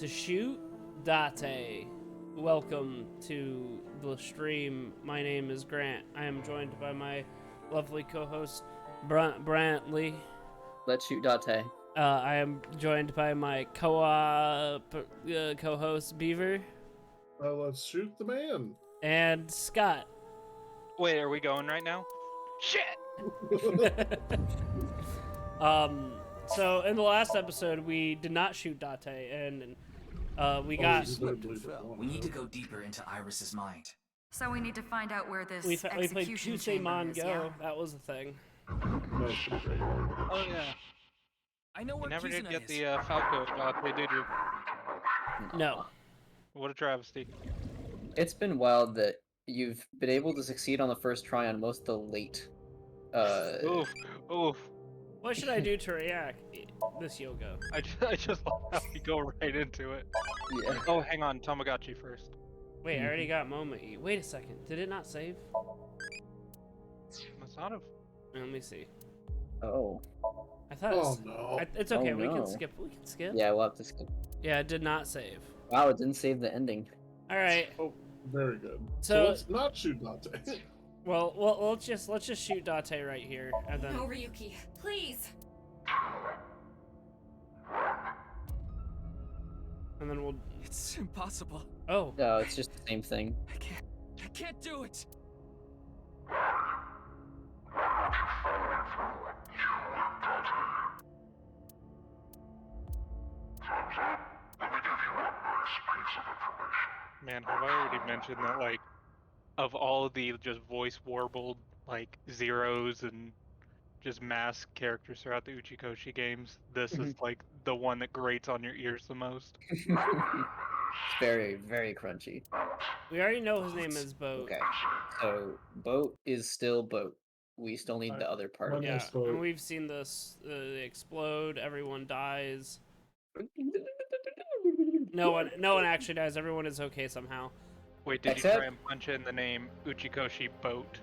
to shoot Date. Welcome to the stream. My name is Grant. I am joined by my lovely co-host Brantley. Let's shoot Date. I am joined by my co-host Beaver. Let's shoot the man. And Scott. Wait, are we going right now? Shit! So in the last episode, we did not shoot Date, and we got... We need to go deeper into Iris's mind. So we need to find out where this we played execution Tuesday chamber Mon is, Go. yeah? That was the thing. Oh yeah. I know You where never did Kizuna get is. the Falco Date, did you? No. What a travesty. It's been wild that you've been able to succeed on the first try on most of the late. Oof, oof. What should I do to react this yoga? I just love how we go right into it. Yeah. Oh, hang on, Tamagotchi first. Wait, I already got Moment. Wait a second. Did it not save? Must not have. Let me see. Oh. I thought Oh no. it's okay. Oh, We can no. skip. We can skip. Yeah, we'll have to skip. Yeah, it did not save. Wow, it didn't save the ending. All right. Oh, very good. So- let's not shoot Dante. Well, let's just shoot Date right here, and then. No, Ryuki, please. And then we'll. It's impossible. Oh. No, it's just the same thing. I can't do it. Man, have I already mentioned that, like, of all of the just voice warbled, like, zeros and just mass characters throughout the Uchikoshi games, this is, like, the one that grates on your ears the most. It's very, very crunchy. We already know his name is Boat. Okay, so Boat is still Boat. We still need the other part. One- Yeah, Yes, Boat. and we've seen this. They explode. Everyone dies. No one actually dies. Everyone is okay somehow. Wait, did you Except- try and punch in the name Uchikoshi Boat?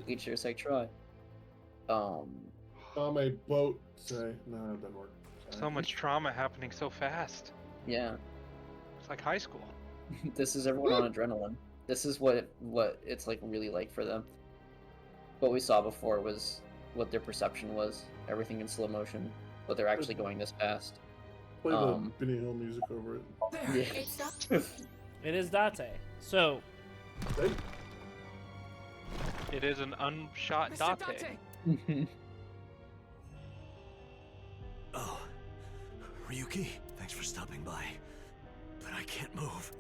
Each your say try. On a boat. Say no, it didn't work. So much trauma happening so fast. Yeah. It's like high school. This is everyone on adrenaline. This is what it's like really like for them. What we saw before was what their perception was. Everything in slow motion, but they're actually going this fast. Play the Benny Hill music over it. There, Yeah. it stopped. It is Date. So Hey, It is an unshot Mr. Date. Date! Oh, Ryuki, thanks for stopping by. But I can't move.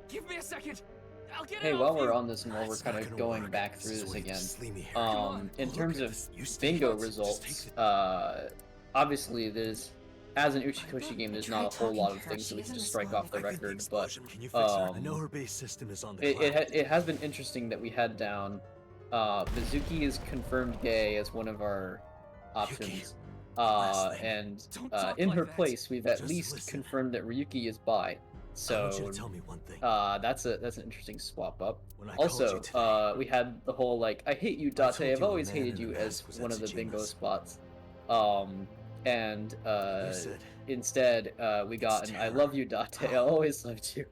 Give me a second. I'll get Hey, it while off we're you. on this and while we're It's kind not of gonna going work. back through This is this way again, to sleep me here. in Look terms at of this. You stay bingo put. Just results, take it. obviously there's, as an Uchikoshi game, there's not a whole lot of things that we can just strike off the I think record, but explosion- Can you fix her? I know um, her base system is on the it, cloud. it has been interesting that we had down Mizuki is confirmed gay as one of our options. last thing. And Don't talk in like her that. place, we've at Just least listen. confirmed that Ryuki is bi. I want you So to tell me one thing. that's an interesting swap up. When I called you Also, today, we had the whole like I hate you, I told Date. you I've a always man hated in a you as mask was one of the at bingo Tsuchima's. spots. And you said, instead we got an I terror. love you, Date. I always loved you.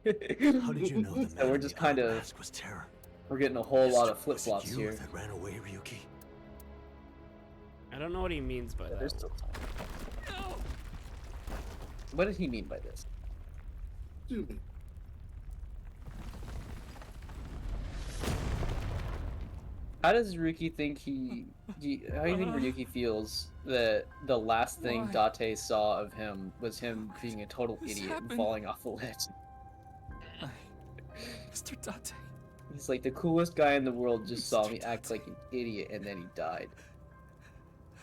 how did you know the man So we're in just the kind eye of mask was terror? we're getting a whole lot of Was flip it flops you here. that ran away, Ryuki? I don't know what he means by There's that. still time. No. What did he mean by this? do me. How does Ryuki think how do you think Ryuki feels that the last thing Why? Date saw of him was him being a total This idiot and happened. falling off the ledge? Mr. Date. He's like the coolest guy in the world just saw me act like an idiot and then he died.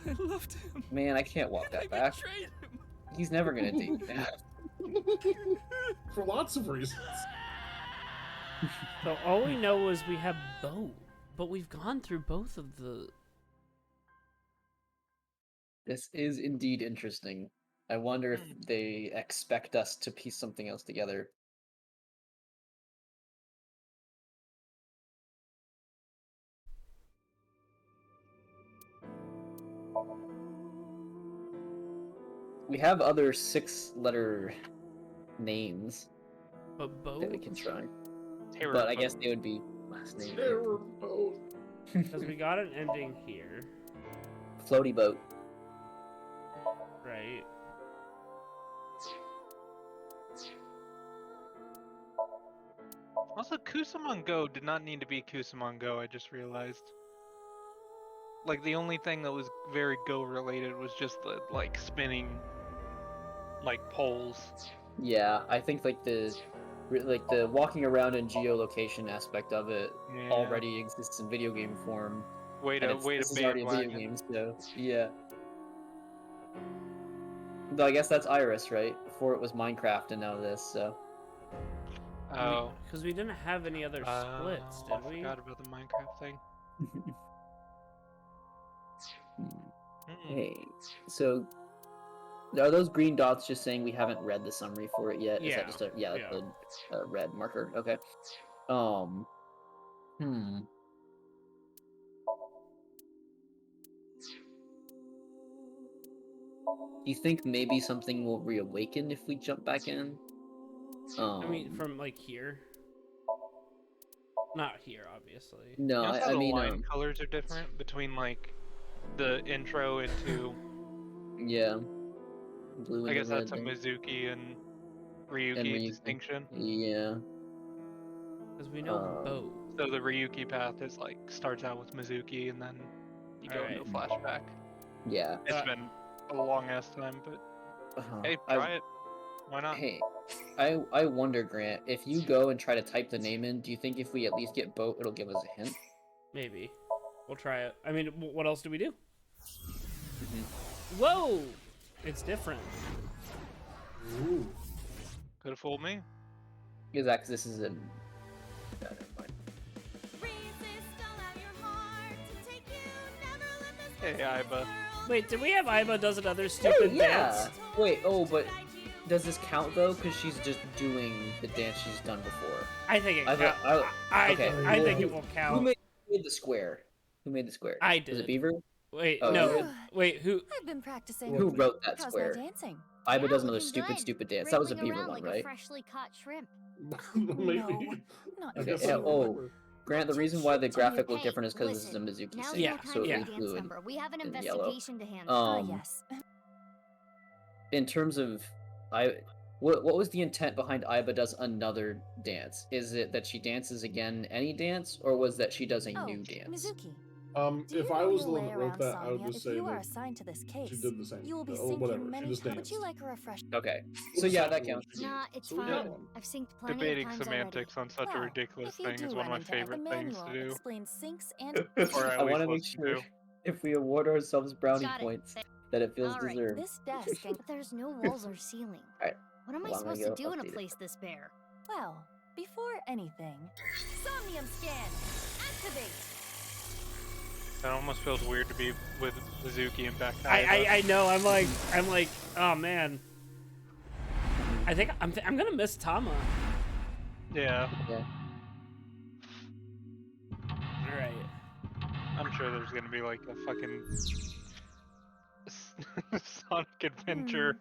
I loved him. Man, I can't walk I that back. betrayed him. He's never gonna date me now. For lots of reasons. So all we know is we have Boat, but we've gone through both of the. This is indeed interesting. I wonder if they expect us to piece something else together. We have other 6-letter names But boat? that we can try. Terror But I guess boat. they would be last name. Terror boat. Because we got an ending here, Floaty boat. right? Also, Kusamon Go did not need to be Kusamon Go, I just realized. Like, the only thing that was very Go related was just the, like, spinning, like, poles. Yeah, I think like the walking around and geolocation aspect of it Yeah. already exists in video game form. Way And to this is already a video bandwagon. game, so yeah. Though I guess that's Iris, right? Before it was Minecraft and now this, so. Oh. Because we didn't have any other splits, I did we? forgot about the Minecraft thing. Hey, so are those green dots just saying we haven't read the summary for it yet? Is Yeah, that just that's a red marker? Okay. Do you think maybe something will reawaken if we jump back in? I mean, from like here. Not here, obviously. No, You know I how the mean, line colors are different between, like, the intro into... yeah. Blue and I guess the that's a red and Mizuki and Ryuki distinction. Yeah. Because we know boat. So the Ryuki path is, like, starts out with Mizuki and then you go into a flashback. Yeah. It's been a long-ass time, but hey, try it. Why not? Hey, I wonder, Grant, if you go and try to type the name in, do you think if we at least get boat, it'll give us a hint? Maybe. We'll try it. I mean, what else do we do? Whoa! It's different. Ooh. Could have fooled me. Is that because this is a... never mind. Hey, Aiba. Wait, did we have Aiba does another stupid Hey, yeah! dance? Wait, but does this count, though? Because she's just doing the dance she's done before. I think it I counts. thought- I think it will Who count. made the square? Who made the square? I Was did. it Beaver? Wait, Oh, no. you did? Wait, who? I've been practicing. Who wrote that How's square? my dancing? Aiba does another looking stupid, good. stupid dance. That was a Wriggling Beaver around one, like right? a freshly caught shrimp. Maybe. not I Okay, guess I yeah, don't oh, remember. Grant, the reason why the graphic looked different is because this is a Mizuki Now's scene, Yeah, so it yeah. was blue and, We have an and yellow. investigation to handle. Yes. In terms of, what was the intent behind Aiba does another dance? Is it that she dances again any dance, or was that she does a new dance? Mizuki. If I was the one that wrote that, I would just say you are that assigned to this case, she did the same. you will be or synced whatever. in She many just times. danced. Would you like a refresh? Okay, so yeah, that counts. Nah, it's So we got fine. one. I've synced plenty Debating of times semantics on such a Well, ridiculous if you thing do is one of run my into it, favorite the things to manual do. explains syncs and Or at I least want to make listen sure to. if we award ourselves brownie Got it. points, that it feels Alright, deserved. this desk and there's no walls or ceiling. Alright, What am I well, I'm supposed gonna to go do in a update it. place this bare? Well, before anything, Somnium scan activate. It almost feels weird to be with Mizuki and back. I know. I'm like, oh man. I think I'm gonna miss Tama. Yeah, Yeah. All right. I'm sure there's gonna be like a fucking Sonic Adventure.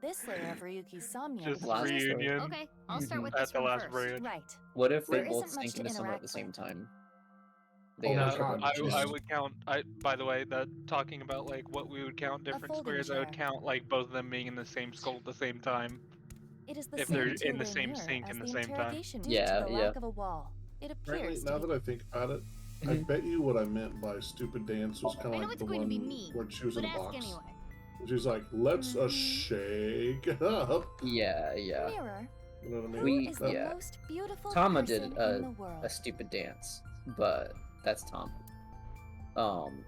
This layer of Ryuki's Somnium. Just Last reunion. Okay, I'll start with At this the one last first. bridge. Right. What if they There both isn't much sync to into someone at interact the same with. time? Oh get my a God, triple I jump. would count. By the way, that talking about like what we would count different folding squares, I would chair. count like both of them being in the same skull at the same time. It is the If same they're in the two-way same mirror sync as in the the same time. interrogation room. Yeah, Due to the yeah. lack of a wall. It Frankly, appears now to that I think about it, I bet you what I meant by stupid dance was kind I of know like it's the going one to be me, where she was but in a ask box. anyway. And she's like, "Let's shake it up." Yeah, yeah. Mirror, You know what I mean? We- is the yeah. most beautiful Tama person did in the world. a stupid dance, but that's Tom.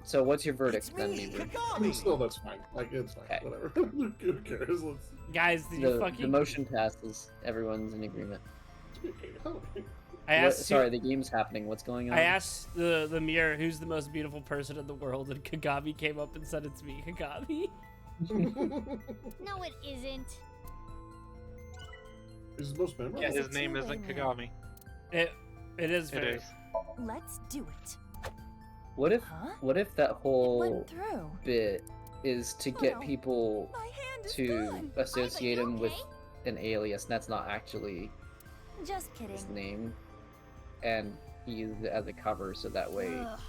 So what's your verdict then, Beaver? I mean, still, that's fine. Like, it's fine. Okay. Whatever. Who cares? Let's. Guys, did you The fucking? motion passes. Everyone's in agreement. I asked. Sorry, the game's happening. What's going on? I asked the mirror who's the most beautiful person in the world, and Kagami came up and said it's me, Kagami. No, it isn't. Is the most memorable? Yeah, It's a his name two-way isn't mirror. Kagami. It is It very. is. Let's do it. What if Huh? what if that It whole went through. bit is to get Oh, people My hand is to gone. associate you him with okay? an alias, and that's not actually Just kidding. his name, and he used it as a cover so that way, Ugh.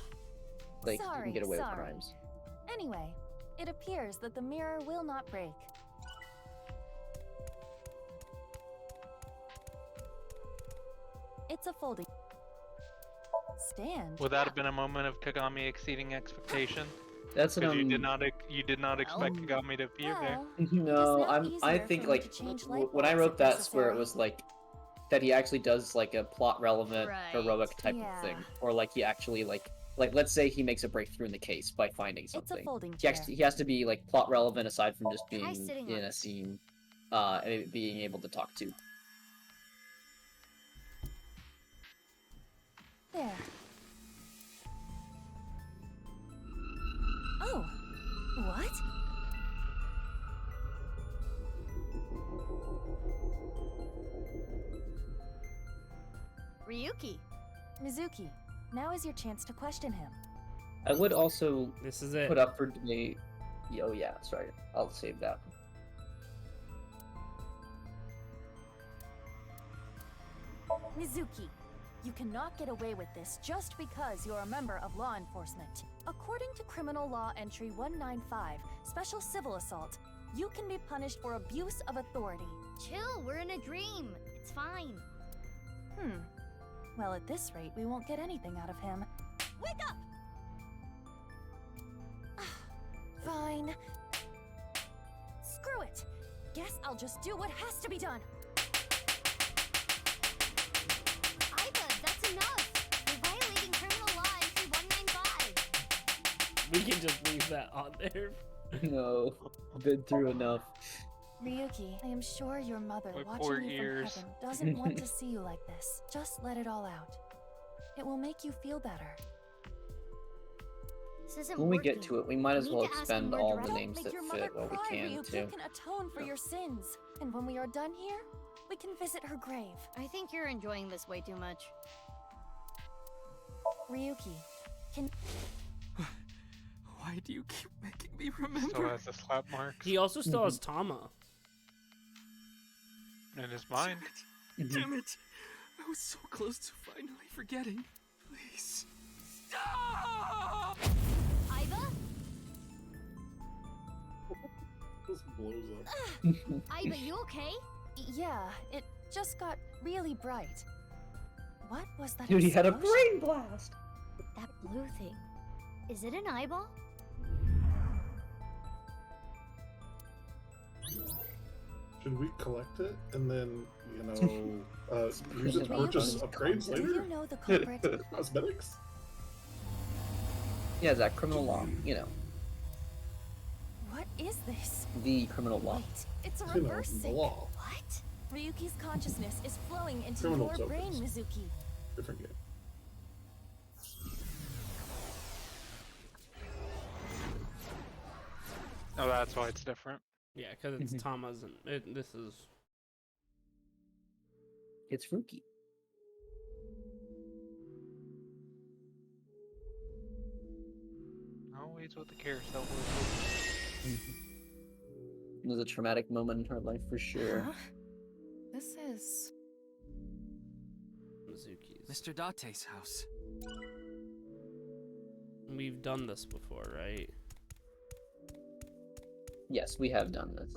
like, you can get away with Sorry. crimes. Anyway, it appears that the mirror will not break. It's a folding stand. Would that have been a moment of Kagami exceeding expectation? That's an Because you did not expect Kagami to appear there. Well, No, now I easier think for me like to change light when I bulbs wrote if that where it necessary. was like that he actually does like a plot relevant Right. heroic type of thing, or like he actually like let's say he makes a breakthrough in the case by finding It's a something. folding He chair. actually he has to be like plot relevant aside from just Try being sitting in on a it. scene, and being able to talk to. There. Oh, what? Ryuki. Mizuki, now is your chance to question him. I would also This is it. put up for debate. Oh yeah, sorry, I'll save that. Mizuki, you cannot get away with this just because you're a member of law enforcement. According to Criminal Law Entry 195, Special Civil Assault, you can be punished for abuse of authority. Chill, we're in a dream. It's fine. Well, at this rate, we won't get anything out of him. Wake up! Fine. Screw it. Guess I'll just do what has to be done. Iva, that's enough. You're violating Criminal Law Entry 195. We can just leave that on there. No, been through enough. Ryuki, I am sure your mother My watching poor you ears. from heaven doesn't want to see you like this. Just let it all out. It will make you feel better. This isn't When we working. get to it, we might as need well to ask him expend more all the directly. names Make that your mother fit while we cry, can Ryuki. too. You can atone for your sins. And when we are done here, we can visit her grave. I think you're enjoying this way too much. Ryuki, can Why do you keep making me Still remember? has the slap marks He also still has Tama. in his mind. Damn it! I was so close to finally forgetting. Please. Stop! Iva? This blows up. Iva, you okay? Yeah, it just got really bright. What was that? Dude, he had a explosion? brain blast. That blue thing. Is it an eyeball? Should we collect it and then, you know, use it to purchase upgrades Do later? you know the culprit? Cosmetics? Yeah, Zach, criminal law. You know, What is this? the criminal law. Wait, it's a You know, reverse the sync. law. What? Ryuki's consciousness is flowing into Criminal your brain, tokens. Mizuki. Different game. Oh, that's why it's different. Yeah, because it's Tama's and this is. It's Ruki. Always with the carousel. It was a traumatic moment in her life for sure. Huh? This is... Mizuki's. Mr. Date's house. We've done this before, right? Yes, we have done this.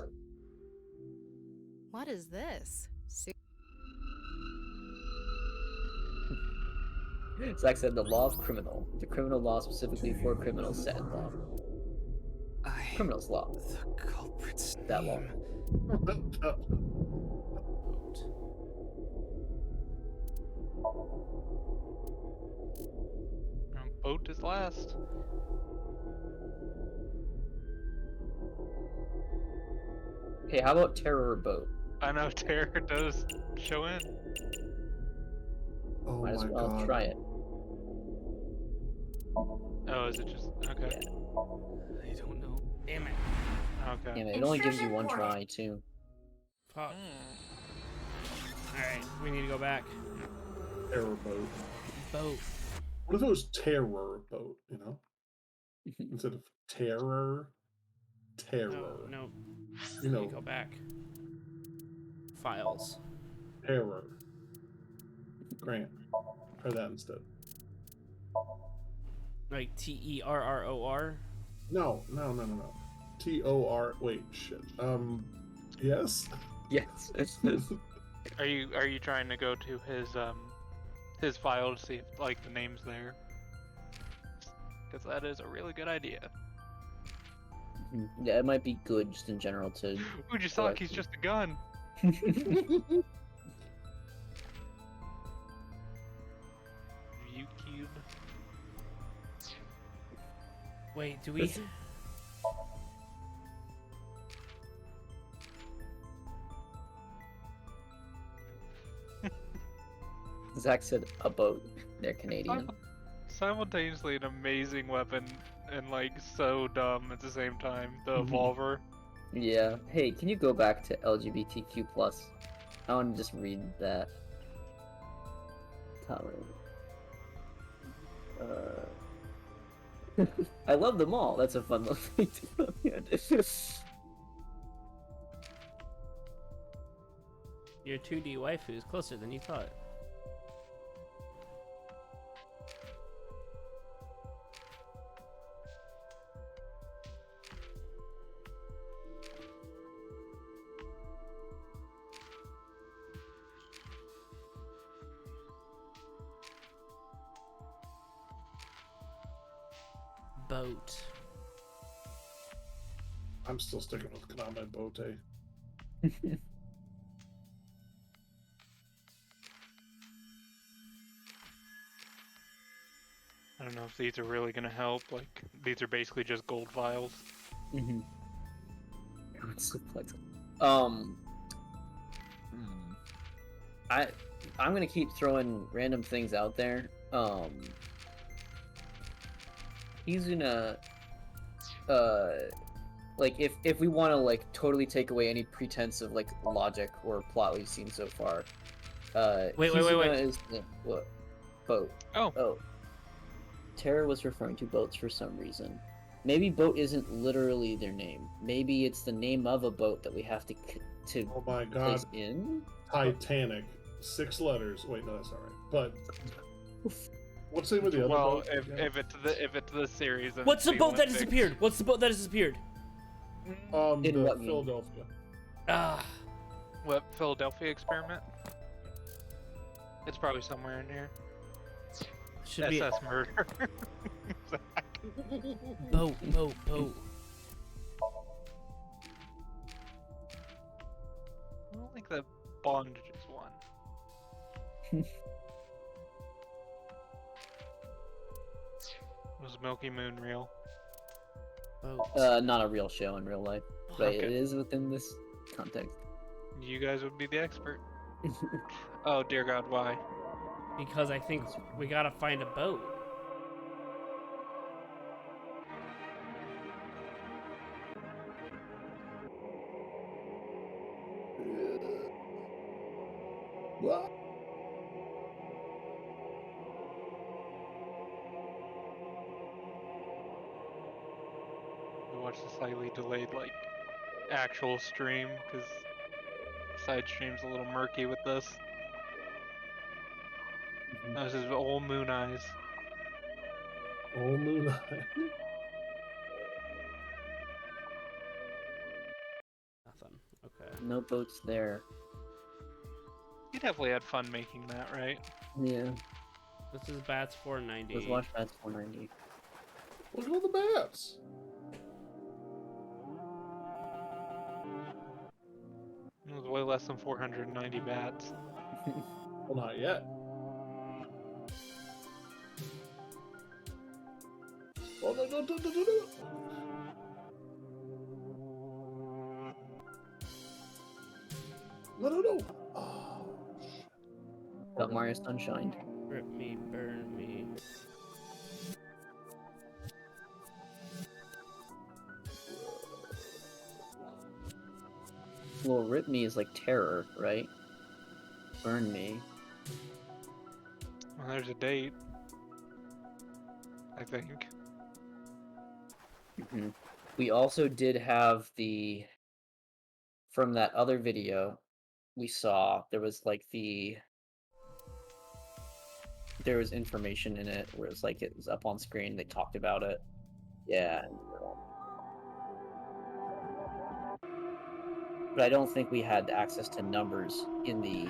What is this? Zach said the law of criminal. The criminal law specifically for criminals set in law. Criminals law. The culprit's That law. name. Boat is last. Hey, how about terror boat? I know Terror does show in. Oh Might as my well god. try it. Oh, is it just okay? I don't know. Damn it. Okay. Yeah, man, it only gives you Intrusion one warning. try too. Fuck. Alright, we need to go back. Terror boat. Boat. What if it was terror boat, you know? Instead of terror? terror. No. You know, Go back. Files. terror. Grant. Try that instead. Like TERROR? No. TOR. Wait, shit. Yes. Yes. Are you trying to go to his file to see if like the name's there? Because that is a really good idea. Yeah, it might be good just in general to. Ujisaki's just a gun. View cube. Wait, do we... Zach said a boat. They're Canadian. Simultaneously an amazing weapon and like so dumb at the same time. The Evolver. Yeah. Hey, can you go back to LGBTQ+? I want to just read that. Tolerant. I love them all. That's a fun little thing to put on. Your 2D waifu is closer than you thought. Boat. I'm still sticking with Kaname Bote. I don't know if these are really gonna help. Like these are basically just gold files. Mm-hmm. It's so flexible. I'm gonna keep throwing random things out there. He's gonna like if we want to like totally take away any pretense of like logic or plot we've seen so far. Wait. Is what? Boat. Oh. Tara was referring to boats for some reason. Maybe boat isn't literally their name. Maybe it's the name of a boat that we have to Oh my god. place in. Titanic. 6 letters. Wait, no, that's not right. But what's the name of the other Well, boat? if it's the series. Then What's it's the boat that Olympics. disappeared? What's the boat that has disappeared? In The what mean? Philadelphia. Ah. What Philadelphia experiment? It's probably somewhere in here. Should be SS murder. boat. I don't think the Bond just won. Was Milky Moon real? Boat. Not a real show in real life, but Okay. it is within this context. You guys would be the expert. Oh dear God, why? Because I think we gotta find a boat. What? I watched the slightly delayed like actual stream because side stream's a little murky with this. That was his old moon eyes. Oh, Moonlight. Nothing. Okay. No boats there. You definitely had fun making that, right? Yeah. This is Bats 490. Let's watch Bats 490. Look at all the bats. It was way less than 490 bats. Well, not yet. Oh, no. No. Oh, shit. Got Mario Sunshine. Rip me, burn me. Well, rip me is like terror, right? Burn me. Well, there's a date. I think. We also did have from that other video we saw, there was like there was information in it where it's like it was up on screen, they talked about it. Yeah. But I don't think we had access to numbers in the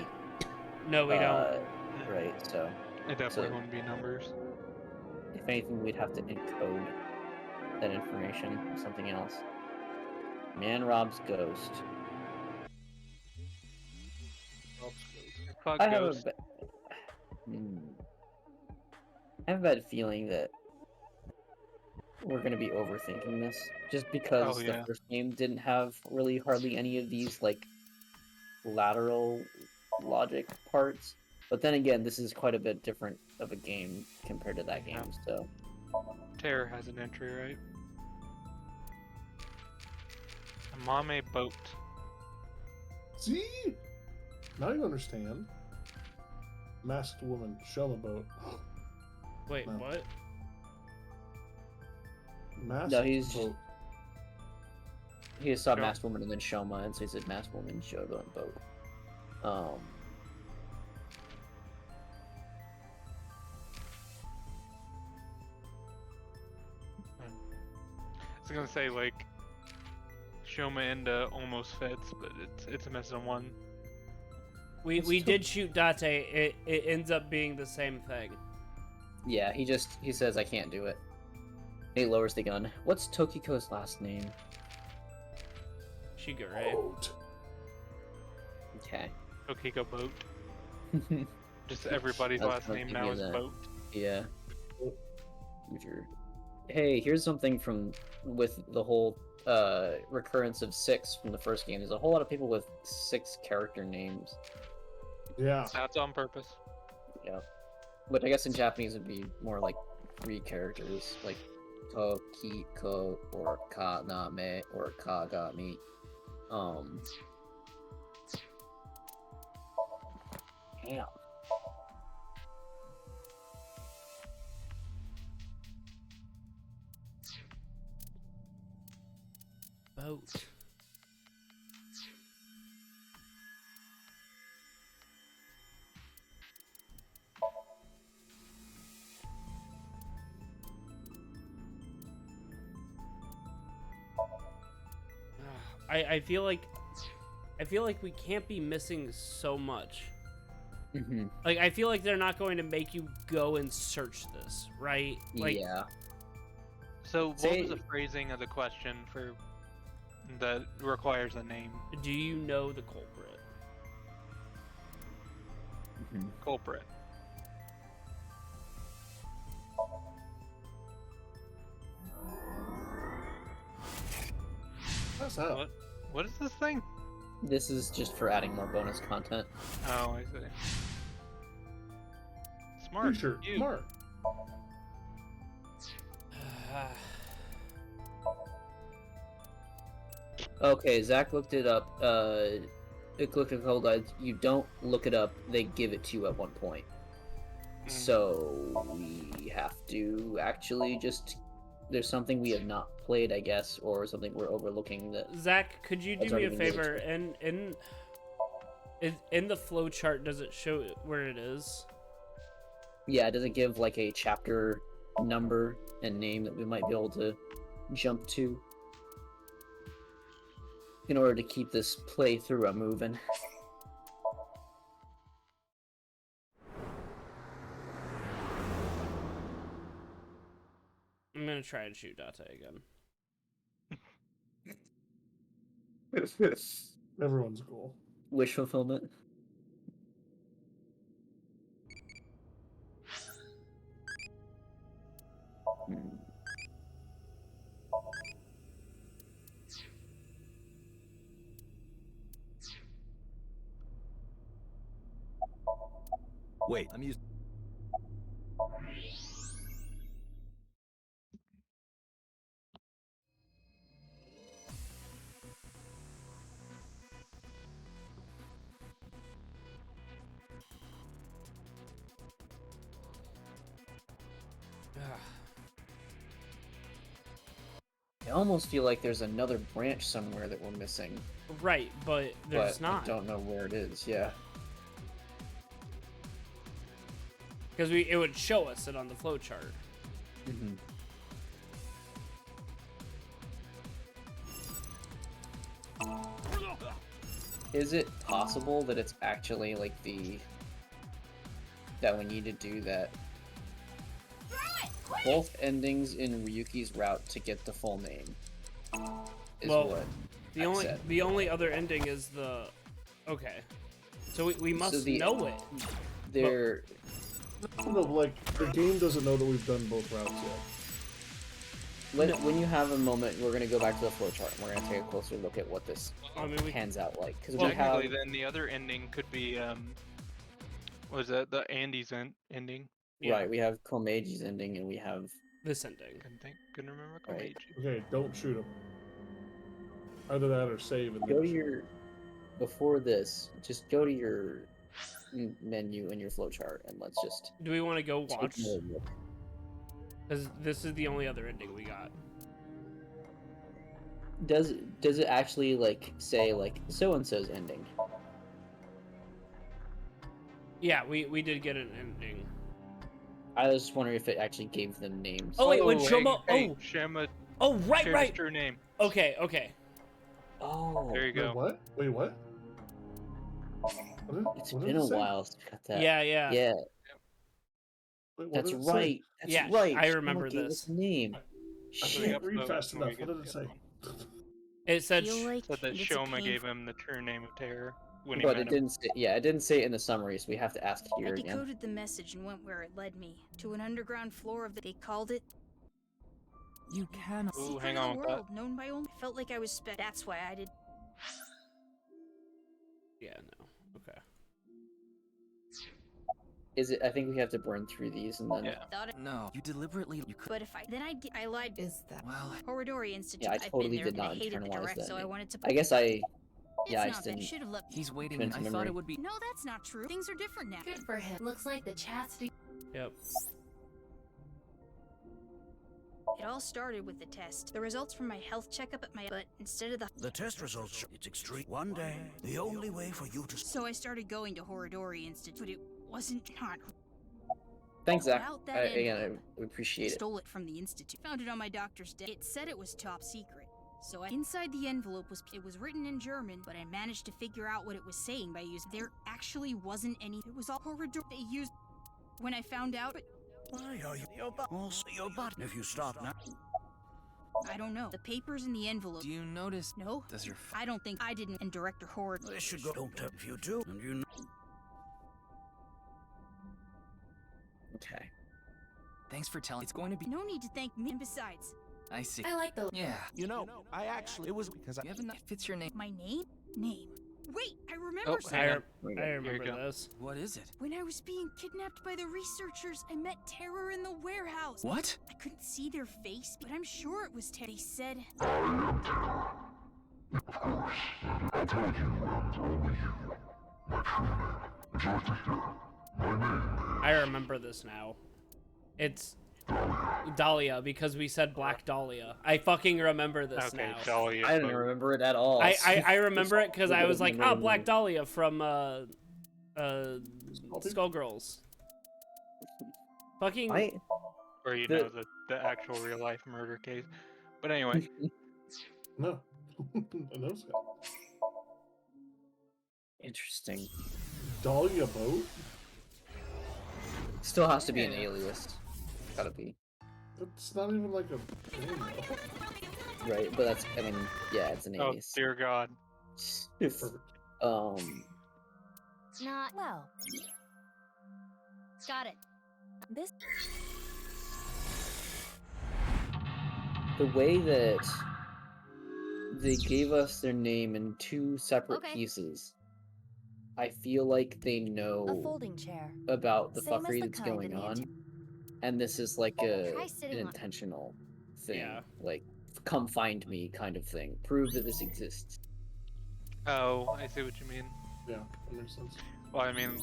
No, we don't. right, so It definitely So- wouldn't be numbers. if anything we'd have to encode that information with something else. Man robs ghost. Fuck I have Ghost. I have a bad feeling that we're gonna be overthinking this, just because Oh, the yeah. first game didn't have really hardly any of these like lateral logic parts. But then again, this is quite a bit different of a game compared to that Yeah. game. So Terror has an entry, right? A Mame boat. See? Now you understand. Masked woman, show 'em a boat. Wait, No. what? Masked No, he's boat. he just saw Sure. masked woman and then Shoma, and so he said masked woman, Shogo, and boat. I was gonna say like Shoma into almost fits, but it's a missing one. We did shoot Date. It ends up being the same thing. Yeah, he says I can't do it. He lowers the gun. What's Tokiko's last name? Shigure. Boat. Okay. Okiko boat. Just everybody's I was last gonna name give now you is that. boat. Yeah. Hey, here's something with the whole recurrence of 6 from the first game. There's a whole lot of people with 6 character names. Yeah. That's on purpose. Yeah. But I guess in Japanese it'd be more like 3 characters, like Tokiko or Kaname or Kagami. Damn. Boat. I feel like we can't be missing so much. Mm-hmm. Like I feel like they're not going to make you go and search this, right? Like Yeah. So what Say- was the phrasing of the question for that requires a name? do you know the culprit? Mm-hmm. Culprit. What's that? What is this thing? This is just for adding more bonus content. Oh, I see. Smart. Pretty sure. You. Smart. Okay, Zach looked it up. It looked at Cold Eyes. You don't look it up, they give it to you at one point. So we have to actually just there's something we have not played, I guess, or something we're overlooking that Zach, could you do That's me a already been given favor? In the flow chart, does it show where it is? yeah, does it give like a chapter number and name that we might be able to jump to in order to keep this playthrough moving? I'm gonna try and shoot Date again. Everyone's goal. Wish fulfillment. Wait, I'm using. almost feel like there's another branch somewhere that we're missing. Right, but there's but not. I don't know where it is. Yeah. Because it would show us it on the flowchart. Mm-hmm. Is it possible that it's actually like that we need to do that? Both endings in Ryuki's route to get the full name. Is Well, what the only other ending is the. Okay, so we must know it. They're No, like the game doesn't know that we've done both routes yet. when you have a moment, we're gonna go back to the flowchart and we're gonna take a closer look at what this pans out like. Because we have Technically, then the other ending could be what was that the Andy's ending? Yeah. Right, we have Komeji's ending and we have this ending. Couldn't remember Right. Komeiji. Okay, don't shoot him. Either that or save and go then to your before this. Just go to your menu in your flowchart and let's just. Do we want to go watch? Take a look. Because this is the only other ending we got. Does it actually like say like so and so's ending? Yeah, we did get an ending. I was just wondering if it actually gave them names. Oh wait, when Shoma. Hey, Shema. Oh right, shared right. his true name. Okay, okay. Oh. There you go. Wait, what? Wait, what? It's been a while since we got that. Yeah, yeah. Yeah. Wait, what That's did it say? right. That's Yeah, right. I Shoma remember gave this. us a name. I Shit. can't read fast enough. What did it say? It said. Feel like Said that it's a Shoma gave painful- him the true name of Terror when he But met it him. didn't say. Yeah, it didn't say it in the summary, so we have to ask I here again. decoded the message and went where it led me to an underground floor of the. They called it You cannot. Ooh, secret hang of on the with that. world, known by only. Felt like I was That's why I did. Yeah, no. Okay. Is it? I think we have to burn through these and then. Yeah. Thought it. No, you deliberately. You could. But if I I lied. Is that well? Horridori Institute. Yeah, I I've totally been there, did but I not hated the internalize direct, that so I name. wanted to. I guess I. It's Yeah, I not just that. didn't. Should have left. He's waiting. Trans I thought memory. it would be. No, that's not true. Things are different now. Good for him. Looks like the chastity. Yep. It all started with the test. The results from my health checkup at my but instead of The test results show it's extreme. One day, the only way for you to. so I started going to Horridori Institute, but it wasn't not. Thanks, Zach. Without that Again, envelope. I appreciate it. Stole it from the institute. Found it on my doctor's desk. It said it was top secret. So inside the envelope it was written in German, but I managed to figure out what it was saying by using. There actually wasn't any. It was all Horridori. They used. When I found out, but Why are you your butt? Also, your butt. If you stop now. I don't know. The papers in the envelope. Do you notice? No. Does your I don't think I didn't. And Director Horde. This should go. Don't tell if you do, and you know. Okay. Thanks for telling. It's going to be. No need to thank me. And besides, I see. I like the. Yeah. You know, I actually, it was because You have enough. Fits your name. my name. Wait, I remember Oh, something. hang on. I Here you remember go. this. What is it? When I was being kidnapped by the researchers, I met Terror in the warehouse. What? I couldn't see their face, but I'm sure it was Terror. They said, I remember this now. It's Dahlia because we said Black Dahlia. I fucking remember this Okay, now. Dahlia. I didn't remember it at all. I remember it because I was like, Remember Black it. Dahlia from Skullgirls. Fucking I Or you The- know the actual real life murder case. But anyway, No. No, Scott. interesting. Dahlia boat? Still has to be an alias. Gotta be. That's not even like a name, though. Right, but that's, I mean, yeah, it's an oh alias. dear God, Perfect. It's not. Well, Got it. this. The way that they gave us their name in two separate Okay. pieces, I feel like they A know folding chair. about the Same as fuckery the that's kind going in the on, and this is like Try an sitting on it. intentional thing, Yeah. like "come find me" kind of thing. Prove that this exists. oh, I see what you mean. Yeah, that makes sense. Well, I mean,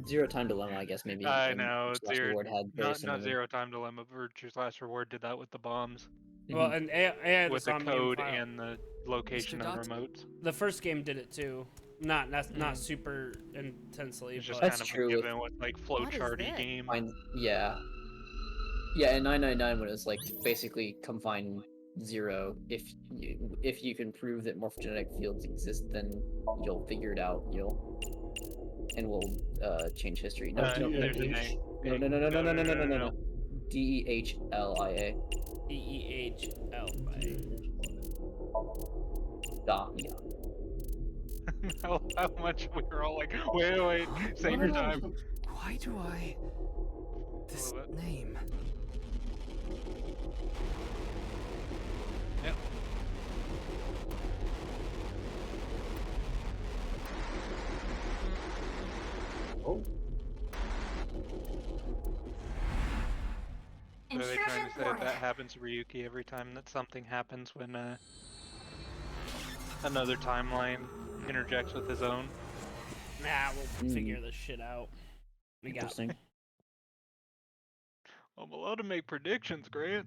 Zero Time Dilemma, I guess maybe. I and know Slash Zero, Reward had very not similar. Zero Time Dilemma. Virtue's Last Reward did that with the bombs. Well, and AI with the Somnium code File. and the location Mr. of the remotes. The first game did it too. Not super intensely, It's just but kind of true a with- given with like What is flowcharty this? game. Yeah. Yeah, and 999 when it's like basically confine 0. If you can prove that morphogenetic fields exist, then you'll figure it out. And we'll change history. No, There's an A. no. DEHLIA. DEHL. Dahlia. How much we were all like, wait, same your time. Why do I... This What was it? name... Yep. Oh, So are they trying to say Intrusion that happens to Ryuki every time that something happens when another timeline interjects with his own? Nah, we'll figure this shit out. We got Interesting. I'm allowed to make predictions, Grant.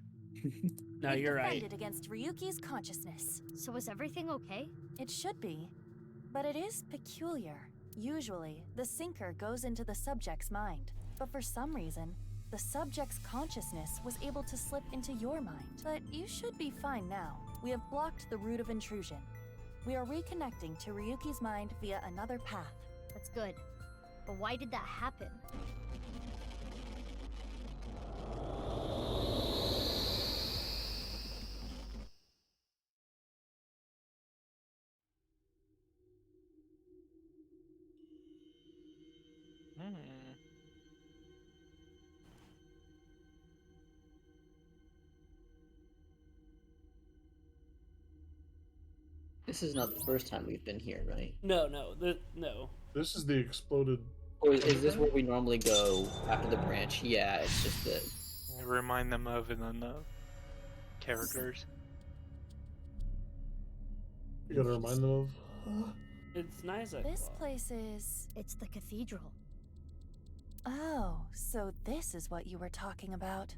No, you're right. Defended against Ryuki's consciousness. So is everything okay? It should be, but it is peculiar. Usually, the sinker goes into the subject's mind, but for some reason, the subject's consciousness was able to slip into your mind. But you should be fine now. We have blocked the route of intrusion. We are reconnecting to Ryuki's mind via another path. That's good. But why did that happen? This is not the first time we've been here, right? No. this is the exploded. Or is this where we normally go after the branch? Yeah, it's just that. Remind them of and then the characters. You gotta remind them of. It's nice. This place is... It's the cathedral. Oh, so this is what you were talking about.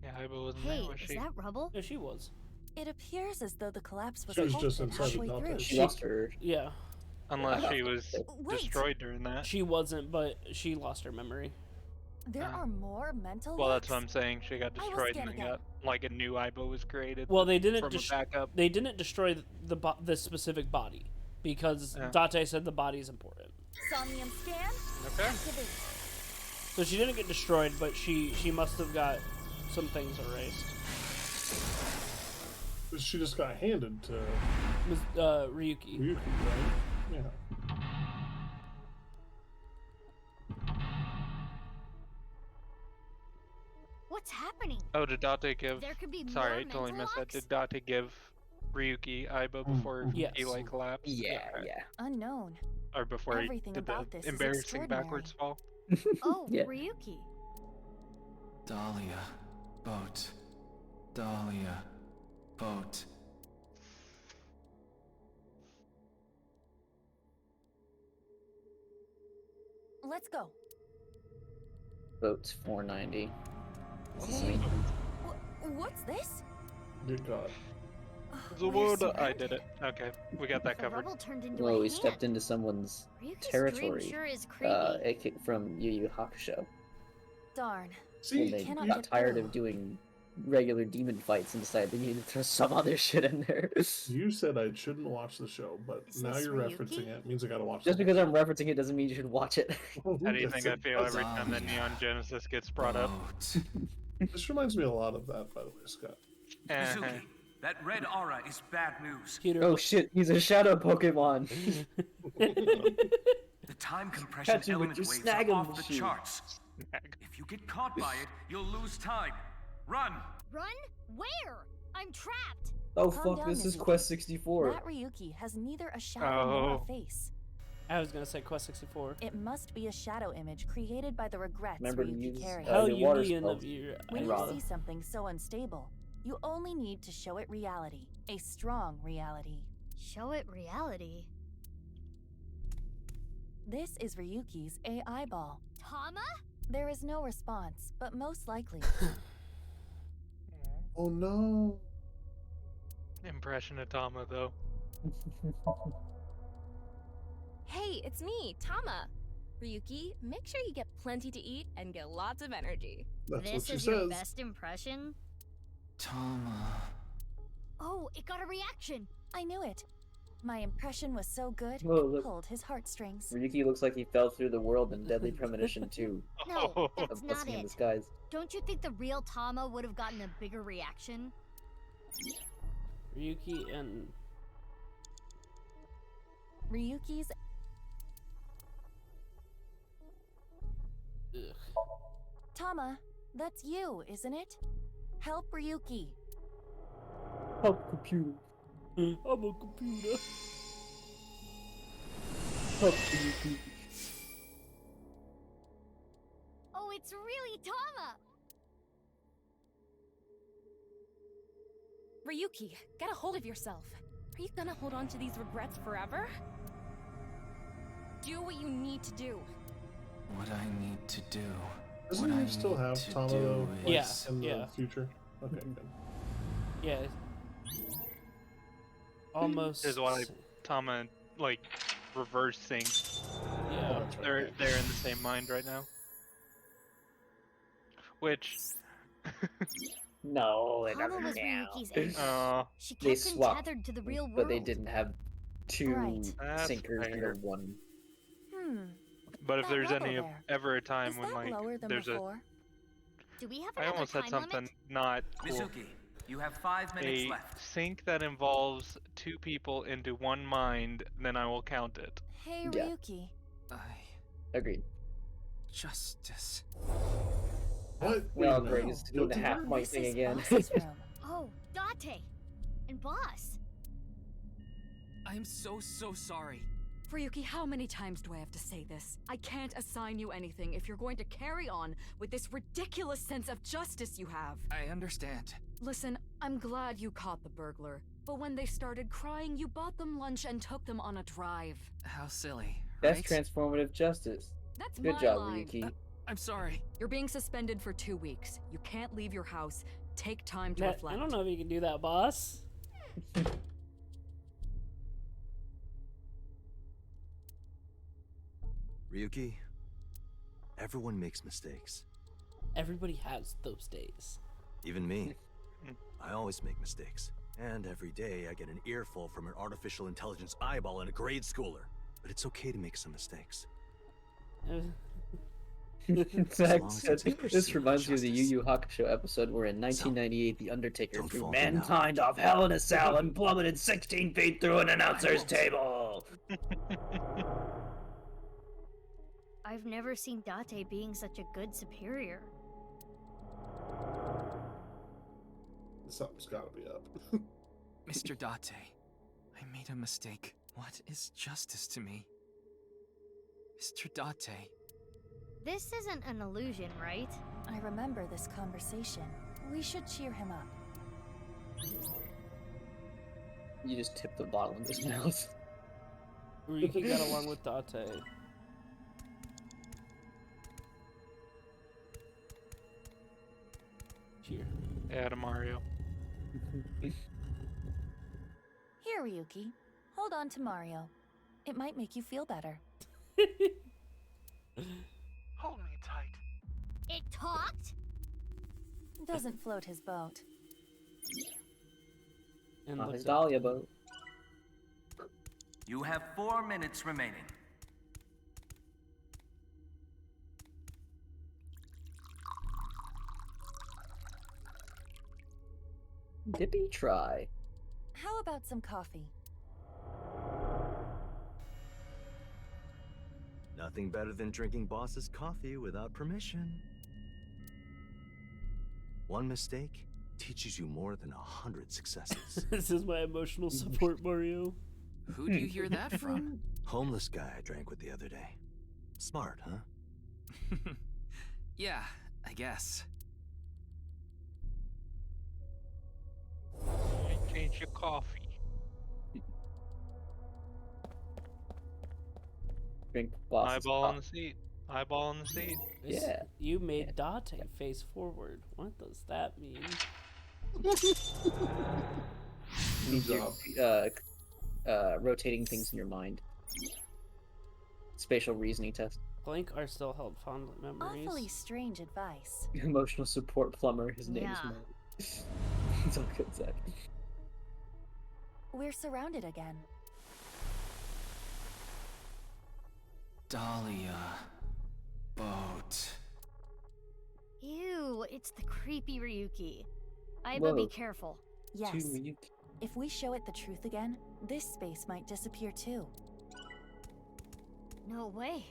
Yeah, Iba wasn't Hey, there, was is she? that rubble? No, she was. It appears as though the collapse was She was just halted inside the halfway doctor. through. She lost her. Yeah, Unless she was Wait. destroyed during that. she wasn't, but she lost her memory. There are more mental Well, that's what loops? I'm saying. She got I will destroyed scan and then again. got like a new Iba was created. Well, they didn't from a backup. They didn't destroy the specific body because Date said the body is important. Somnium scan? Okay. Activate. So she didn't get destroyed, but she must have got some things erased. She just got handed to Miss Ryuki. Ryuki, right? Yeah. What's happening? Oh, did Date give? There could be Sorry, more I totally mental missed that. locks? Did Date give Ryuki Iba before Yes. he like collapsed? Yeah, Okay. yeah. Unknown. Or before he Everything did about the this is embarrassing backwards fall. Oh, Yeah. Ryuki. Dahlia. Boat. Dahlia. Boat. Let's go. Boat's 490. Sweet. What's this? Good God. The We're world. I surrounded. did it. Okay, we got that The covered. rubble turned into Whoa, a we hand. stepped into someone's Ryuki's territory. dream sure is creepy. From Yu Yu Hakusho. Darn. See, And they cannot got get tired through. of doing regular demon fights and decided they needed to throw some other shit in there. you said I shouldn't watch the show, but Is now this you're Ryuki? referencing it. Means I gotta watch Just the because I'm referencing it doesn't mean you should watch it. How do you think I feel every does. time that Neon Genesis gets brought up? Boat. This reminds me a lot of that, by the way, Scott. Mizuki, that red aura is bad news. Peter, Oh shit, he's a shadow Pokemon. The time compression Catch him with element your waves snag are 'em off the machine. charts. If you get caught by it, you'll lose time. Run! Run? Where? I'm trapped. Oh Calm fuck, down, this is Mizuki. Quest 64. That Ryuki has neither a shadow nor Oh. a face. I was gonna say Quest 64. It must be a shadow image created by the regrets Remember to Ryuki use, carries. How your water Union spells. of your When you Rob. see something so unstable, you only need to show it reality, a strong reality. Show it reality. This is Ryuki's AI ball. Tama? There is no response, but most likely, Oh no. Impression of Tama, though. Hey, it's me, Tama. Ryuki, make sure you get plenty to eat and get lots of energy. That's what This she is your says. best impression? Tama. Oh, it got a reaction. I knew it. My impression was so good, Whoa, it look. pulled his heartstrings. Ryuki looks like he fell through the world in Deadly Premonition 2. No, that's A not Blessing in it. Disguise. Don't you think the real Tama would have gotten a bigger reaction? Ryuki and Ryuki's. ugh. Tama, that's you, isn't it? Help Ryuki. Help computer. I'm a computer. Help Ryuki. Oh, it's really Tama! Ryuki, get a hold of yourself. Are you gonna hold on to these regrets forever? Do what you need to do. What I need to do. Doesn't what he I still need have to Tama do though, is- like, Yeah, in the yeah. future? Okay, good. Yeah. Almost. Is why Tama like reverse sync. Yeah. That's right. They're in the same mind right now. Which No, it Tama doesn't was now. Ryuki's angel. She They kept him swapped, tethered to the real world. but they didn't have two Right. That's sinkers fair. into one. but if That there's level any there. ever a time Is when that like lower than there's before? Do we have I another almost said time something limit? not cool. Mizuki, you have 5 minutes A left. sync that involves two people into one mind, then I will count it. Hey Yeah. Ryuki. Agreed. Justice. What? Well, Wait, Greg no. is doing the half mic This thing is again. Boss's room. Oh, Date! And Boss! I'm so sorry. Ryuki, how many times do I have to say this? I can't assign you anything if you're going to carry on with this ridiculous sense of justice you have. I understand. Listen, I'm glad you caught the burglar, but when they started crying, you bought them lunch and took them on a drive. How silly. That's right? transformative justice. That's Good my job, line. Ryuki. I'm sorry. You're being suspended for 2 weeks. You can't leave your house. Take time to That- reflect. I don't know if you can do that, boss. Ryuki, everyone makes mistakes. Everybody has those days. Even me. I always make mistakes. And every day I get an earful from an artificial intelligence eyeball in a grade schooler. But it's okay to make some mistakes. Zach long as said, it's in this pursuit of reminds me of the Yu justice. Yu Hakusho episode where in 1998 The Undertaker Don't threw fall for now. mankind off Hell in a Cell and plummeted 16 feet through an announcer's table. I've never seen Date being such a good superior. Something's gotta be up. Mr. Date, I made a mistake. What is justice to me? Mr. Date. This isn't an illusion, right? I remember this conversation. We should cheer him up. You just tipped the bottle in his mouth. Ryuki got along with Date. Cheer. Yeah, to Mario. Here, Ryuki. Hold on to Mario. It might make you feel better. Hold me tight. It talked? Doesn't float his boat. And On looks his at- Dahlia boat. You have 4 minutes remaining. Dippy try. How about some coffee? Nothing better than drinking boss's coffee without permission. One mistake teaches you more than 100 successes. This is my emotional support, Mario. Who do you hear that from? Homeless guy I drank with the other day. Smart, huh? Yeah, I guess. Change your coffee. Drink boss's Eyeball on coffee. the seat. Eyeball on the seat. This- Yeah. You made Date face forward. What does that mean? means you're rotating things in your mind. Spatial reasoning test. Blank are still held fond memories. Awfully strange advice. Emotional support plumber. His name is Yeah. Mark. It's all good, Zach. We're surrounded again. Dahlia. Boat. Ew, it's the creepy Ryuki. Aiba, be Whoa. careful. Yes. Ryuki. If we show it the truth again, this space might disappear too. No way.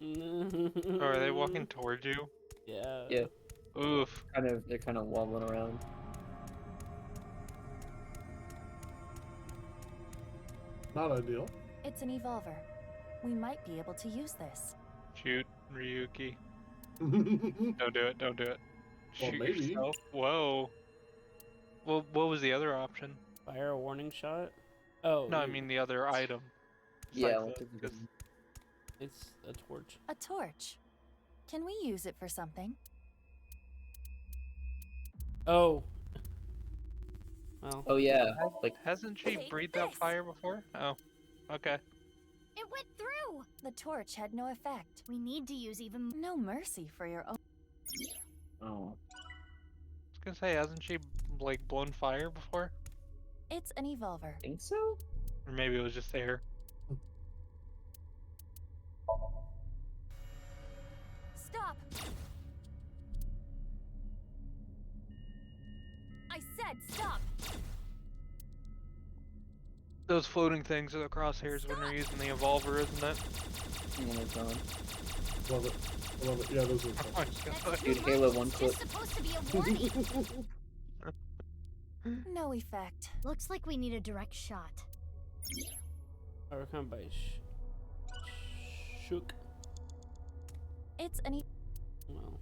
Oh, are they walking towards you? Yeah. Yeah. Oof. They're kind of wobbling around. Not ideal. It's an evolver. We might be able to use this. Shoot, Ryuki. Don't do it. Don't do it. Well, Shoot maybe. yourself. Whoa. Well, what was the other option? Fire a warning shot. Oh. No, I mean the other item. Yeah, Besides that, 'cause It's a torch. A torch. Can we use it for something? Oh. Well. Oh yeah. Like hasn't she Take breathed out this. fire before? Oh, okay. It went through! The torch had no effect. We need to use even No mercy for your own. oh. I was gonna say, hasn't she like blown fire before? It's an evolver. Think so? Or maybe it was just air. Stop! I said stop! Those floating things are the crosshairs when they're using the evolver, isn't it? Oh my god. Love it. I love it. Yeah, those are Oh my god. Dude, Halo 1 clip. It's supposed to be a warning. No effect. Looks like we need a direct shot. Overcome by shook. It's an Well.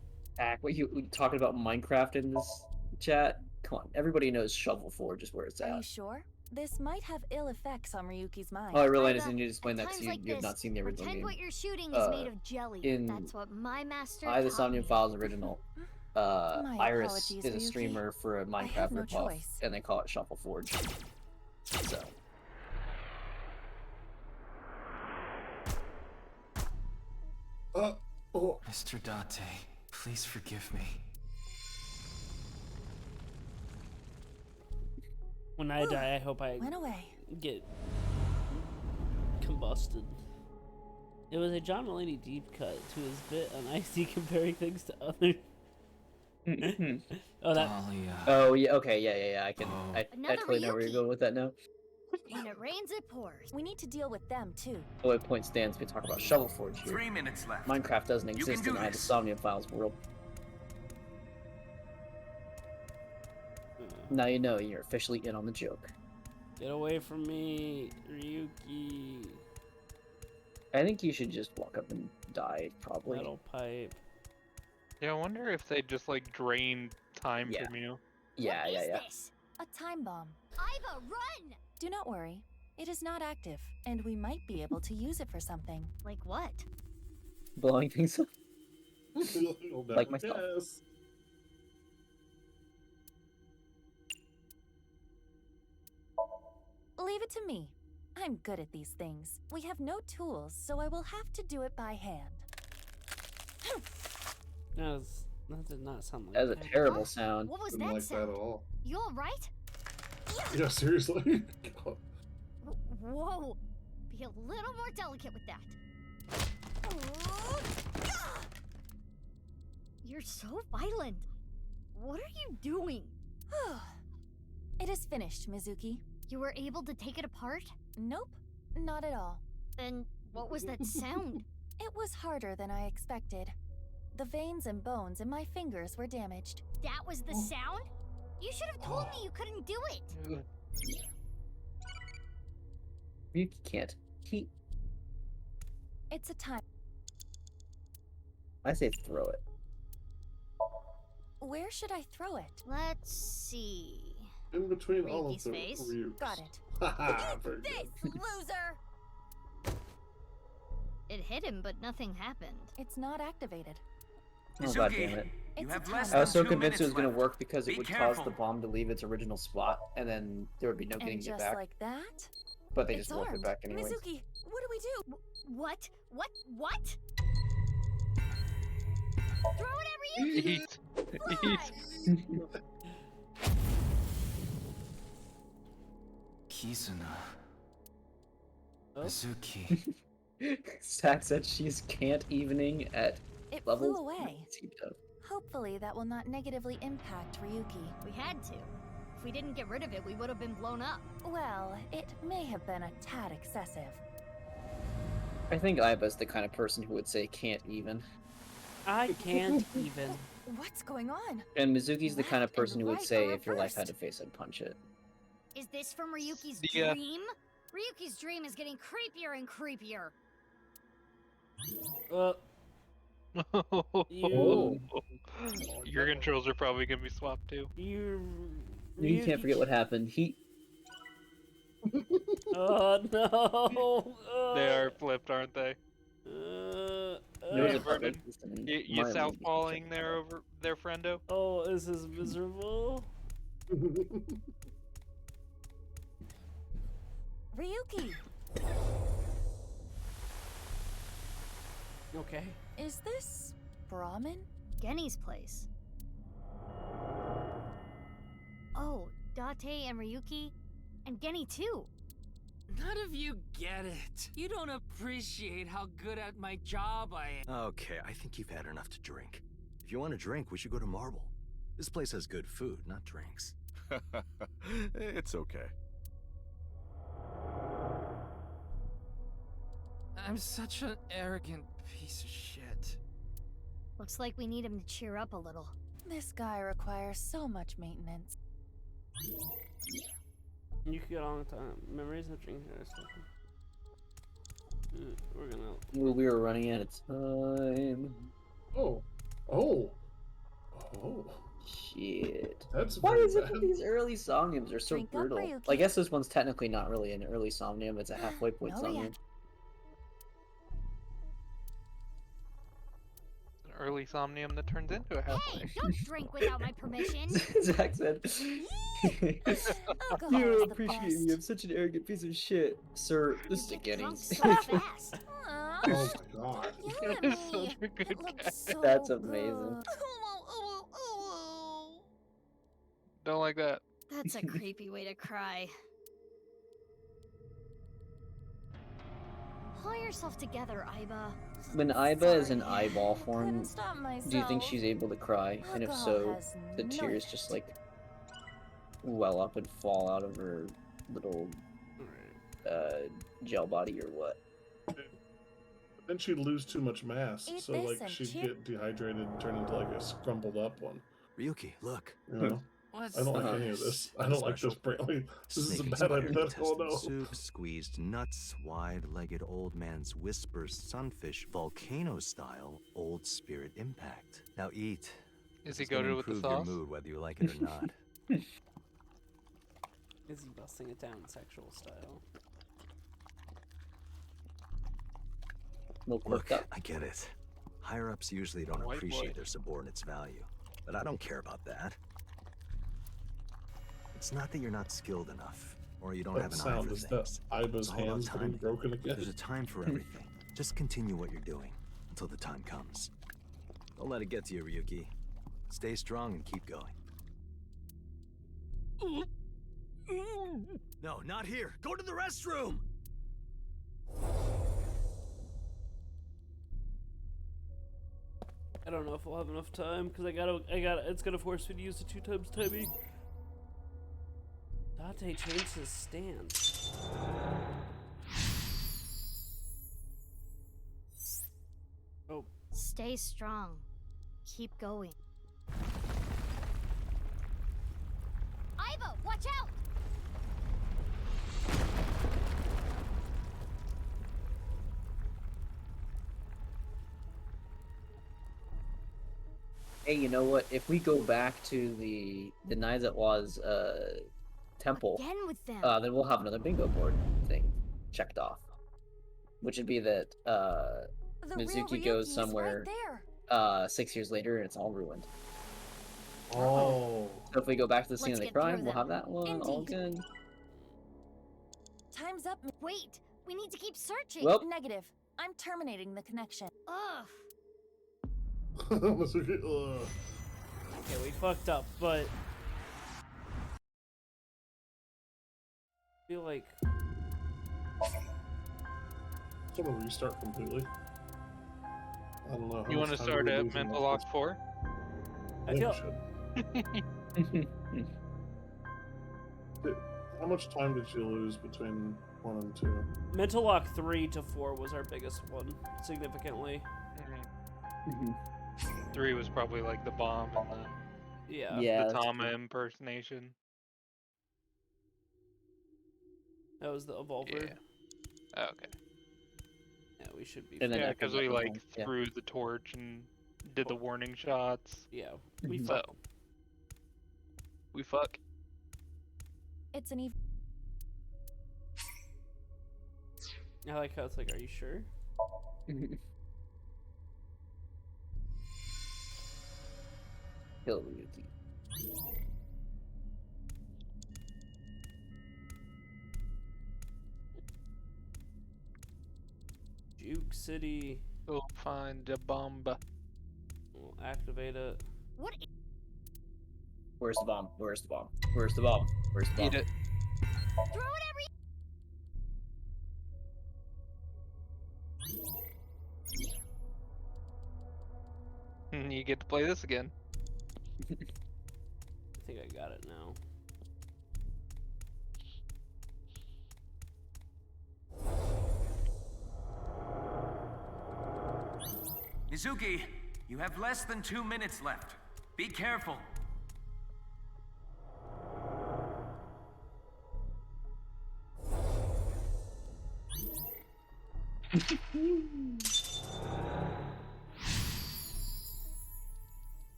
What you talking about Minecraft in this chat? Come on, everybody knows Shovel Forge is where it's Are you at. sure? This might have ill effects on Ryuki's mind. Oh, I realized I Aiba, need to explain at that to times you. like You have this, not seen the original Pretend game. what you're shooting is made of jelly. in That's what my master the taught Somnium me. Files original. My Iris apologies, is a Ryuki. streamer for a I Minecraft have no ripoff, choice. and they call it Shuffle Forge. So. Oh. Mr. Date, please forgive me. When I die, I hope I Went away. get combusted. It was a John Mulaney deep cut to his bit on Icy comparing things to others. Oh, that. Dahlia. Oh yeah. Okay. Yeah. I can. I Another totally know where you're Ryuki. going with that now. When it rains, it pours. We need to deal with them too. Oh, wait, point stands. We talk about Shovel Forge here. 3 minutes left. Minecraft doesn't You exist can in do the this. Somnium Files world. Now you know you're officially in on the joke. Get away from me, Ryuki. I think you should just walk up and die, probably. Metal pipe. Yeah, I wonder if they just like drain time from you. Yeah. This? A time bomb. Aiba, run! Do not worry. It is not active, and we might be able to use it for something. Like what? Blowing things up. You'll Like never myself. guess. Leave it to me. I'm good at these things. We have no tools, so I will have to do it by hand. That did not sound like That was a that. terrible sound. What was Didn't that like sound? that at all. You alright? Yeah, seriously. Whoa! Be a little more delicate with that. You're so violent. What are you doing? It is finished, Mizuki. You were able to take it apart? Nope, not at all. Then what was that sound? It was harder than I expected. The veins and bones in my fingers were damaged. That was the sound? You should have told me you couldn't do it. You can't. It's a time. I say throw it. Where should I throw it? Let's see. In between all of Ryuki's the face. Ryukes. Got it. Haha, very good. This loser! It hit him, but nothing happened. It's not activated. Oh god Mizuki, damn it. You It's have a less time I was so than 2 convinced it was minutes going to left. work because it Be would cause careful. the bomb to leave its original spot, and then there would be no getting And it just back. like that, But they it's just warp it armed. back anyways. Mizuki, what do we do? What? What? Throw it at Ryuki! Kizuna. Mizuki. Sack said she's can't evening at It levels. flew away. Seemed to- Hopefully that will not negatively impact Ryuki. We had to. If we didn't get rid of it, we would have been blown up. Well, it may have been a tad excessive. I think Aiba's the kind of person who would say can't even. I can't even. What's going on? And Mizuki's the kind of Left and person who would right say are if your life had reversed. to face, I'd punch it. Is this from Ryuki's Yeah. dream? Ryuki's dream is getting creepier and creepier. You, Your controls are probably gonna be swapped too. You can't forget what happened. He. Oh no! They are flipped, aren't they? There was a Vernon, button. you southpawing there over there, friendo? Oh, this is miserable. Ryuki, Okay. is this Brahmin? Genny's place. Oh, Date and Ryuki, and Genny too. None of you get it. You don't appreciate how good at my job I am. Okay, I think you've had enough to drink. If you want a drink, we should go to Marble. This place has good food, not drinks. It's okay. I'm such an arrogant piece of shit. Looks like we need him to cheer up a little. This guy requires so much maintenance. You can get on the time. Memories of drinking. We're gonna. Well, we were running out of time. Oh. Shit. That's Why very is it bad. that these early Somniums are so Drink up, brutal? Ryuki. I guess this one's technically not really an early Somnium, it's a halfway point No Somnium. reaction. An early somnium that turns into a halfway. Hey, don't drink without my permission. Zach said, Alcohol "You is don't the appreciate best. me. I'm such an arrogant piece of shit, sir." This is a Drunk Guinness. so fast. Aw, Oh my god. yummy. Such a good It looks so That's amazing. good. Don't like that. That's a creepy way to cry. Pull yourself together, Aiba. When Aiba is in Sorry, eyeball I form, couldn't stop do you think myself. she's able to cry? And if Alcohol so, has the no tears just like well up and fall out of her little gel body or what? Then she'd lose too much mass, Eat so this like and she'd cheer- get dehydrated and turn into like a scrumpled up one. Ryuki, look. You know? What's I don't like Uh-huh. any of this. I don't like this. Brantley. This is a Snake bad inspired idea. Oh intestine no. soup, squeezed nuts, wide-legged old man's whisper, sunfish, volcano style, old spirit impact. Now eat. Is This he gonna goated with the improve your sauce? mood whether you like it or not. Is he busting it down sexual style? Little Look, quirked up. I get it. Higher-ups usually don't White appreciate boy. their subordinates' value. But I don't care about that. It's not that you're not skilled enough, or you don't That have an eye sound for is that things. Aiba's It's all about hands getting timing. broken again. There's a time for everything. Just continue what you're doing until the time comes. Don't let it get to you, Ryuki. Stay strong and keep going. No, not here. Go to the restroom. I don't know if we'll have enough time because it's gonna force me to use the 2 times timing. Date changed his stance. Oh, Stay strong. Keep going. Aiba, watch out! Hey, you know what? If we go back to the Naizawa's temple, Again with them. then we'll have another bingo board thing checked off. Which would be that The real Mizuki Ryuki goes is somewhere right there. 6 years later, and it's all ruined. Oh. So if we go back to the scene Let's of the get through crime, we'll them. have that one all Indeed. good. Time's up. Wait, we need to keep searching. Well- Negative. I'm terminating the connection. Ugh. Masuki, ugh. Okay, we fucked up, but I feel like Just want to restart completely. I don't know. You want to start at Mental Lock 4? I feel How much time did you lose between 1 and 2? Mental Lock 3 to 4 was our biggest one, significantly. 3 was probably like the bomb and Yeah. Yeah, the that's Tama true. impersonation. That was the Evolver. Yeah. Oh, okay. Yeah, we should be. And then Yeah, after because we that, like yeah. threw the torch and did the warning shots. Yeah, we Mhm. fuck. We fuck. It's an I like how it's like, are you sure? Kill Ryuki. Juke City. Go find the bomb. We'll activate it. What? Where's the bomb? Where's the bomb? Where's the bomb? Where's the bomb? Eat it. Throw it every. You get to play this again. I think I got it now. Mizuki, you have less than 2 minutes left. Be careful.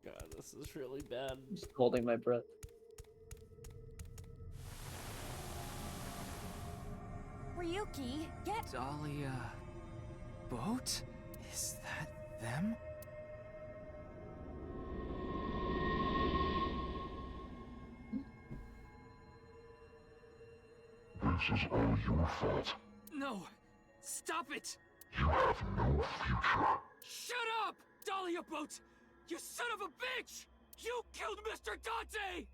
God, this is really bad. Just holding my breath. Ryuki, get. Dahlia... boat? Is that them? This is all your fault. No! Stop it! You have no future. Shut up! Dahlia Boat! You son of a bitch! You killed Mr. Dante!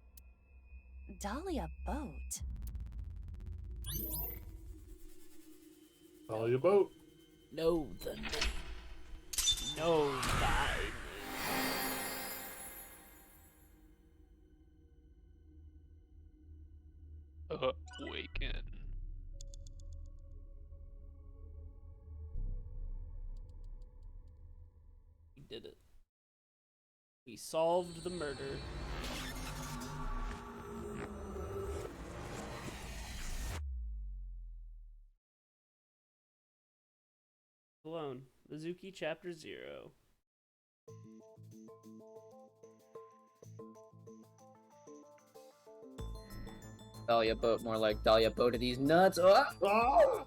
Dahlia Boat? Dahlia Boat. No, the name. No, thy Awaken. We did it. We solved the murder. Alone. Mizuki Chapter 0. Dahlia Boat, more like Dahlia Boat of these nuts. Ah! Ah!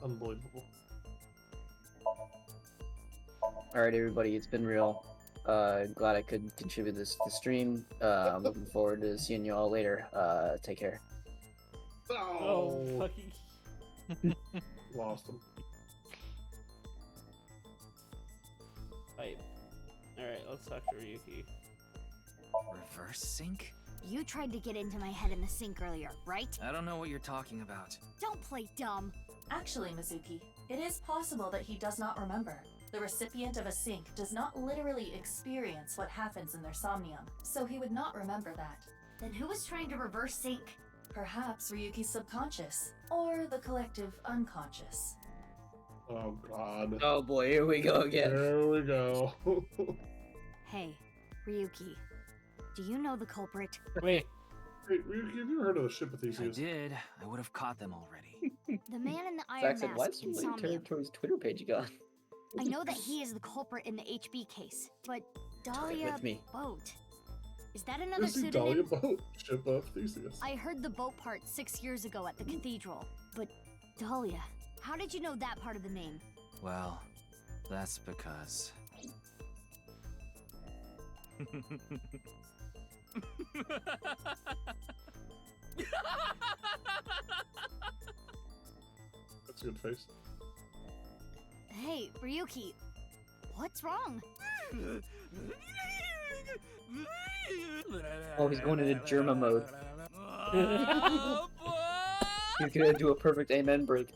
Unbelievable. Alright, everybody, it's been real. Glad I could contribute this to the stream. I'm looking forward to seeing you all later. Take care. Oh, fucking. Lost him. Pipe. Alright, let's talk to Ryuki. Reverse sync? You tried to get into my head in the sink earlier, right? I don't know what you're talking about. Don't play dumb. Actually, Mizuki, it is possible that he does not remember. The recipient of a sync does not literally experience what happens in their somnium, so he would not remember that. Then who was trying to reverse sync? Perhaps Ryuki's subconscious, or the collective unconscious. Oh god. Oh boy, here we go again. There we go. Hey, Ryuki. Do you know the culprit? Wait, Hey, have you heard of the ship of If I Theseus? did, I would have caught them already. The man in the iron Zach said, "Why mask is in Somnium Somnium. Territory's Twitter page you got?" I know that he is the culprit in the HB case, but Dahlia with me. Boat. Is that another This is Dahlia pseudonym? Boat, ship of Theseus. I heard the boat part 6 years ago at the cathedral, but Dahlia, how did you know that part of the name? Well, that's because... That's a good face. Hey, Ryuki, what's wrong? Oh, he's going into Germa mode. He's gonna do a perfect amen break.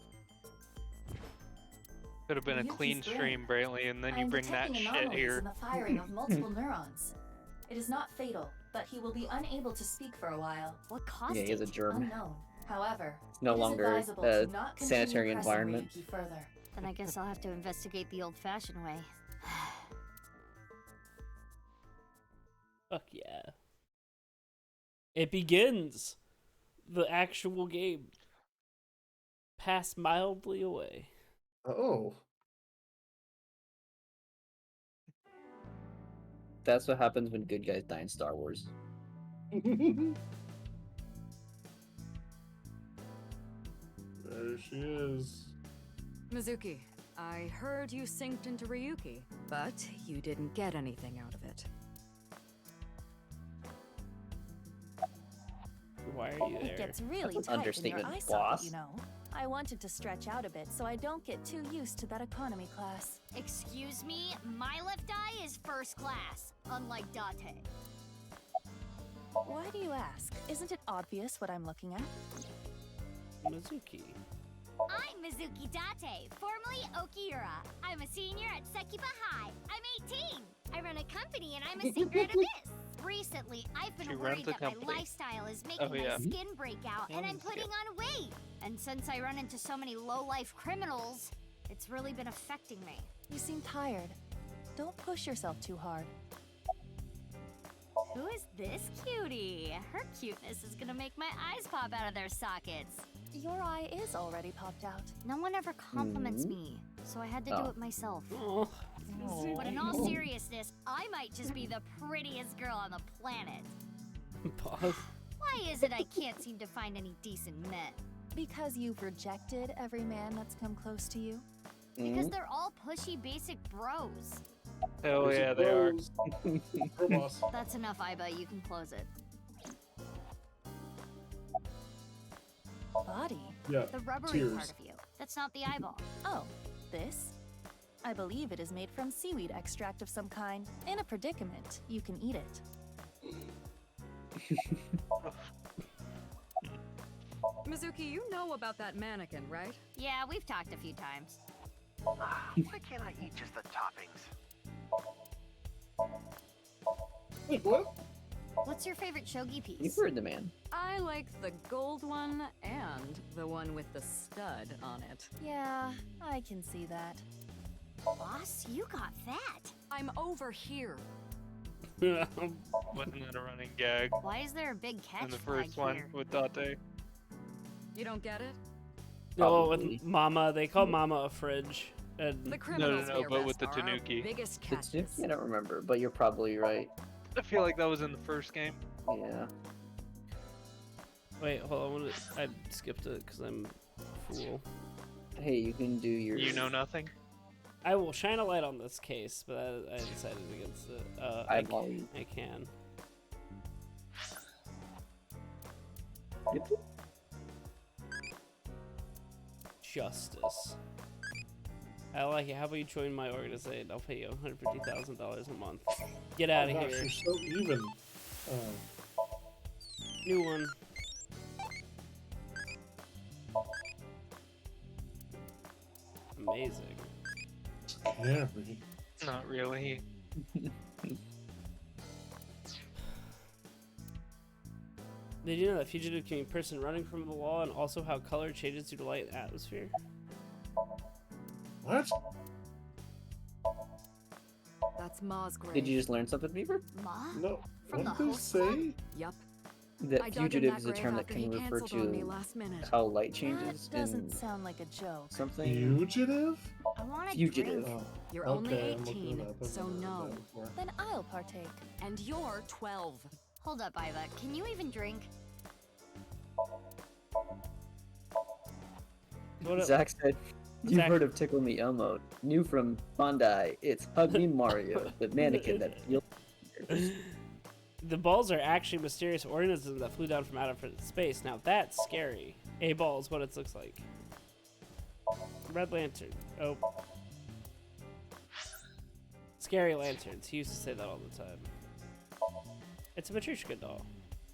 Could have been a clean stream, Brantley, and then you bring that shit here. In the firing of multiple neurons. It is not fatal, but he will be unable to speak for a while. What caused Yeah, he has a it? germ. Unknown. However, It's no it is longer advisable a to not continue sanitary pressing environment. Ryuki further. Then I guess I'll have to investigate the old-fashioned way. Fuck yeah. It begins. The actual game. Pass mildly away. Oh. That's what happens when good guys die in Star Wars. There she is. Mizuki, I heard you synced into Ryuki, but you didn't get anything out of it. Why are you It there? gets really That's an tight in your understatement, eye boss. socket, you know. I wanted to stretch out a bit so I don't get too used to that economy class. Excuse me, my left eye is first class, unlike Date. Why do you ask? Isn't it obvious what I'm looking at? Mizuki. I'm Mizuki Date, formerly Okiura. I'm a senior at Sekiba High. I'm 18. I run a company and I'm a secret at Abyss. Recently, I've been She worried runs a that my company. lifestyle is making Oh, yeah. my skin break out and I'm Sounds putting good. on weight. And since I run into so many low-life criminals, it's really been affecting me. You seem tired. Don't push yourself too hard. Who is this cutie? Her cuteness is gonna make my eyes pop out of their sockets. Your eye is already popped out. No one ever compliments me, so I had to do Oh. it myself. Oh. But in all seriousness, I might just be the prettiest girl on the planet. Pause. Why is it I can't seem to find any decent men? Because you've rejected every man that's come close to you? Because they're all pushy basic bros. Hell yeah, they are. Girl boss. That's enough, Iba. You can close it. Body? Yeah. The rubbery tears. part of you. That's not the eyeball. Oh, this? I believe it is made from seaweed extract of some kind. In a predicament, you can eat it. Mizuki, you know about that mannequin, right? Yeah, we've talked a few times. Why can't I eat just the toppings? Wait, what? What's your favorite shogi piece? You've heard the man. I like the gold one and the one with the stud on it. Yeah, I can see that. Boss, you got that. I'm over here. Wasn't that a running gag Why is there a big catch in the flag first one here? with Date? You don't get it? No, Probably. with Mama, they call Mama a fridge. And The criminals no, we but with arrest the are our Tanuki. biggest The catches. Tanuki? I don't remember, but you're probably right. I feel like that was in the first game. Yeah. wait, hold on. I skipped it because I'm a fool. Hey, you can do your. You know nothing? I will shine a light on this case, but I decided against it. Eyeball. I can. Justice. I like it. How about you join my organization? I'll pay you $150,000 a month. Get out of Oh, gosh, here. you're so even. New one. Amazing. Yeah. Not really. Did you know that fugitive can be a person running from the law, and also how color changes due to light and atmosphere? What? That's Ma's grave. Did you just learn something, Beaver? Ma? No. From What the did they host club? say? Yup. That I dug in fugitive that is a grave term that after can he refer canceled on me to last minute. how light changes That doesn't in sound like a joke. something. Fugitive? I want a Fugitive. drink. You're Okay, only I'm looking 18, it up. I've so never heard no. that before. Then I'll partake. And you're 12. Hold up, Iva. Can you even drink? Zach said, "You've Zach- heard of Tickle Me Elmo? New from Bandai. It's Hug Me Mario, the mannequin that feels." The balls are actually mysterious organisms that flew down from outer space. Now that's scary. A ball is what it looks like. Red lantern. Oh. Scary lanterns. He used to say that all the time. It's a Matryoshka doll.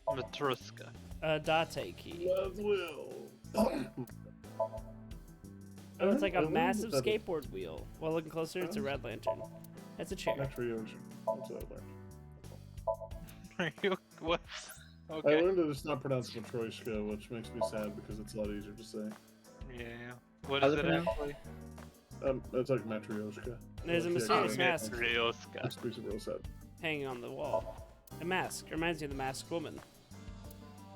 Matrushka. A Date key. Will. Oh, it's like I a wonder massive what that is. skateboard wheel. Well, looking closer, it's a red lantern. That's a chair. Matryoshka. That's what I learned. Are you what? I Okay. learned that it's not pronounced Matryoshka, which makes me sad because it's a lot easier to say. Yeah. What How's is it it pronounced? actually? It's like Matryoshka. There's a Like, mysterious yeah, mask Matrushka. Which makes it real sad. hanging on the wall. A mask. Reminds me of the masked woman.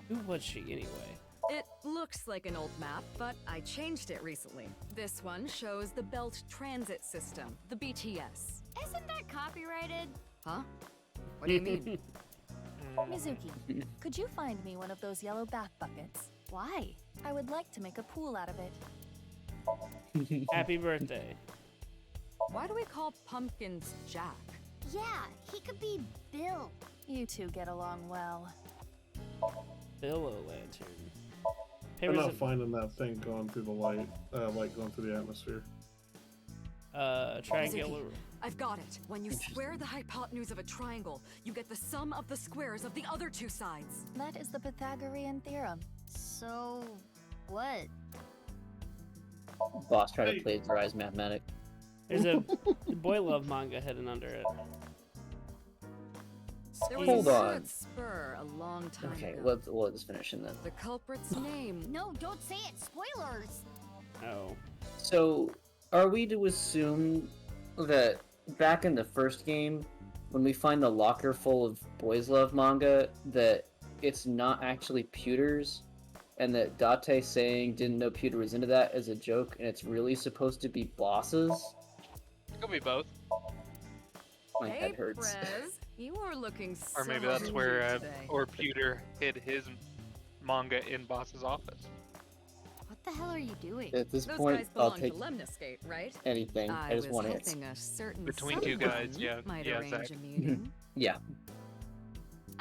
Who was she anyway? It looks like an old map, but I changed it recently. This one shows the Belt Transit System, the BTS. Isn't that copyrighted? Huh? What do you mean? Mizuki, could you find me one of those yellow bath buckets? Why? I would like to make a pool out of it. Happy birthday. Why do we call pumpkins Jack? Yeah, he could be Bill. You two get along well. Billow lantern. I'm Papers not of, finding that thing going through the light going through the atmosphere. triangular. Mizuki, I've got it. When you square the hypotenuse of a triangle, you get the sum of the squares of the other two sides. That is the Pythagorean theorem. So, what? Boss trying to plagiarize mathematics. There's a boy love manga hidden under it. There was Hold a on. good spur a long time Okay, ago. let's finish and then. The culprit's name. No, don't say it. Spoilers. Oh. So, are we to assume that back in the first game, when we find the locker full of boys love manga, that it's not actually pewters, and that Date saying didn't know pewter was into that as a joke, and it's really supposed to be bosses? It could be both. My Hey, head hurts. Prez, you are looking so Or maybe that's where cute today. or Pewter hid his manga in Boss's office. What the hell are you doing? At this Those point, guys I'll belong take to Lemniscate, right? anything. I just was want it. hoping a certain Between two guys, someone yeah, might yeah, arrange Zach. a meeting. Yeah.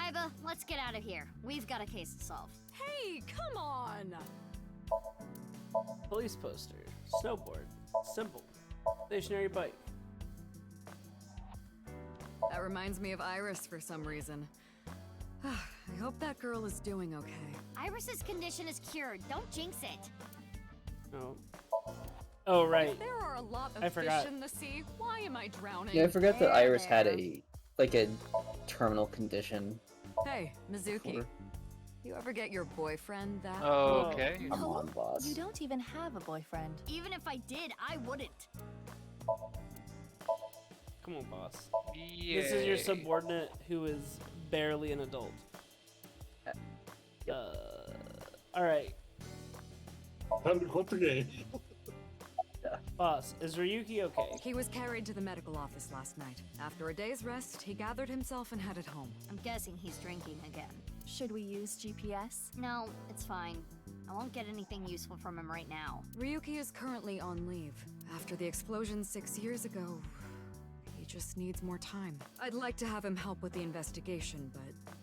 Iva, let's get out of here. We've got a case to solve. Hey, come on! Police poster. Snowboard. Simple. Stationary bike. That reminds me of Iris for some reason. I hope that girl is doing okay. Iris's condition is cured. Don't jinx it. Oh. Oh, right. If there are a lot of I forgot. fish in the sea, why am I drowning? Yeah, I forgot that Iris had There. a terminal condition. Hey, Mizuki. You ever get your boyfriend that? Oh, okay. Come No, on, boss. You don't even have a boyfriend. Even if I did, I wouldn't. Come on, boss. Yay. This is your subordinate who is barely an adult. Alright. Time to quit the game. Boss, is Ryuki okay? He was carried to the medical office last night. After a day's rest, he gathered himself and headed home. I'm guessing he's drinking again. Should we use GPS? No, it's fine. I won't get anything useful from him right now. Ryuki is currently on leave. After the explosion 6 years ago, he just needs more time. I'd like to have him help with the investigation, but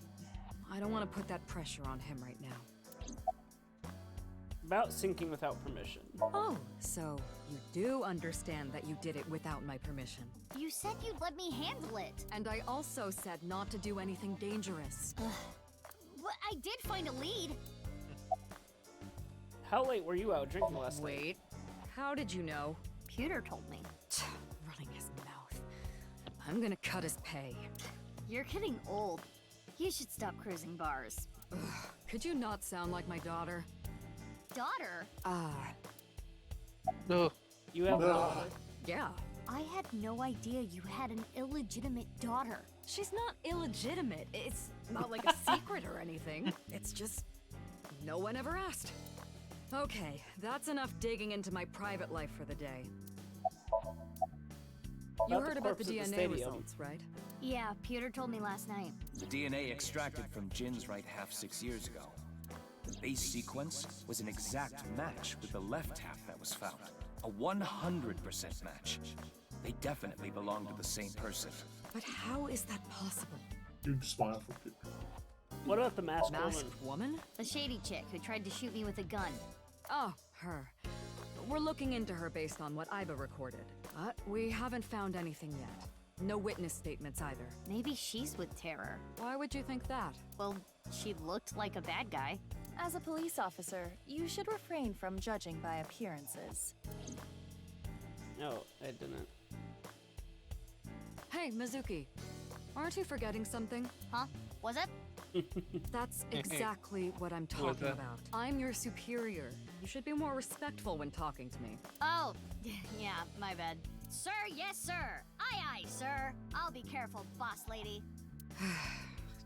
I don't want to put that pressure on him right now. About sinking without permission. Oh, so you do understand that you did it without my permission. You said you'd let me handle it. And I also said not to do anything dangerous. But I did find a lead. How late were you out drinking last night? Wait, how did you know? Pewter told me. Running his mouth. I'm gonna cut his pay. You're getting old. You should stop cruising bars. Could you not sound like my daughter? Daughter? No. You have a daughter? Yeah. I had no idea you had an illegitimate daughter. She's not illegitimate. It's not like a secret or anything. It's just no one ever asked. Okay, that's enough digging into my private life for the day. You heard about the DNA results, right? Yeah, Peter told me last night. The DNA extracted from Jin's right half 6 years ago. The base sequence was an exact match with the left half that was found. A 100% match. They definitely belong to the same person. But how is that possible? Huge smile for Peter. What about the masked woman? The shady chick who tried to shoot me with a gun. Oh, her. We're looking into her based on what Iva recorded. But we haven't found anything yet. No witness statements either. Maybe she's with Terror. Why would you think that? Well, she looked like a bad guy. As a police officer, you should refrain from judging by appearances. No, I didn't. Hey, Mizuki. Aren't you forgetting something? Huh? Was it? That's exactly what I'm talking about. I'm your superior. You should be more respectful when talking to me. Oh, yeah, my bad. Sir, yes, sir. Aye, aye, sir. I'll be careful, boss lady.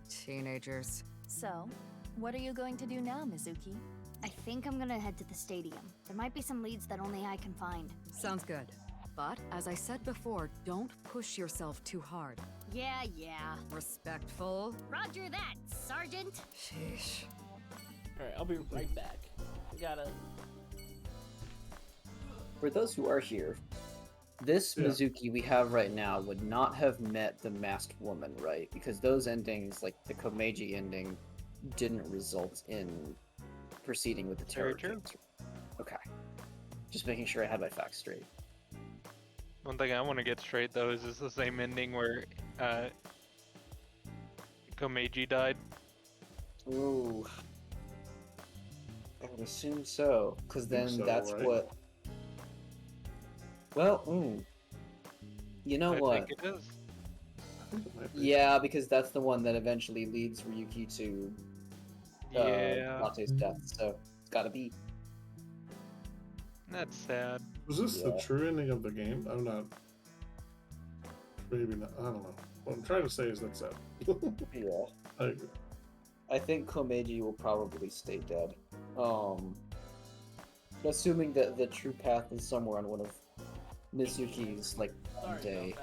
Teenagers. So, what are you going to do now, Mizuki? I think I'm gonna head to the stadium. There might be some leads that only I can find. Sounds good. But, as I said before, don't push yourself too hard. Yeah. Respectful. Roger that, Sergeant. Sheesh. Alright, I'll be right back. I gotta... For those who are here, this Mizuki we have right now would not have met the masked woman, right? Because those endings, like the Komeiji ending, didn't result in proceeding with the terror cancer. Okay. Just making sure I had my facts straight. One thing I want to get straight though is this the same ending where Komeiji died? Ooh. I would assume so, because then that's right? What... Well, you know what? I think it is. Yeah, because that's the one that eventually leads Ryuki to Late's death, so it's gotta be. That's sad. Was this the true ending of the game? I'm not. Maybe not. I don't know. What I'm trying to say is that's sad. Yeah. I agree. I think Komeiji will probably stay dead. Assuming that the true path is somewhere on one of Mizuki's, like, day.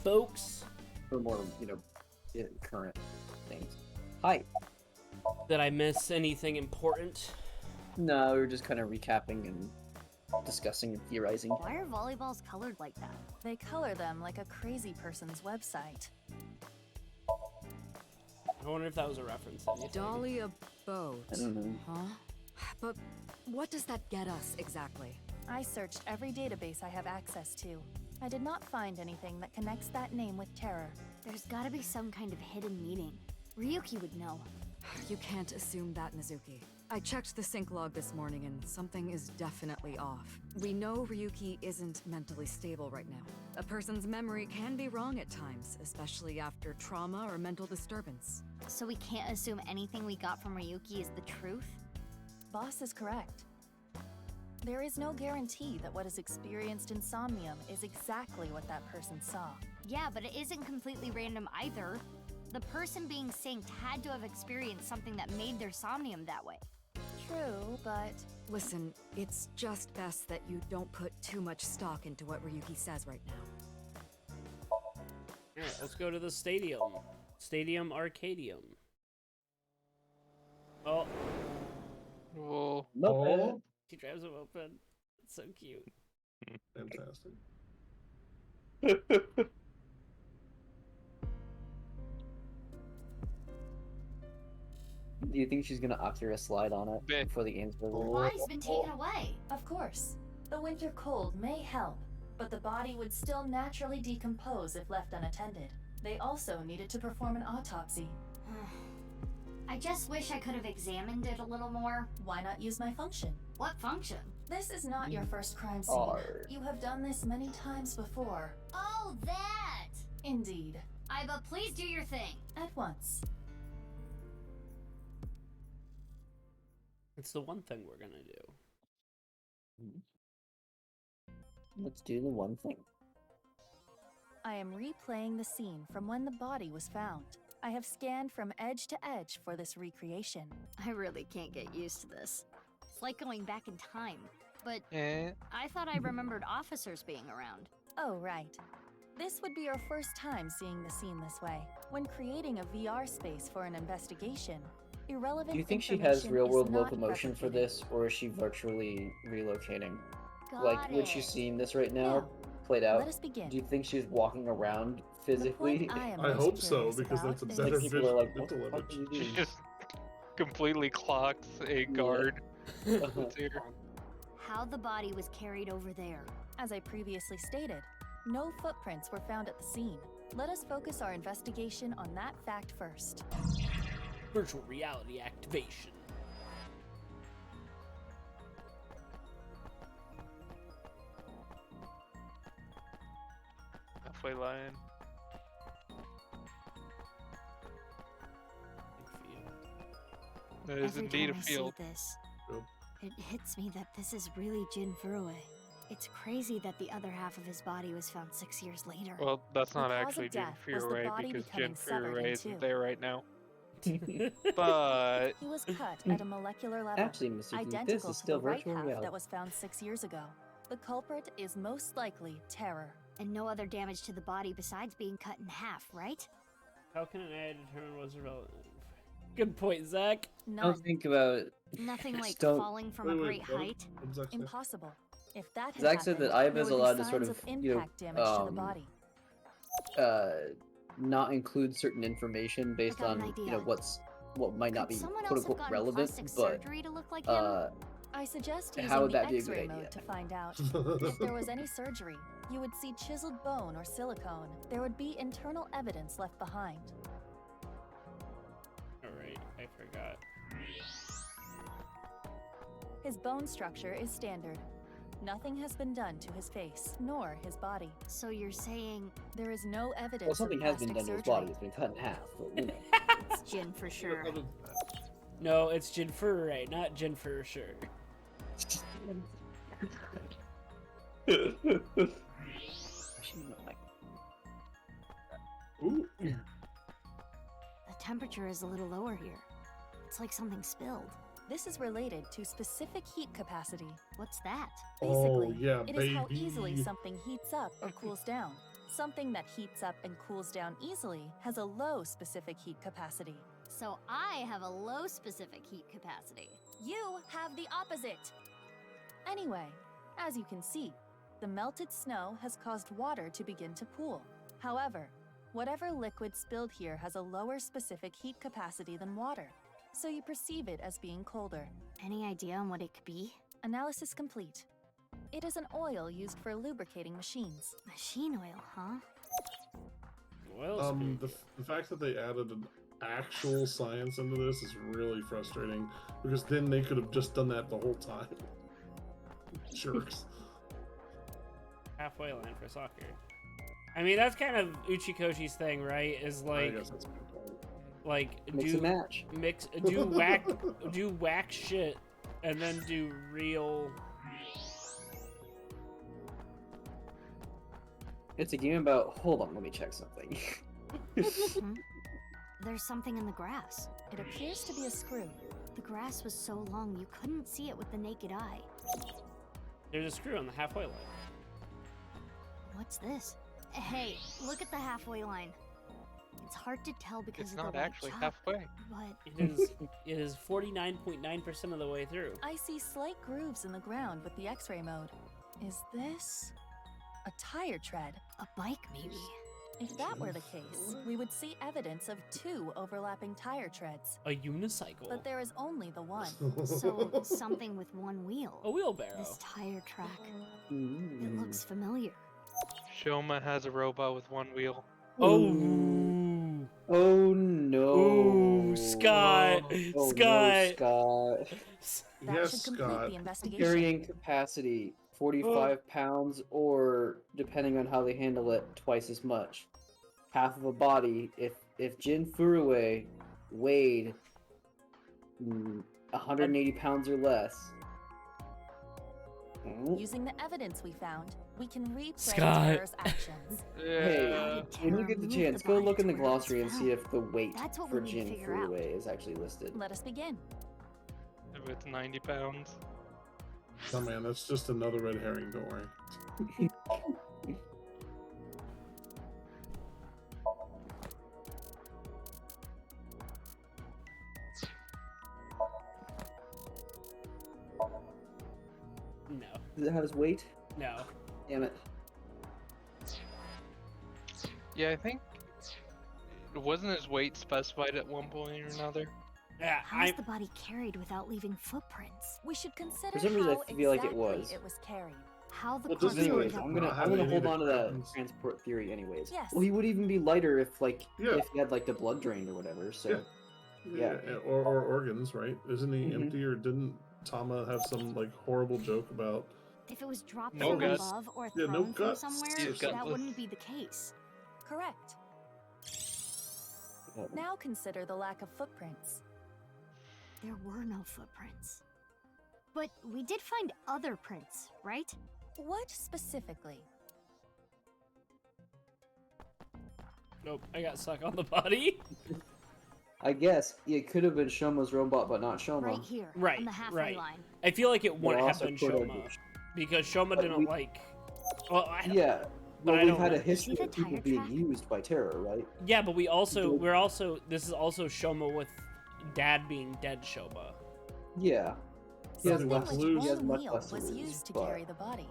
Folks! Or more, current things. Hi! Did I miss anything important? No, we were just kind of recapping and discussing and theorizing. Why are volleyballs colored like that? They color them like a crazy person's website. I wonder if that was a reference to anything. Dahlia boat. I don't know. Huh? But what does that get us exactly? I searched every database I have access to. I did not find anything that connects that name with terror. There's gotta be some kind of hidden meaning. Ryuki would know. You can't assume that, Mizuki. I checked the sync log this morning and something is definitely off. We know Ryuki isn't mentally stable right now. A person's memory can be wrong at times, especially after trauma or mental disturbance. So we can't assume anything we got from Ryuki is the truth? Boss is correct. There is no guarantee that what is experienced in Somnium is exactly what that person saw. Yeah, but it isn't completely random either. The person being synced had to have experienced something that made their Somnium that way. True, but... Listen, it's just best that you don't put too much stock into what Ryuki says right now. Alright, let's go to the stadium. Stadium Arcadium. Oh. Whoa. No. He drives them open. It's so cute. Fantastic. Do you think she's gonna Oculus slide on it before the game's over? The body's been taken away. Of course. The winter cold may help, but the body would still naturally decompose if left unattended. They also needed to perform an autopsy. I just wish I could have examined it a little more. Why not use my function? What function? This is not your first crime scene. You have done this many times before. Oh, that! Indeed. Iva, please do your thing. At once. It's the one thing we're gonna do. Let's do the one thing. I am replaying the scene from when the body was found. I have scanned from edge to edge for this recreation. I really can't get used to this. It's like going back in time. But Eh? I thought I remembered officers being around. Oh, right. This would be your first time seeing the scene this way. When creating a VR space for an investigation, irrelevant Do you think she has information real-world is not locomotion for replicated. this, or is she virtually relocating? Got Like, when she's it. seeing this right now, played out, Let us begin. do you think she's walking around physically? I hope so, because that's a better People are like, what mental the fuck are you image. She just completely clocks a guard. That's here. How the body was carried over there. As I previously stated, no footprints were found at the scene. Let us focus our investigation on that fact first. Virtual reality activation. Halfway line. That is Every indeed a time I see field. this, Yep. it hits me that this is really Jin Furue. It's crazy that the other half of his body was found 6 years later. Well, that's not The cause actually of Jin death was the Furue body because becoming Jin severed Furue in isn't two. there right now. But He was cut at a molecular level, Actually, Mr. Duke, this identical is to still the right virtual half reality. that was found 6 years ago. The culprit is most likely terror. And no other damage to the body besides being cut in half, right? How can an AI determine what's irrelevant? Good point, Zach. Don't think about Nothing like don't- falling from a great height. Impossible. If that had Zach said that happened, Iba there is would be allowed to signs sort of, impact damage to the body. not include certain information based got an on, idea. what might not Could be someone quote else have unquote gotten relevant, plastic but surgery to look like him? I suggest using how would the that be a good X-ray idea? mode to find out. If there was any surgery, you would see chiseled bone or silicone. There would be internal evidence left behind. Alright, I forgot. His bone structure is standard. Nothing has been done to his face, nor his body. So you're saying there is no evidence Well, something of has been plastic done to his surgery. body. It's been cut in half. But, you know. it's Jin for sure? No, it's Jin Furue, not Jin for sure. Ooh. The temperature is a little lower here. It's like something spilled. This is related to specific heat capacity. What's that? Basically, Oh, yeah, it is how baby. easily something heats up or cools down. Something that heats up and cools down easily has a low specific heat capacity. So I have a low specific heat capacity. You have the opposite. Anyway, as you can see, the melted snow has caused water to begin to pool. However, whatever liquid spilled here has a lower specific heat capacity than water, so you perceive it as being colder. Any idea on what it could be? Analysis complete. It is an oil used for lubricating machines. Machine oil, huh? The fact that they added an actual science into this is really frustrating, because then they could have just done that the whole time. Jerks. Halfway line for soccer. I mean, that's kind of Uchikoshi's thing, right? Is like, Mix and match. Do whack shit, and then do real. It's a game about. Hold on, let me check something. There's something in the grass. It appears to be a screw. The grass was so long you couldn't see it with the naked eye. There's a screw on the halfway line. What's this? Hey, look at the halfway line. It's hard to tell because It's of the not white actually chalk, halfway. but It is 49.9% of the way through. I see slight grooves in the ground with the X-ray mode. Is this a tire tread? A bike, maybe. If that were the case, we would see evidence of 2 overlapping tire treads. A unicycle. But there is only the one. So something with one wheel. A wheelbarrow. This tire track. It looks familiar. Shoma has a robot with one wheel. Oh. Oh no. Ooh, Scott. Oh, Scott. No, Scott. That Yes, should complete Scott. the investigation. Carrying capacity 45 pounds, or depending on how they handle it, twice as much. Half of a body. If Jin Furue weighed 180 pounds or less, Using the evidence we found, we can replay Scott. Terror's actions. Hey, when you get the chance, go look in the glossary and see if the weight for Jin freeway is actually listed. Let us begin. If it's 90 pounds. Oh man, that's just another red herring, don't worry. No. Does it have his weight? No. Damn it. Yeah, I think wasn't his weight specified at one point or another? Yeah, How was the body carried without leaving footprints? We should consider For some reason, how I feel like it exactly was. it was carried. How the Well, corpse doesn't Anyways, ended up I'm gonna hold on to that happens. transport theory. Anyways. Yes. Well, he would even be lighter if Yeah. if he had like the blood drained or whatever. So. Yeah, or organs, right? Isn't he empty, or didn't Tama have some like horrible joke about? If it was dropped No from guts. above or Yeah, thrown no from guts. somewhere, He's that gutless. wouldn't be the case. Correct. Now consider the lack of footprints. There were no footprints. But we did find other prints, right? What specifically? Nope, I got stuck on the body. I guess it could have been Shoma's robot, but not Shoma. Right here, Right, on the halfway right. line. I feel like it Well, wouldn't have also been could have Shoma been- because Shoma But didn't we- like. Well, I don't, Yeah, but well, I we've don't had a know. history See of the people tire being track? used by terror, right? Yeah, but this is also Shoma with Dad being dead Shoma. Yeah. He has Something less. with He has one much wheel less to was lose, used to but carry the body.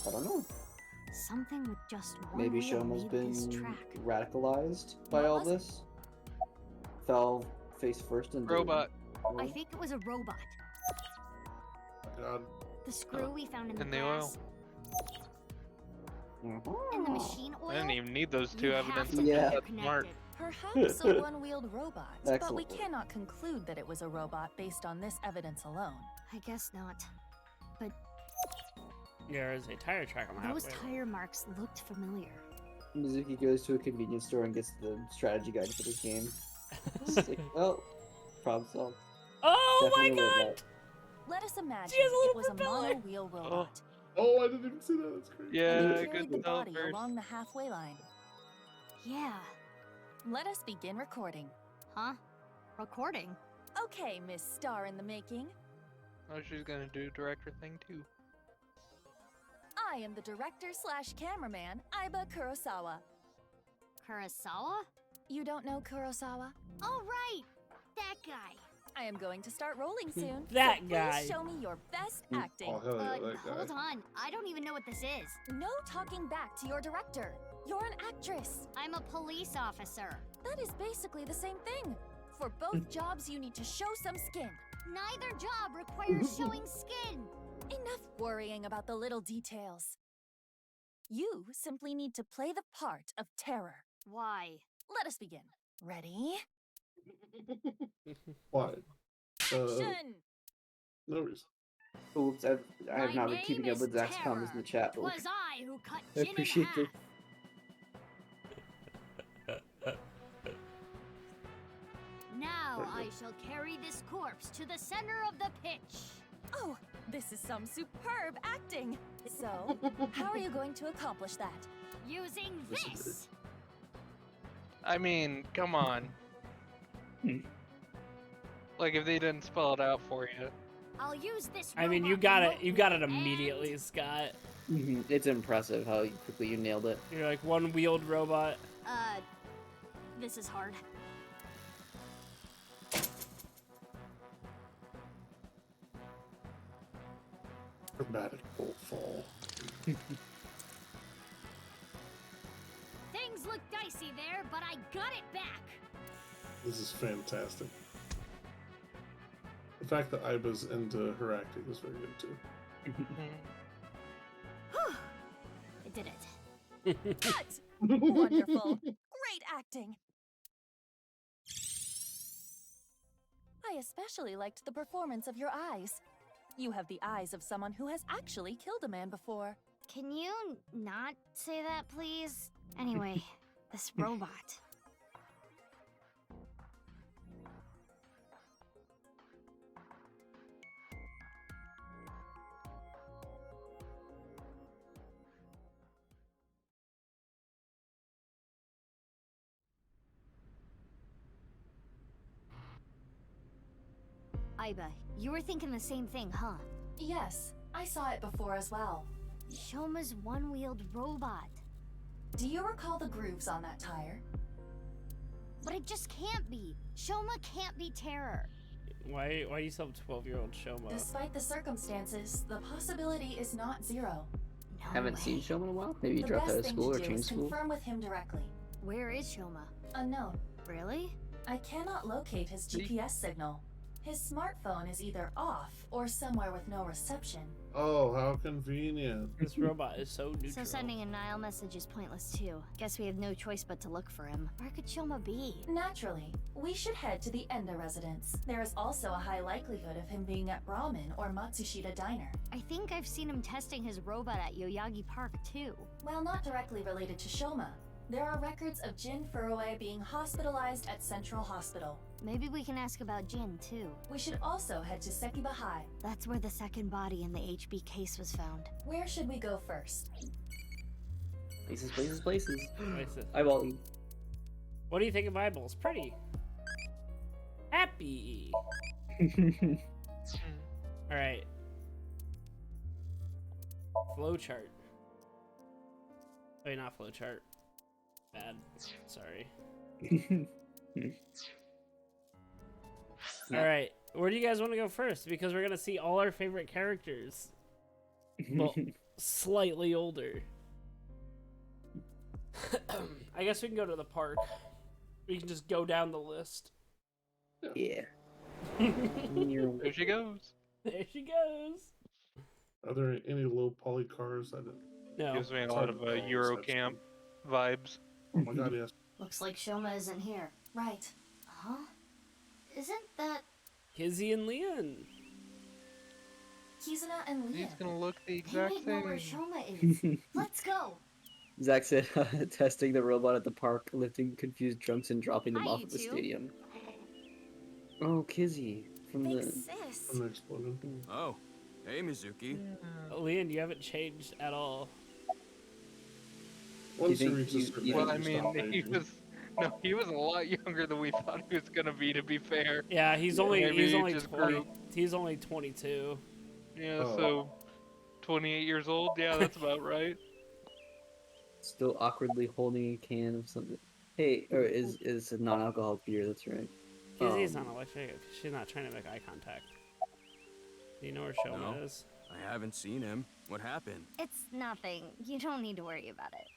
I don't know. Something with just one Maybe wheel Shoma's made been this track. radicalized by What all was it? this. Fell face first into Robot. I think it was a robot. God. The screw we found in And the the oil. grass. And the machine oil. I didn't even need those two You have evidence to of be Yeah. that smart. connected. Perhaps a one-wheeled robot, but we Excellent. cannot conclude that it was a robot based on this evidence alone. I guess not. But There is a tire track on the those halfway. tire marks looked familiar. Mizuki goes to a convenience store and gets the strategy guide for this game. It's like, well, problem solved. Oh Definitely my a god! robot. Let us imagine She has a little it was a propeller. mono-wheel robot. Oh, I didn't even see that. That's great. Yeah, and carried good the body developers. along the halfway line. Yeah. Let us begin recording. Huh? Recording? Okay, Miss Star in the Making. Oh, she's gonna do director thing too. I am the director/cameraman, Aiba Kurosawa. Kurosawa? You don't know Kurosawa? Oh, right! That guy. I am going to start rolling soon. That so guy. Please show me your best acting. Oh hell yeah, that guy. Hold on. I don't even know what this is. No talking back to your director. You're an actress. I'm a police officer. That is basically the same thing. For both jobs, you need to show some skin. Neither job requires showing skin. Enough worrying about the little details. You simply need to play the part of terror. Why? Let us begin. Ready? Why? Action! No reason. Oops, I have My not been name keeping up is with Zach's comments in the chat, but Was I who cut I Jin in appreciate half. this. Now I shall carry this corpse to the center of the pitch. Oh, this is some superb acting. So, how are you going to accomplish that? Using this. I mean, come on. Like if they didn't spell it out for you. I'll use this. I mean, you robot got it. remote You got it and- immediately, Scott. It's impressive how quickly you nailed it. You're like one-wheeled robot. This is hard. Dramatic bolt fall. Things look dicey there, but I got it back. This is fantastic. The fact that Aiba's into her acting is very good too. Whew. I did it. Cut! Wonderful. Great acting. I especially liked the performance of your eyes. You have the eyes of someone who has actually killed a man before. Can you not say that, please? Anyway, this robot. Aiba, you were thinking the same thing, huh? Yes, I saw it before as well. Shoma's one-wheeled robot. Do you recall the grooves on that tire? But it just can't be. Shoma can't be terror. Why do you still have 12-year-old Shoma? Despite the circumstances, the possibility is not zero. No Haven't way. seen Shoma in a while? Maybe you The dropped best out of thing school to or do changed is school? confirm with him directly. Where is Shoma? Unknown. Really? I cannot locate his GPS signal. His smartphone is either off or somewhere with no reception. Oh, how convenient. This robot is so neutral. So sending a Nile message is pointless too. Guess we have no choice but to look for him. Where could Shoma be? Naturally, we should head to the Enda residence. There is also a high likelihood of him being at Brahmin or Matsushita Diner. I think I've seen him testing his robot at Yoyagi Park too. While not directly related to Shoma, there are records of Jin Furue being hospitalized at Central Hospital. Maybe we can ask about Jin too. We should also head to Sekiba High. That's where the second body in the HB case was found. Where should we go first? Places. Places. Eyeball you. What do you think of eyeballs? Pretty. Happy. Alright. Flowchart. Wait, not flowchart. Bad. Sorry. Alright, where do you guys want to go first? Because we're gonna see all our favorite characters. Well, slightly older. I guess we can go to the park. We can just go down the list. Yeah. There she goes. There she goes. Are there any low poly cars? I didn't. No. Gives me a lot of Eurocamp vibes. Oh my god, yes. Looks like Shoma isn't here. Right. Huh? Isn't that... Kizzy and Leon. Kizuna and Leon. He's gonna look the They exact might know where same. Shoma is. Let's go. Zach said, testing the robot at the park, lifting confused drunks and dropping them Hi, off you at the two. stadium. Oh, Kizzy. From Big the... sis. From the explosion. Oh, hey Mizuki. Leon, you haven't changed at all. Once think you reach a you- certain you- Well, age, I you mean, stop he aging. was he was a lot younger than we thought he was gonna be. To be fair. Yeah, he's only Maybe he's he only just 20. grew. He's only 22. Yeah, Oh. so 28 years old. Yeah, that's about right. Still awkwardly holding a can of something. Hey, or is a non-alcoholic beer, that's right. Kizzy's not electric. She's not trying to make eye contact. Do you know where Shoma No. is? I haven't seen him. What happened? It's nothing. You don't need to worry about it.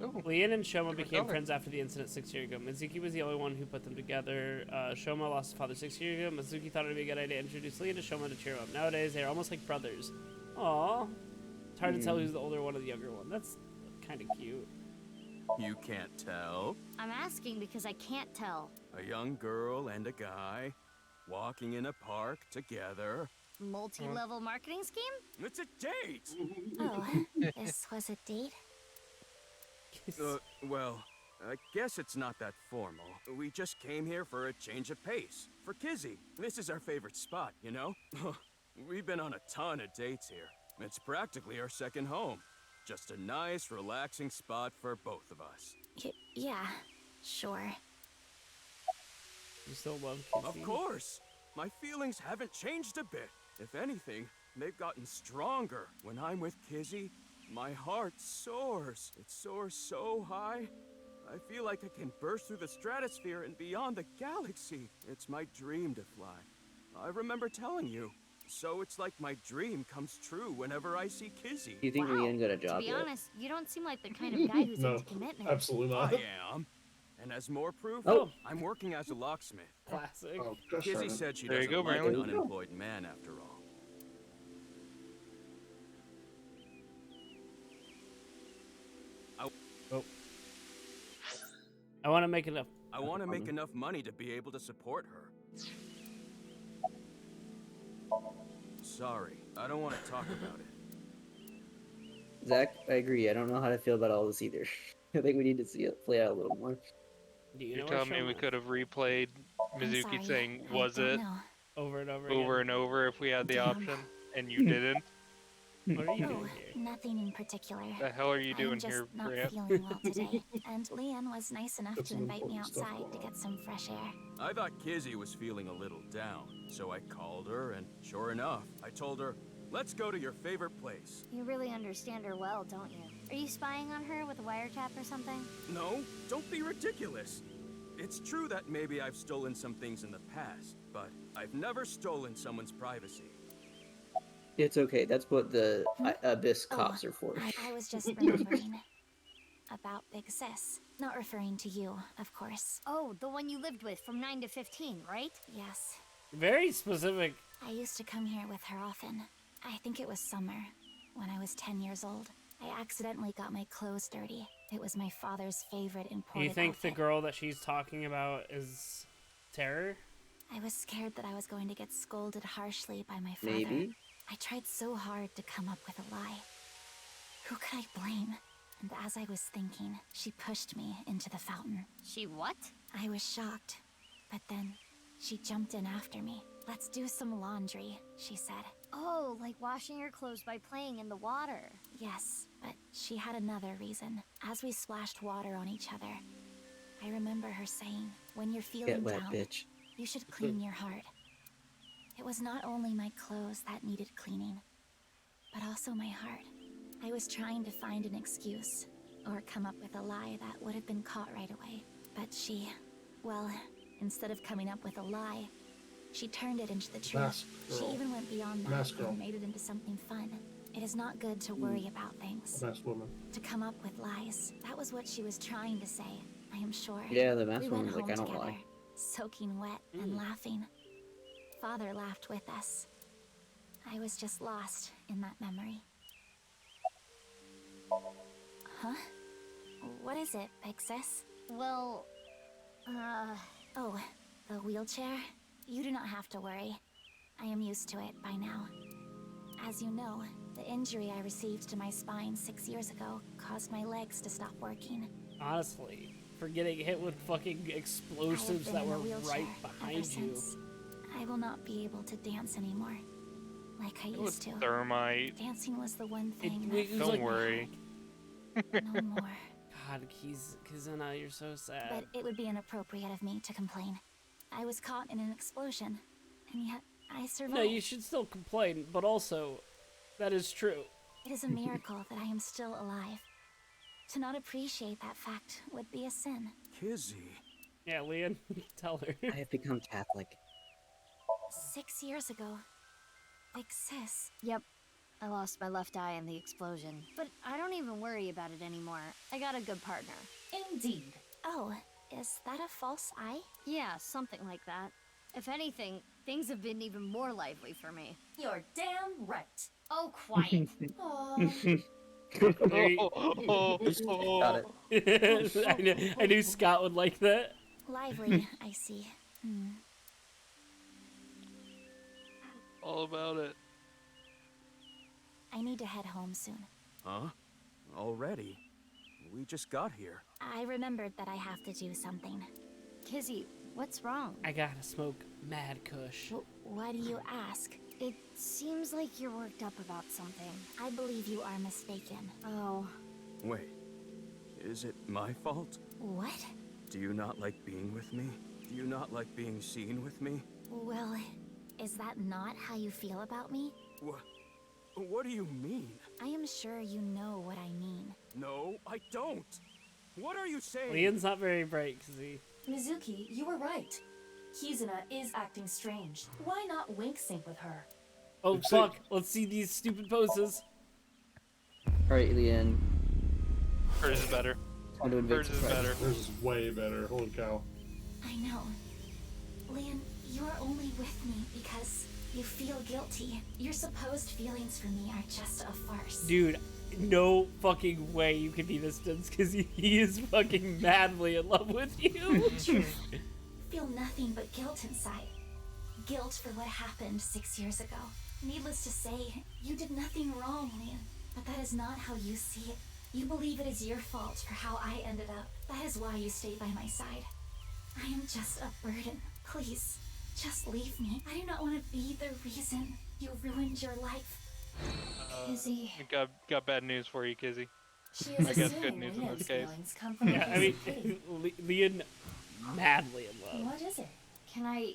Ooh. Leon and Shoma became color. friends after the incident 6 years ago. Mizuki was the only one who put them together. Shoma lost his father 6 years ago. Mizuki thought it would be a good idea to introduce Leon to Shoma to cheer him up. Nowadays, they're almost like brothers. Aww. It's hard to tell who's the older one or the younger one. That's kind of cute. You can't tell. I'm asking because I can't tell. A young girl and a guy walking in a park together. Multi-level marketing scheme? It's a date! Oh, this was a date? Well, I guess it's not that formal. We just came here for a change of pace. For Kizzy. This is our favorite spot, you know? We've been on a ton of dates here. It's practically our second home. Just a nice, relaxing spot for both of us. Yeah, sure. You still love Kizzy? Of course! My feelings haven't changed a bit. If anything, they've gotten stronger. When I'm with Kizzy, my heart soars. It soars so high. I feel like I can burst through the stratosphere and beyond the galaxy. It's my dream to fly. I remember telling you. So it's like my dream comes true whenever I see Kizzy. Do you think Leon got a To job be yet? honest, you don't seem like the kind of guy who's No, into commitment. absolutely not. I am. And as more proof, Oh. I'm working as a locksmith. Classic. Oh, gosh Kizzy darn it. said she There you doesn't go, like Brandon. an unemployed man after all. I want to make enough. I want to make enough money to be able to support her. Sorry, I don't want to talk about it. Zach, I agree. I don't know how to feel about all this either. I think we need to see it play out a little more. Do you You're know where telling me we Shoma- could have replayed Mizuki sorry, saying I "Was don't it?" know. over and over over again? and over if we had the option, and you didn't. What are you Oh, doing here? nothing in particular. The hell are you I doing am just here, not Brant? feeling well today, and Leanne was nice enough Got to some invite me important stuff outside to going get some fresh air. I thought Kizzy was feeling a little down, so I called her, and sure enough, I told her, let's go to your favorite place. You really understand her well, don't you? Are you spying on her with a wiretap or something? No, don't be ridiculous. It's true that maybe I've stolen some things in the past, but I've never stolen someone's privacy. It's okay. That's what the Abyss cops are for. I was just remembering about Big Sis. Not referring to you, of course. Oh, the one you lived with from 9 to 15, right? Yes. Very specific. I used to come here with her often. I think it was summer, when I was 10 years old. I accidentally got my clothes dirty. It was my father's favorite imported You think the outfit. girl that she's talking about is Terror? I was scared that I was going to get scolded harshly by my father. Maybe. I tried so hard to come up with a lie. Who could I blame? And as I was thinking, she pushed me into the fountain. She what? I was shocked, but then she jumped in after me. Let's do some laundry, she said. Oh, like washing your clothes by playing in the water. Yes, but she had another reason. As we splashed water on each other, I remember her saying, when you're feeling Get wet, down, bitch. you should clean your heart. It was not only my clothes that needed cleaning, but also my heart. I was trying to find an excuse, or come up with a lie that would have been caught right away. But she, well, instead of coming up with a lie, she turned it into the truth. Mask She girl. even went beyond that Mask girl. and made it into something fun. It is not good to worry about things. Masked woman. To come up with lies. That was what she was trying to say, I am sure. Yeah, the masked We went woman's like, home I don't together, lie. soaking wet and laughing. Father laughed with us. I was just lost in that memory. Huh? What is it, Big Sis? Well, oh, the wheelchair? You do not have to worry. I am used to it by now. As you know, the injury I received to my spine 6 years ago caused my legs to stop working. Honestly, for getting hit with fucking explosives that were right behind you. I will not be able to dance anymore, like I It was used to. thermite. Dancing was the one thing it was that Don't worry. no more. God, Kizuna, you're so sad. But it would be inappropriate of me to complain. I was caught in an explosion, and yet I survived. No, you should still complain, but also, that is true. It is a miracle that I am still alive. To not appreciate that fact would be a sin. Kizzy. Yeah, Leon, tell her. I have become Catholic. 6 years ago. Big Sis. Yep. I lost my left eye in the explosion. But I don't even worry about it anymore. I got a good partner. Indeed. Oh, is that a false eye? Yeah, something like that. If anything, things have been even more lively for me. You're damn right. Oh, quiet. Got it. I knew Scott would like that. Lively, I see. All about it. I need to head home soon. Huh? Already? We just got here. I remembered that I have to do something. Kizzy, what's wrong? I gotta smoke Mad Kush. Why do you ask? It seems like you're worked up about something. I believe you are mistaken. Oh. Wait. Is it my fault? What? Do you not like being with me? Do you not like being seen with me? Well, is that not how you feel about me? What do you mean? I am sure you know what I mean. No, I don't. What are you saying? Leon's not very bright, Kizzy. Mizuki, you were right. Kizuna is acting strange. Why not wink sync with her? Oh, fuck. Let's see these stupid poses. Alright, Leanne. Hers is better. Hers is better. Hers is way better. Holy cow. I know. Leon, you are only with me because you feel guilty. Your supposed feelings for me are just a farce. Dude, no fucking way you can be this dense, because he is fucking madly in love with you. Truth. Feel nothing but guilt inside. Guilt for what happened 6 years ago. Needless to say, you did nothing wrong, Leon. But that is not how you see it. You believe it is your fault for how I ended up. That is why you stay by my side. I am just a burden. Please, just leave me. I do not want to be the reason you ruined your life. Kizzy. Got bad news for you, Kizzy. She is I guess good assuming news in Leon's this case. feelings come from Yeah, a I mean, pity. Leon madly in love. What is it? Can I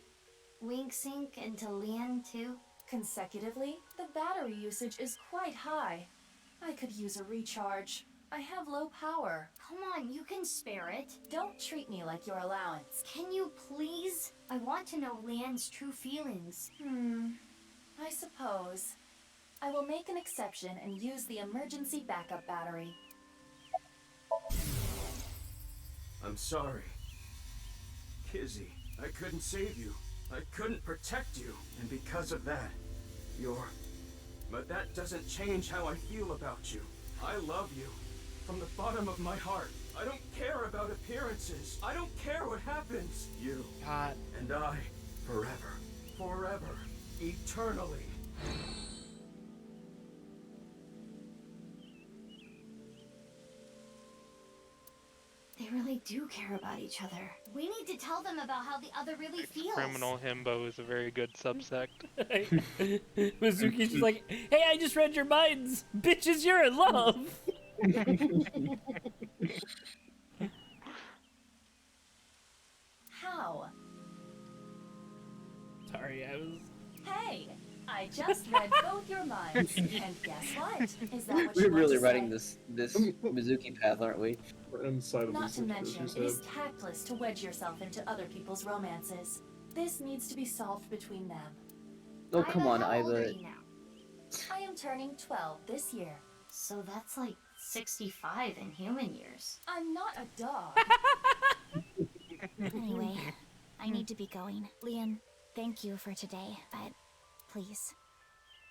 wink sync into Leon too? Consecutively, the battery usage is quite high. I could use a recharge. I have low power. Come on, you can spare it. Don't treat me like your allowance. Can you please? I want to know Leon's true feelings. I suppose. I will make an exception and use the emergency backup battery. I'm sorry. Kizzy, I couldn't save you. I couldn't protect you. And because of that, you're... But that doesn't change how I feel about you. I love you. From the bottom of my heart. I don't care about appearances. I don't care what happens. You God. and I, forever. Forever. Eternally. They really do care about each other. We need to tell them about how the other really feels. Criminal himbo is a very good subsect. Mizuki's just like, hey, I just read your minds. Bitches, you're in love. How? Sorry, I was... Hey, I just read both your minds. And guess what? Is that what We're you want really to writing say? this Mizuki path, aren't we? We're inside of Not this to mention, she it is said. tactless to wedge yourself into other people's romances. This needs to be solved between them. Oh, come on, how old are Iva. you now? I am turning 12 this year. So that's like 65 in human years. I'm not a dog. Anyway, I need to be going. Leon, thank you for today, but please,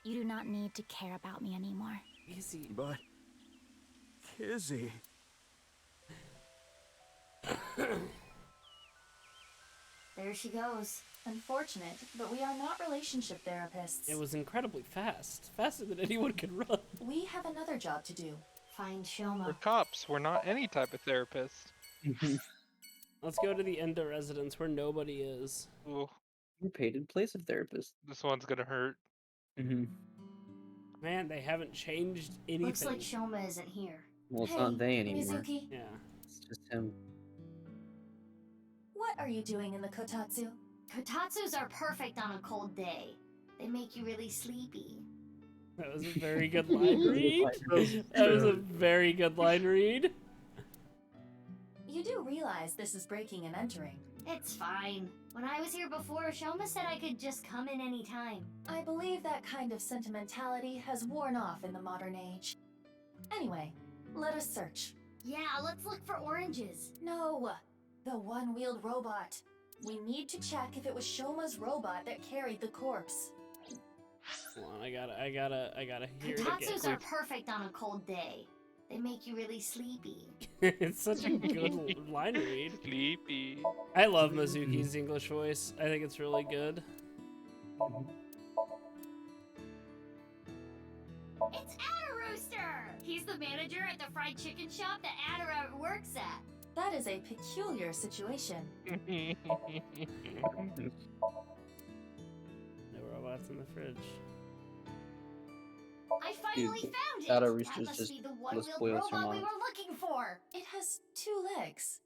you do not need to care about me anymore. Easy. But... Kizzy... There she goes. Unfortunate, but we are not relationship therapists. It was incredibly fast. Faster than anyone could run. We have another job to do. Find We're Shoma. cops. We're not any type of therapist. Let's go to the Endo residence where nobody is. Ooh, You're paid in place of therapist. this one's gonna hurt. Man, they haven't changed anything. Looks like Shoma isn't here. Well, it's Hey, not they anymore. Mizuki, Yeah. It's just him. what are you doing in the kotatsu? Kotatsus are perfect on a cold day. They make you really sleepy. That was a very good line read. That was a very good line read. You do realize this is breaking and entering. It's fine. When I was here before, Shoma said I could just come in any time. I believe that kind of sentimentality has worn off in the modern age. Anyway, let us search. Yeah, let's look for oranges. No! The one-wheeled robot. We need to check if it was Shoma's robot that carried the corpse. Hold on, I gotta hear it Kotatsus are again. perfect on a cold day. They make you really sleepy. It's such a good line read. Sleepy. I love Mizuki's English voice. I think it's really good. It's Adderooster! He's the manager at the fried chicken shop that Adder works at. That is a peculiar situation. No robots in the fridge. I finally Dude, found it! Adder That Rooster's must just be the let's one-wheeled spoil your robot we mind. were looking for! It has 2 legs.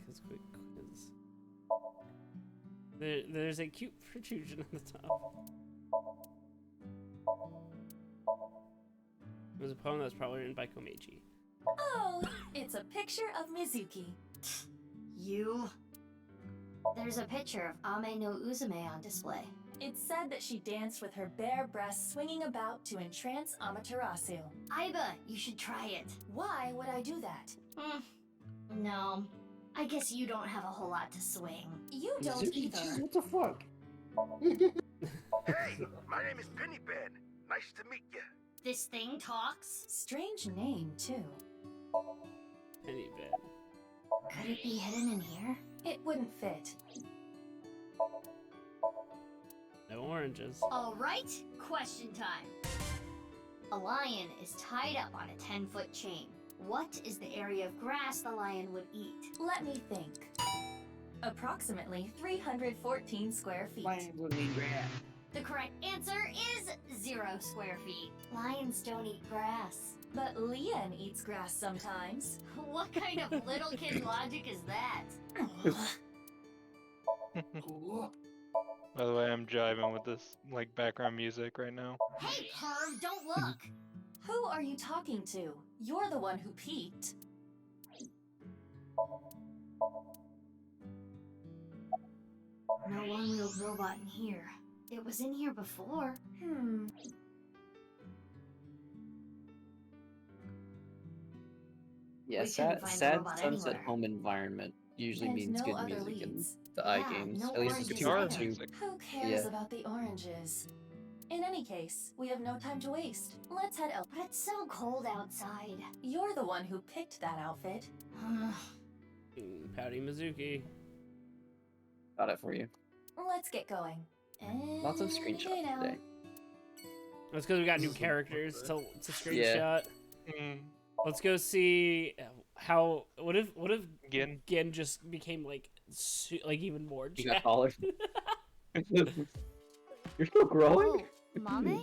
It's quick quiz. There's a cute protrusion on the top. It was a poem that was probably written by Komeiji. Oh, it's a picture of Mizuki. You? There's a picture of Ame no Uzume on display. It's said that she danced with her bare breasts swinging about to entrance Amaterasu. Aiba, you should try it. Why would I do that? No. I guess you don't have a whole lot to swing. You don't either. What the fuck? Hey, my name is Pennypen. Nice to meet you. This thing talks? Strange name, too. Penny bit. Could it be hidden in here? It wouldn't fit. No oranges. Alright, question time. A lion is tied up on a 10-foot chain. What is the area of grass the lion would eat? Let me think. Approximately 314 square feet. The correct answer is 0 square feet. Lions don't eat grass. But Leon eats grass sometimes. What kind of little kid logic is that? By the way, I'm jiving with this like background music right now. Hey, perv, don't look! Who are you talking to? You're the one who peeked. No one-wheeled robot in here. It was in here before. Yeah, We couldn't sad find the sad robot sunset anywhere. home environment usually And means no good other music in leads. the eye Yeah, games. no At least oranges the either. 2 Who cares about the oranges? In any case, we have no time to waste. Let's head out. But it's so cold outside. You're the one who picked that outfit. Pouty Mizuki. Got it for you. Let's get going. Lots of screenshots today. That's because we got new characters to screenshot. Let's go see how. What if Gin just became like even more. You got taller. You're still growing. Oh, Mame?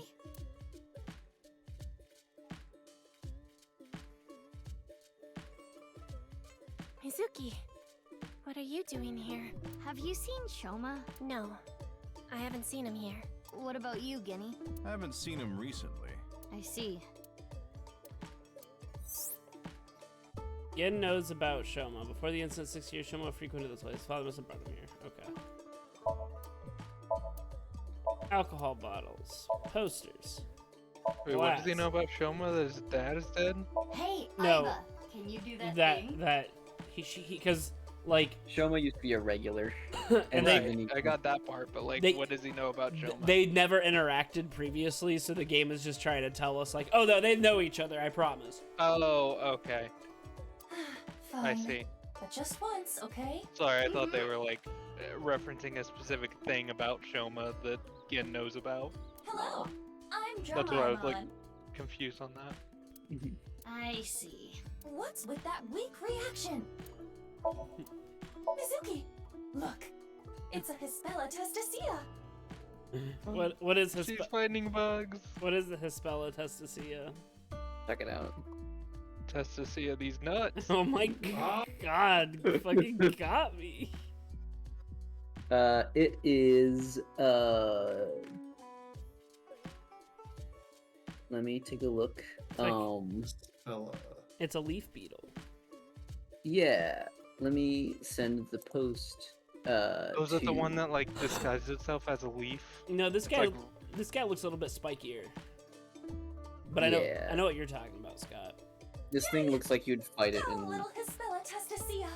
Mizuki, what are you doing here? Have you seen Shoma? No, I haven't seen him here. What about you, Guinea? I haven't seen him recently. I see. Gin knows about Shoma. Before the incident 6 years, Shoma frequented this place. His father must have brought him here. Okay. Alcohol bottles. Posters. Wait, what does he know about Shoma? That his dad is dead? Hey, No. Iva, can you do that thing? Because like Shoma used to be a regular. and I got that part, but like, what does he know about Shoma? They never interacted previously, so the game is just trying to tell us like, oh no, they know each other. I promise. Oh, okay. I Fine. see. But just once, okay? Sorry, I thought they were like referencing a specific thing about Shoma that Gin knows about. Hello, I'm That's what I was like Dramaimon. confused on that. I see. What's with that weak reaction? Mizuki, look. It's a Hispella testacea. What is She's finding bugs. What is the Hispella testacea? Check it out. Testacea these nuts. Oh my god, you fucking got me. It is let me take a look. It's a leaf beetle. Yeah. Let me send the post. Was it the one that like disguises itself as a leaf? No, this guy looks a little bit spikier. But I know what you're talking about, Scott. This thing looks like you'd fight it in. Little Hispella testacea.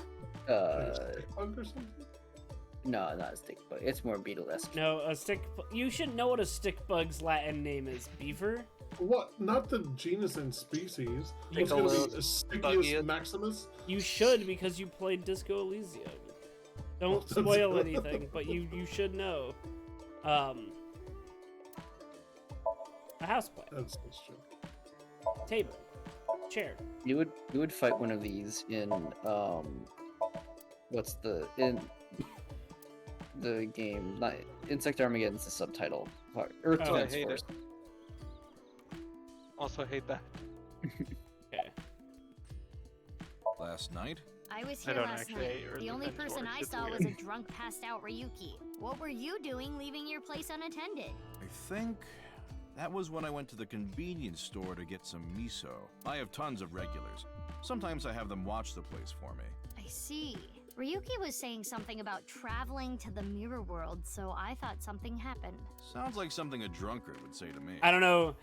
Bug or something? No, not a stick bug. It's more beetle-esque. No, a stick. You should know what a stick bug's Latin name is. Beaver. What? Not the genus and species. You It's gonna know- be Astigius maximus. You should because you played Disco Elysium. Don't spoil anything, but you should know. A houseplant. That's true. Table. Chair. You would fight one of these in what's in the game? Not Insect Armageddon's the subtitle part. Earth Oh, I Defense hate Force. it. Also hate that. Okay. Last night? I was I here don't last actually night. hate Earth The only Defense person Force, I it's saw weird. was a drunk, passed out Ryuki. What were you doing leaving your place unattended? I think that was when I went to the convenience store to get some miso. I have tons of regulars. Sometimes I have them watch the place for me. I see. Ryuki was saying something about traveling to the mirror world, so I thought something happened. Sounds like something a drunkard would say to me. I don't know.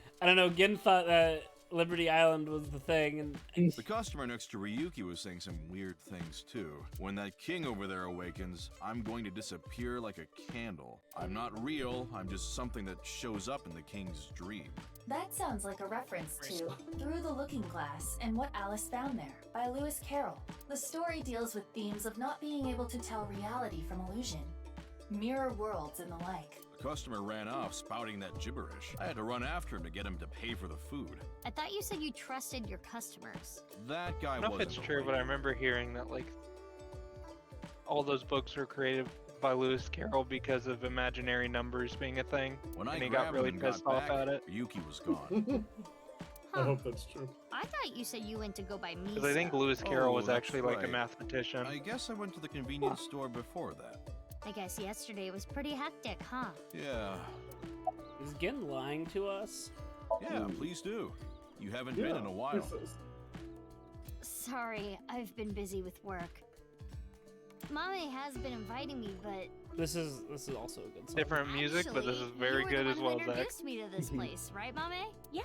Gin thought that Liberty Island was the thing, and The customer next to Ryuki was saying some weird things too. When that king over there awakens, I'm going to disappear like a candle. I'm not real, I'm just something that shows up in the king's dream. That sounds like a reference to Through the Looking Glass and What Alice Found There by Lewis Carroll. The story deals with themes of not being able to tell reality from illusion, mirror worlds and the like. The customer ran off spouting that gibberish. I had to run after him to get him to pay for the food. I thought you said you trusted your customers. That guy I don't know if wasn't it's the true, right but I remember hearing that like all those books were created by Lewis Carroll because of imaginary numbers being a thing. When I and he got grabbed really him and got pissed off back, at it. Yuki was gone. I hope that's true. I thought you said you went to go buy me Because I think stuff. Lewis Carroll was that's actually like a right. mathematician. I guess I went to the convenience store before that. I guess yesterday was pretty hectic, huh? Yeah. Is Gen lying to us? Yeah, please do. You haven't been in a while. Sorry, I've been busy with work. Mommy has been inviting me, but This is also a good song. Different music, but this is very good as well, you Zach. introduced me to this place, right, Mommy? Yeah.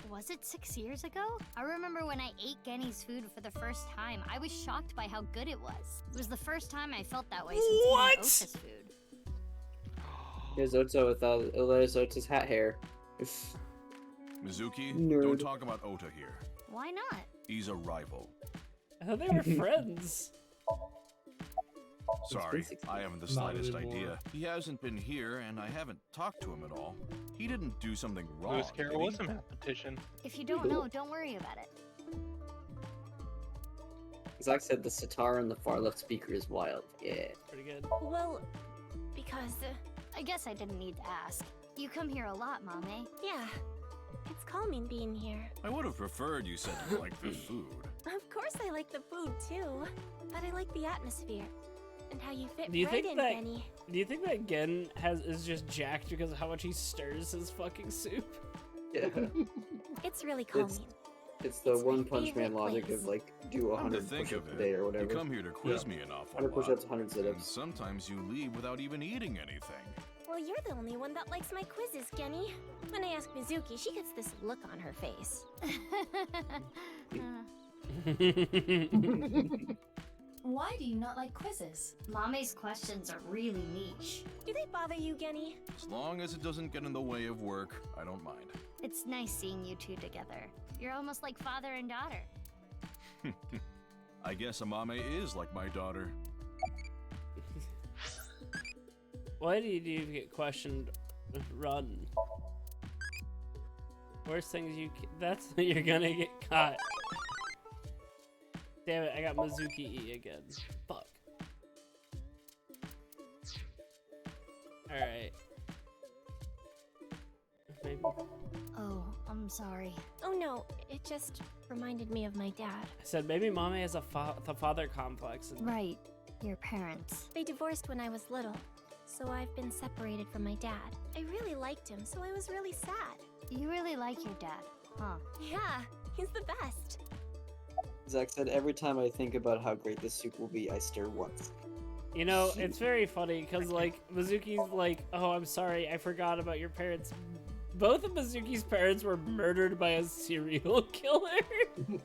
Was it 6 years ago? I remember when I ate Genny's food for the first time. I was shocked by how good it was. It was the first time I felt that way since eating Ota's food. Here's Ota without Ota's hat hair. Mizuki, Nerd. don't talk about Ota here. Why not? He's a rival. I thought they were friends. Sorry, I haven't the Not slightest anymore. idea. He hasn't been here, and I haven't talked to him at all. He didn't do something wrong. Lewis Carroll did was he? a mathematician. If you don't know, don't worry about it. Zach said the sitar on the far left speaker is wild. Yeah. Pretty good. Well, because, I guess I didn't need to ask. You come here a lot, Mommy. yeah, it's calming being here. I would have preferred you said you liked the food. Of course I like the food too, but I like the atmosphere and how you fit Do you right think in, that? Benny. Do you think that Gen is just jacked because of how much he stirs his fucking soup? Yeah. It's really calming. It's the It's my One Punch Man favorite logic place. of like do Come to 100 think push-ups of a day or it, whatever. you come here to quiz me an awful 100 lot. push-ups, 100 And sit-ups. sometimes you leave without even eating anything. Well, you're the only one that likes my quizzes, Genny. When I ask Mizuki, she gets this look on her face. Why do you not like quizzes? Mommy's questions are really niche. Do they bother you, Genny? As long as it doesn't get in the way of work, I don't mind. It's nice seeing you two together. You're almost like father and daughter. I guess Amame is like my daughter. Why do you get questioned? Run. Worst thing is that's you're gonna get caught. Damn it, I got Mizuki E again. Fuck. Alright. Maybe. Oh, I'm sorry. Oh no, it just reminded me of my dad. I said maybe Mame has a father complex. And Right. Your parents. They divorced when I was little, so I've been separated from my dad. I really liked him, so I was really sad. You really like your dad, huh? Yeah, he's the best. Zach said every time I think about how great this soup will be, I stir once. You know, it's very funny because like Mizuki's like, oh, I'm sorry, I forgot about your parents. Both of Mizuki's parents were murdered by a serial killer.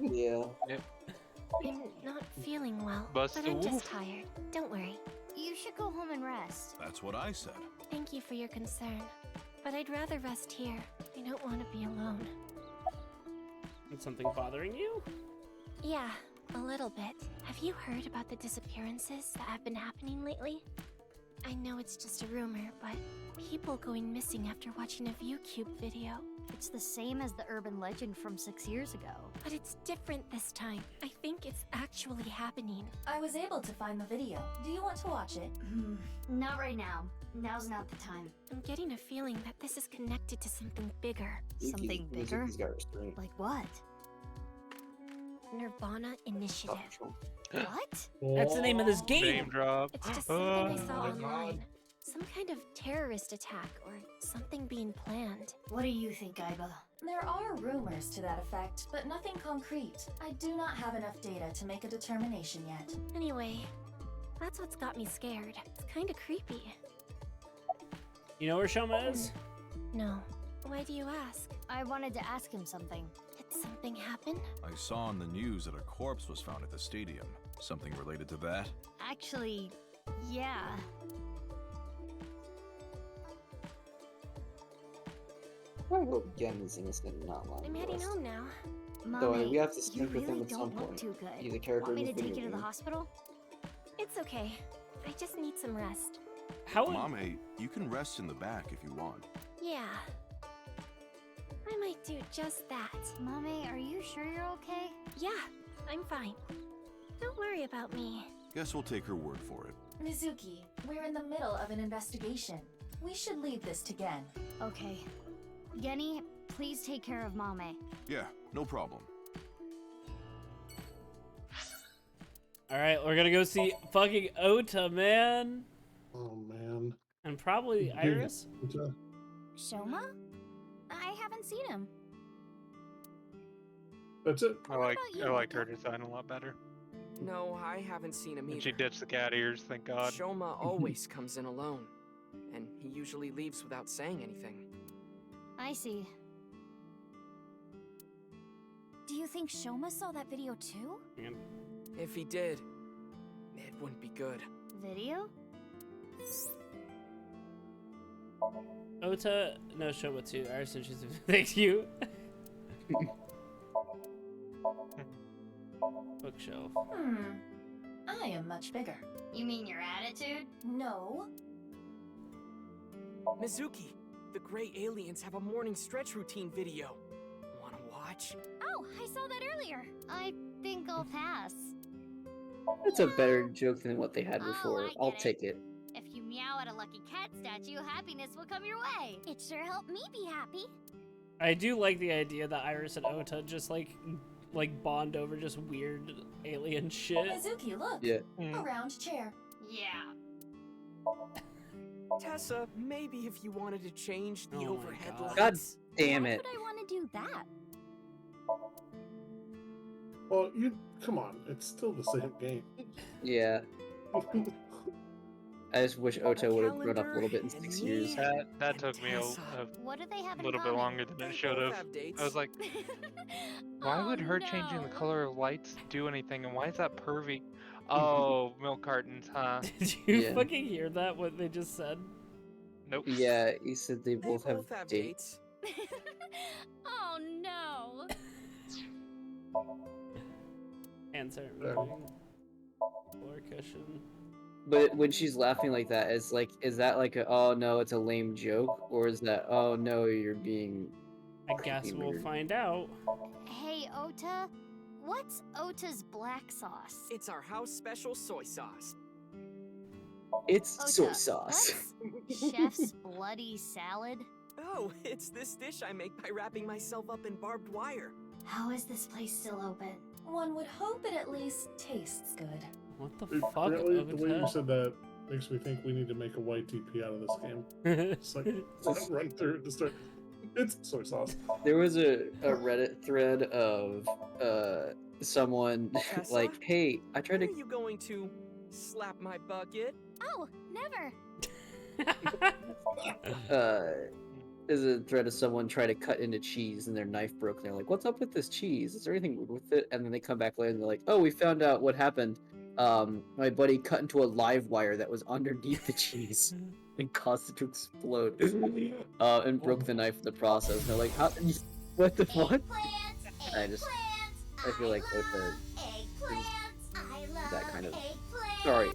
Yeah. Yep. I'm not feeling well, Busted but I'm wolf. just tired. Don't worry. You should go home and rest. That's what I said. Thank you for your concern, but I'd rather rest here. I don't want to be alone. Is something bothering you? Yeah, a little bit. Have you heard about the disappearances that have been happening lately? I know it's just a rumor, but people going missing after watching a ViewCube video. It's the same as the urban legend from 6 years ago. But it's different this time. I think it's actually happening. I was able to find the video. Do you want to watch it? Not right now. Now's not the time. I'm getting a feeling that this is connected to something bigger. Something bigger? Mizuki's got restraint. Like what? nirvanA Initiative. What? That's the name of this game. Name drop. It's just something I saw my online. Some kind of terrorist attack or something being planned. What do you think, Aiba? There are rumors to that effect, but nothing concrete. I do not have enough data to make a determination yet. Anyway, that's what's got me scared. It's kind of creepy. You know where Shoma is? No. Why do you ask? I wanted to ask him something. Did something happen? I saw on the news that a corpse was found at the stadium. Something related to that? Actually, yeah. I hope Gen is innocent and not lying I'm to heading us. home now. Though Mommy, we have to you speak with him really at some don't look point. too good. He's a character Want me in to this take you video to the game. hospital? It's okay. I just need some rest. How? Mame, you can rest in the back if you want. Yeah. I might do just that. Mommy, are you sure you're okay? Yeah, I'm fine. Don't worry about me. Guess we'll take her word for it. Mizuki, we're in the middle of an investigation. We should leave this to Gen. Okay. Genny, please take care of Mame. Yeah, no problem. Alright, we're gonna go see fucking Ota, man. Oh man. And probably Iris. Shoma? I haven't seen him. That's it. I like her design a lot better. No, I haven't seen him either. And she ditched the cat ears, thank God. Shoma always comes in alone, and he usually leaves without saying anything. I see. Do you think Shoma saw that video too? If he did, it wouldn't be good. Video? Ota, no, Shoma too. Iris and she's thank you. Bookshelf. I am much bigger. You mean your attitude? No. Mizuki, the gray aliens have a morning stretch routine video. Wanna watch? Oh, I saw that earlier. I think I'll pass. That's a better joke than what they had before. I'll take it. If you meow at a lucky cat statue, happiness will come your way. It sure helped me be happy. I do like the idea that Iris and Ota just like bond over just weird alien shit. Mizuki, look. Yeah. A round chair. Yeah. Tessa, maybe if you wanted to change the overhead lights. God damn it. Why would I want to do that? Well, come on. It's still the same game. Yeah. I just wish Ota would have grown up a little bit in 6 years. That took me What do they have in little bit common? longer than it should have. I was like, why would her changing the color of lights do anything, and why is that pervy? Oh, milk cartons, huh? Did you fucking hear that? What they just said? Nope. Yeah, he said they both have dates. Oh no. Hands aren't moving. Floor cushion. But when she's laughing like that, is that like a, oh no, it's a lame joke? Or is that, oh no, you're being... I guess we'll weird? find out. Hey, Ota. What's Ota's black sauce? It's our house special soy sauce. It's Ota, soy sauce. what's Chef's bloody salad? Oh, it's this dish I make by wrapping myself up in barbed wire. How is this place still open? One would hope it at least tastes good. What the Dude, fuck? really, the way you Ota? said that makes me think we need to make a YTP out of this game. It's like, run through it to start. It's soy sauce. There was a Reddit thread of someone like, hey, I tried to... Are you going to slap my bucket? Oh, never. There's a thread of someone trying to cut into cheese and their knife broke. And they're like, what's up with this cheese? Is there anything weird with it? And then they come back later and they're like, oh, we found out what happened. My buddy cut into a live wire that was underneath the cheese and caused it to explode. And broke the knife in the process. And they're like, how? What the fuck? I feel like Ota is that kind of... Sorry.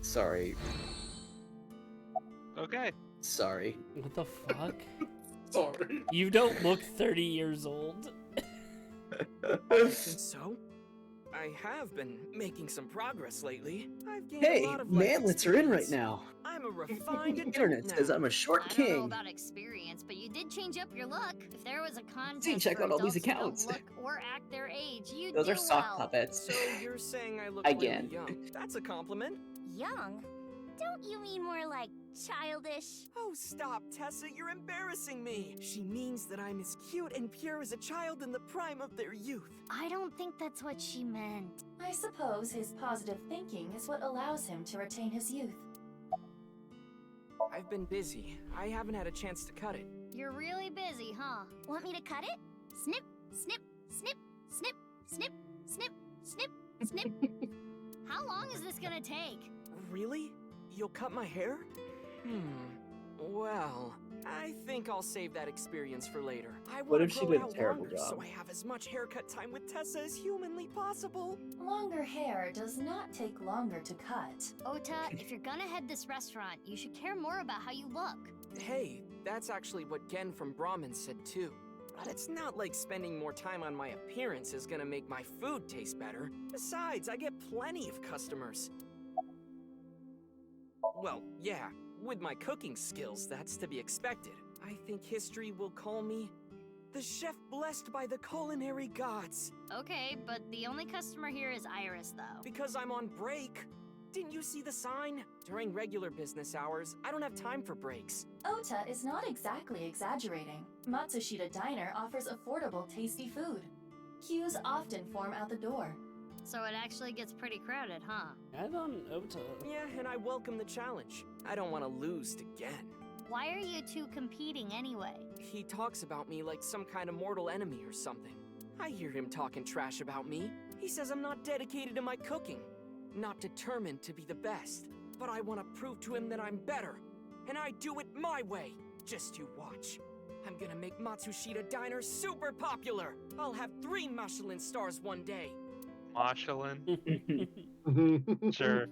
Sorry. Okay. Sorry. What the fuck? Sorry. You don't look 30 years old. So? I have been making some progress lately. I've gained Hey, a lot of life manlets are in right experience. now. I'm a refined The adult internet now. says I'm a short I don't know king. about experience, but you did change up your look. If there was a contest See, check for out all these adults who don't accounts. look or act their age, you Those do are sock well. puppets. So you're saying I look Again. really young. That's a compliment. Young? Don't you mean more like childish? Oh, stop, Tessa. You're embarrassing me. She means that I'm as cute and pure as a child in the prime of their youth. I don't think that's what she meant. I suppose his positive thinking is what allows him to retain his youth. I've been busy. I haven't had a chance to cut it. You're really busy, huh? Want me to cut it? Snip, snip, snip, snip, snip, snip, snip, snip. How long is this gonna take? Really? You'll cut my hair? Well, I think I'll save that experience for later. I What want if to she grow did a out terrible longer job? so I have as much haircut time with Tessa as humanly possible. Longer hair does not take longer to cut. Ota, if you're gonna head this restaurant, you should care more about how you look. Hey, that's actually what Gen from Brahmin said too. But it's not like spending more time on my appearance is gonna make my food taste better. Besides, I get plenty of customers. Well, yeah, with my cooking skills, that's to be expected. I think history will call me the chef blessed by the culinary gods. Okay, but the only customer here is Iris, though. Because I'm on break. Didn't you see the sign? During regular business hours, I don't have time for breaks. Ota is not exactly exaggerating. Matsushita Diner offers affordable, tasty food. Queues often form out the door. So it actually gets pretty crowded, huh? I don't Ota. Yeah, and I welcome the challenge. I don't want to lose again. Why are you two competing anyway? He talks about me like some kind of mortal enemy or something. I hear him talking trash about me. He says I'm not dedicated to my cooking, not determined to be the best. But I want to prove to him that I'm better, and I do it my way. Just you watch. I'm gonna make Matsushita Diner super popular. I'll have 3 Michelin stars one day. Michelin? Sure.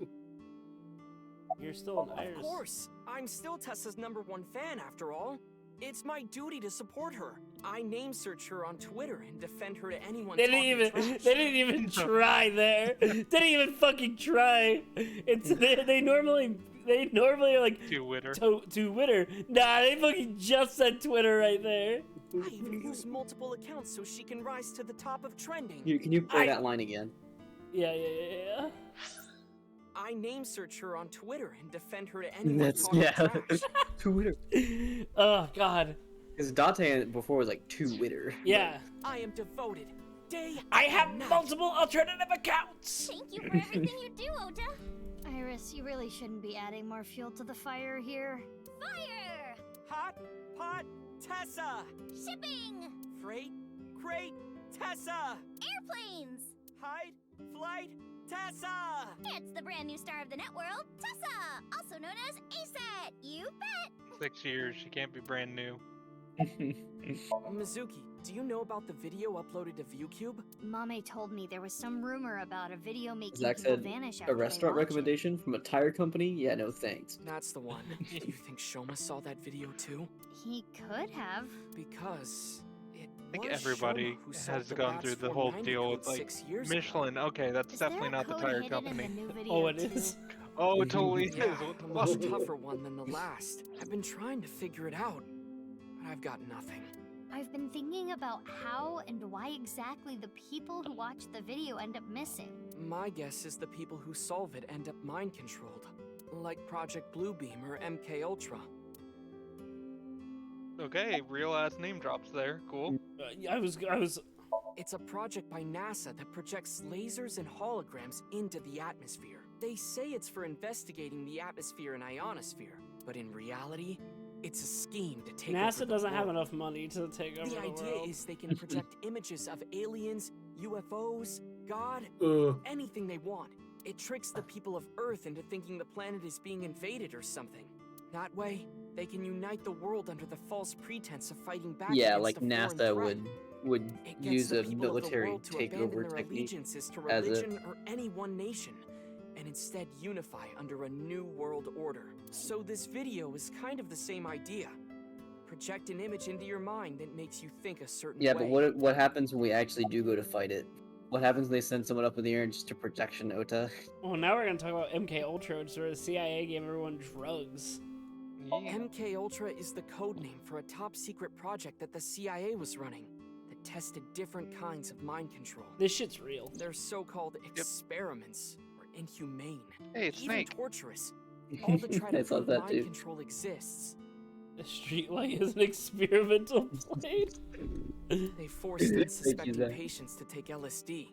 You're still an Iris. Of course. I'm still Tessa's #1 fan after all. It's my duty to support her. I name search her on Twitter and defend her to anyone They talking didn't trash. even try there. They didn't even fucking try. It's they normally are like Twitter. Twitter. Nah, they fucking just said Twitter right there. I even use multiple accounts so she can rise to the top of trending. Can you play that line again? Yeah. I name search her on Twitter and defend her to anyone That's talking yeah. trash. Twitter. Oh God. Because Dante before was like Twitter. Yeah. I am devoted. I have multiple alternative accounts. Thank you for everything you do, Ota. Iris, you really shouldn't be adding more fuel to the fire here. Fire! Hot pot Tessa. Shipping! Freight crate Tessa. Airplanes! Hide flight Tessa. It's the brand new star of the networld, Tessa, also known as ASAT. You bet! 6 years, she can't be brand new. Mizuki, do you know about the video uploaded to ViewCube? Mame told me there was some rumor about a video making Zach people said, vanish after a restaurant they watch recommendation from a tire company? Yeah, no thanks. That's the one. Do you think Shoma saw that video too? He could have. Because I think everybody has gone through the whole deal with like Michelin. Okay, that's definitely not the tire company. Oh, it is. Oh, it totally is. What the Much tougher one than the last. I've been trying to figure it out, but I've got nothing. I've been thinking about how and why exactly the people who watch the video end up missing. My guess is the people who solve it end up mind-controlled, like Project Bluebeam or MK Ultra. Okay, real ass name drops there. Cool. I was. It's a project by NASA that projects lasers and holograms into the atmosphere. They say it's for investigating the atmosphere and ionosphere, but in reality, it's a scheme to take over NASA doesn't the have world. enough money to take over The the idea world. is they can project images of aliens, UFOs, God, anything they want. It tricks the people of Earth into thinking the planet is being invaded or something. That way, they can unite the world under the false pretense of fighting back Yeah, against like a foreign NASA threat. would It gets use the a people of the military world to abandon takeover their technique allegiances to as a religion or any one nation, and instead unify under a new world order. So this video is kind of the same idea. Project an image into your mind that makes you think a certain Yeah, way. but what happens when we actually do go to fight it? What happens when they send someone up in the air and just a projection, Ota? Well, now we're gonna talk about MK Ultra, which is where the CIA gave everyone drugs. MK Ultra is the code name for a top secret project that the CIA was running that tested different kinds of mind control. This shit's real. They're so-called experiments are inhumane, Hey, it's even Snake. torturous, all to try to I saw prove that mind too. control exists. The streetlight is an experimental plane. They forced Thank unsuspecting you, Zach. patients to take LSD,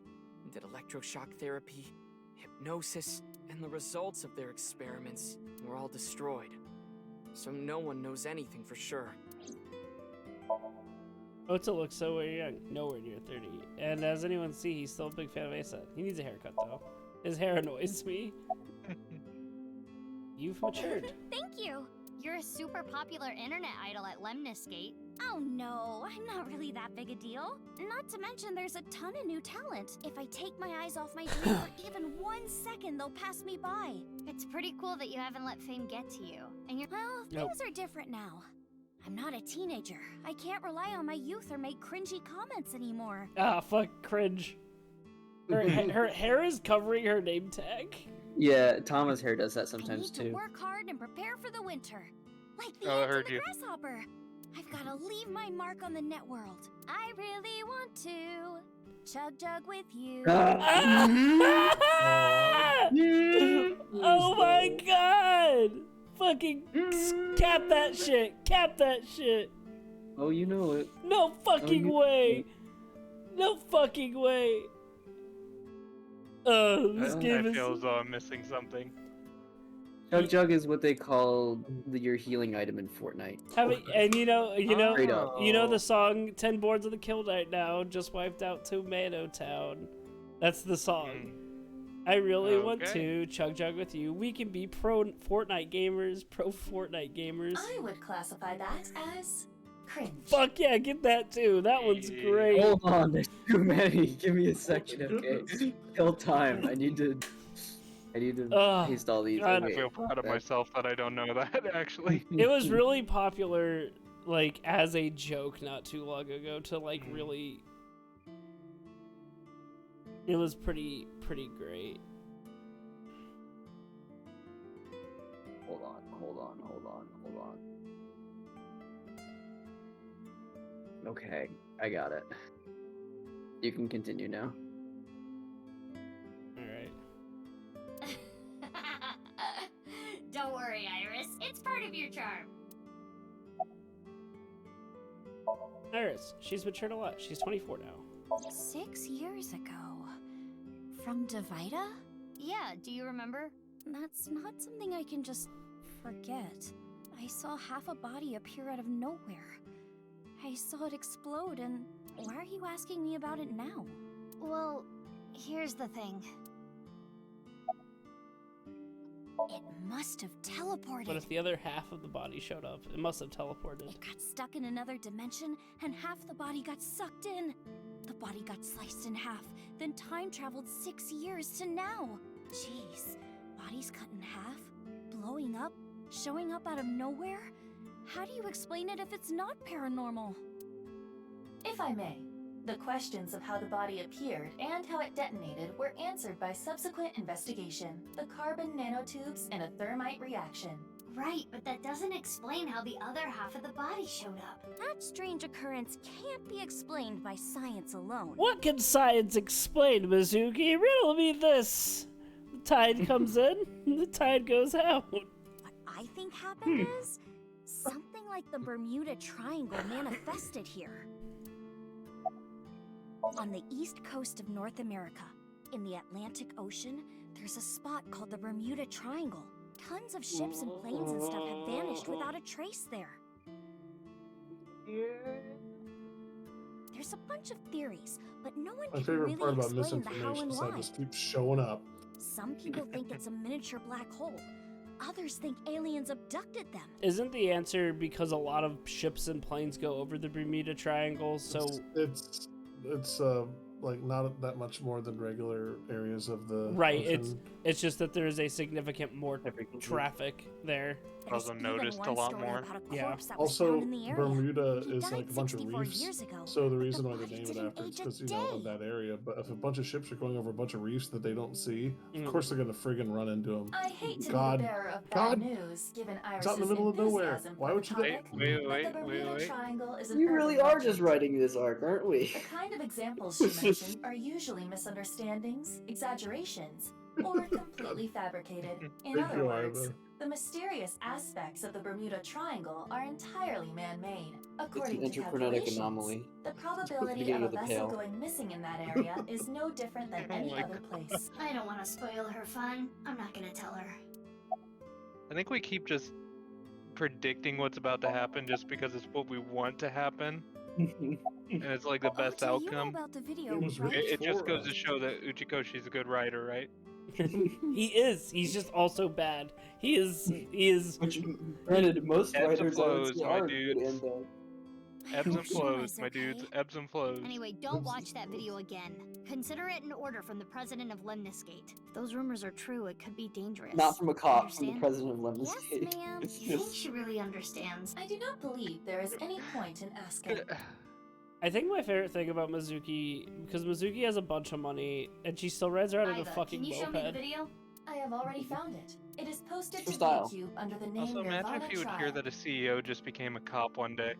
did electroshock therapy, hypnosis, and the results of their experiments were all destroyed. So no one knows anything for sure. Ota looks so young, nowhere near 30. And as anyone see, he's still a big fan of Asa. He needs a haircut though. His hair annoys me. You've matured. Thank you. You're a super popular internet idol at Lemniscate. Oh no, I'm not really that big a deal. Not to mention there's a ton of new talent. If I take my eyes off my dream for even 1 second, they'll pass me by. It's pretty cool that you haven't let fame get to you. And you're well, Nope. things are different now. I'm not a teenager. I can't rely on my youth or make cringy comments anymore. Ah, fuck, cringe. Her hair is covering her name tag. Yeah, Tama's hair does that I sometimes need to too. work hard and prepare for the winter. Like the Oh, I ant heard and the you. grasshopper. I've got to leave my mark on the net world. I really want to chug jug with you. Oh my god! Fucking cap that shit! Cap that shit! Oh, you know it. No fucking way! No fucking way! This game I is... feel as though I'm missing something. Chug Jug is what they call your healing item in Fortnite. And you know Straight up. the song 10 Boards of the Kill Night Now just wiped out Tomato Town. That's the song. I really want to chug jug with you. We can be pro Fortnite gamers. I would classify that as cringe. Fuck yeah, get that too. That one's great. Hold on, there's too many. Give me a second, okay? Kill time. I need to paste all these. I feel proud of myself that I don't know that, actually. It was really popular, like, as a joke not too long ago to, like, really... It was pretty great. Hold on. Okay, I got it. You can continue now. Alright. Don't worry, Iris. It's part of your charm. Iris, she's matured a lot. She's 24 now. 6 years ago. From Divida? Yeah, do you remember? That's not something I can just forget. I saw half a body appear out of nowhere. I saw it explode, and why are you asking me about it now? Well, here's the thing. It must have teleported. But if the other half of the body showed up, it must have teleported. It got stuck in another dimension, and half the body got sucked in. The body got sliced in half, then time traveled 6 years to now. Jeez, bodies cut in half, blowing up, showing up out of nowhere? How do you explain it if it's not paranormal? If I may, the questions of how the body appeared and how it detonated were answered by subsequent investigation, the carbon nanotubes and a thermite reaction. Right, but that doesn't explain how the other half of the body showed up. That strange occurrence can't be explained by science alone. What can science explain, Mizuki? Riddle me this. The tide comes in, the tide goes out. What I think happened is something like the Bermuda Triangle manifested here. On the east coast of North America, in the Atlantic Ocean, there's a spot called the Bermuda Triangle. Tons of ships and planes and stuff have vanished without a trace there. There's a bunch of theories, but no one My can favorite really part about explain the how misinformation and is that why. it just keeps showing up. Some people think it's a miniature black hole. Others think aliens abducted them. Isn't the answer because a lot of ships and planes go over the Bermuda Triangle, so... It's like not that much more than regular areas of the Right, ocean. it's just that there's a significant more traffic there. Also noticed a lot more. Yeah. Also, Bermuda is like a bunch of reefs, so the reason why they name it after it's because, you know, of that area. But if a bunch of ships are going over a bunch of reefs that they don't see, of course they're gonna friggin' run into them. I hate to God, be the bearer of bad news, given it's out in the Iris's middle of nowhere. enthusiasm Why for would the you do topic, but the Bermuda Triangle is an We really urban are legend. just writing this arc, aren't we? The kind of examples she mentioned are usually misunderstandings, exaggerations, or completely fabricated. In Thank other you, words, Ida. the mysterious aspects of the Bermuda Triangle are entirely man-made. It's According an to interchromatic calculations, anomaly. the probability of beginning a of the vessel tale. going missing in that area is no different than any my other place. I don't want to spoil her fun. I'm not gonna tell her. I think we keep just predicting what's about to happen just because it's what we want to happen. And it's like the best Oh, you know outcome. about the video, It was right? written It just for goes us. to show that Uchikoshi's a good writer, right? He is. He's just also bad. He is. Which, granted, most Ebbs and writers I would flows, say my are good dudes. and bad. Ebbs and hope flows, Shoma's my dudes. okay. Ebbs and flows. Anyway, don't watch that video again. Consider it an order from the president of Lemniscate. If those rumors are true, it could be dangerous. Not from a cop, from the Understand? president of Lemon Yes, State. ma'am. It's You think just- she really understands? I do not believe there is any point in asking. I think my favorite thing about Mizuki, because Mizuki has a bunch of money, and she still rides around in a Iva, fucking can you show me the moped. video? I have already found it. It is posted For to style. YouTube under the name Also, imagine nirvanA if you would Trial. hear that a CEO just became a cop one day.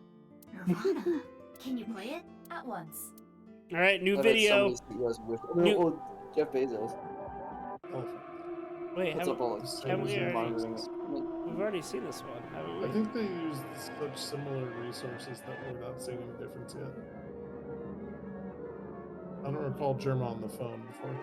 nirvanA. Can you play it? At once. All right, new I bet video. so many CEOs wish- New- Oh, Jeff Bezos. Wait, What's up, all the have we cameras already, monitoring it? we've already seen this one, haven't we? I think they used such similar resources that we're not seeing any difference yet. I don't recall Germa on the phone before.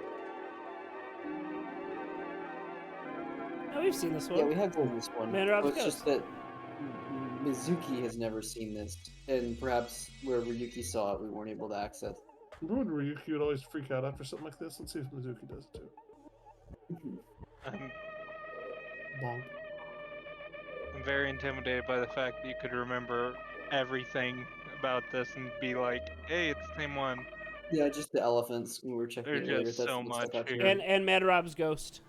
Oh, we've seen this one. Yeah, we have seen this one. Man, But Rob's it's just Ghost. that Mizuki has never seen this, and perhaps where Ryuki saw it, we weren't able to access. Remember when Ryuki would always freak out after something like this? Let's see if Mizuki does it too. Bonk. I'm very intimidated by the fact that you could remember everything about this and be like, hey, it's the same one. Yeah, just the elephants when we were checking There's it earlier. just That's so what stuck much out to here. me. And Mad Rob's Ghost.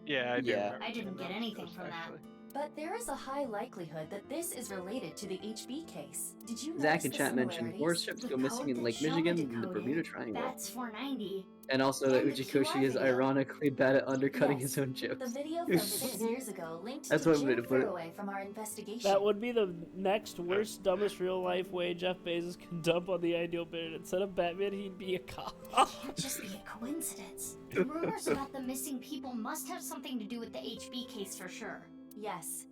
Yeah, I do Yeah. remember. I didn't get anything from that. But there is a high likelihood that this is related to the HB case. Did you Zach notice in the chat mentioned similarities? four ships The go missing code in that Lake Shoma Michigan and the decoded, Bermuda Triangle. That's 490. And also that And the Uchikoshi QR is video. ironically bad at undercutting Yes, his own jokes. The video from 6 years ago linked That's to one way Jim to put it. Furroway from our investigation. That would be the next worst, dumbest real life way Jeff Bezos could dump on the ideal bidder. Instead of Batman, he'd be a cop. Can't just be a coincidence. The rumors about the missing people must have something to do with the HB case for sure. Yes.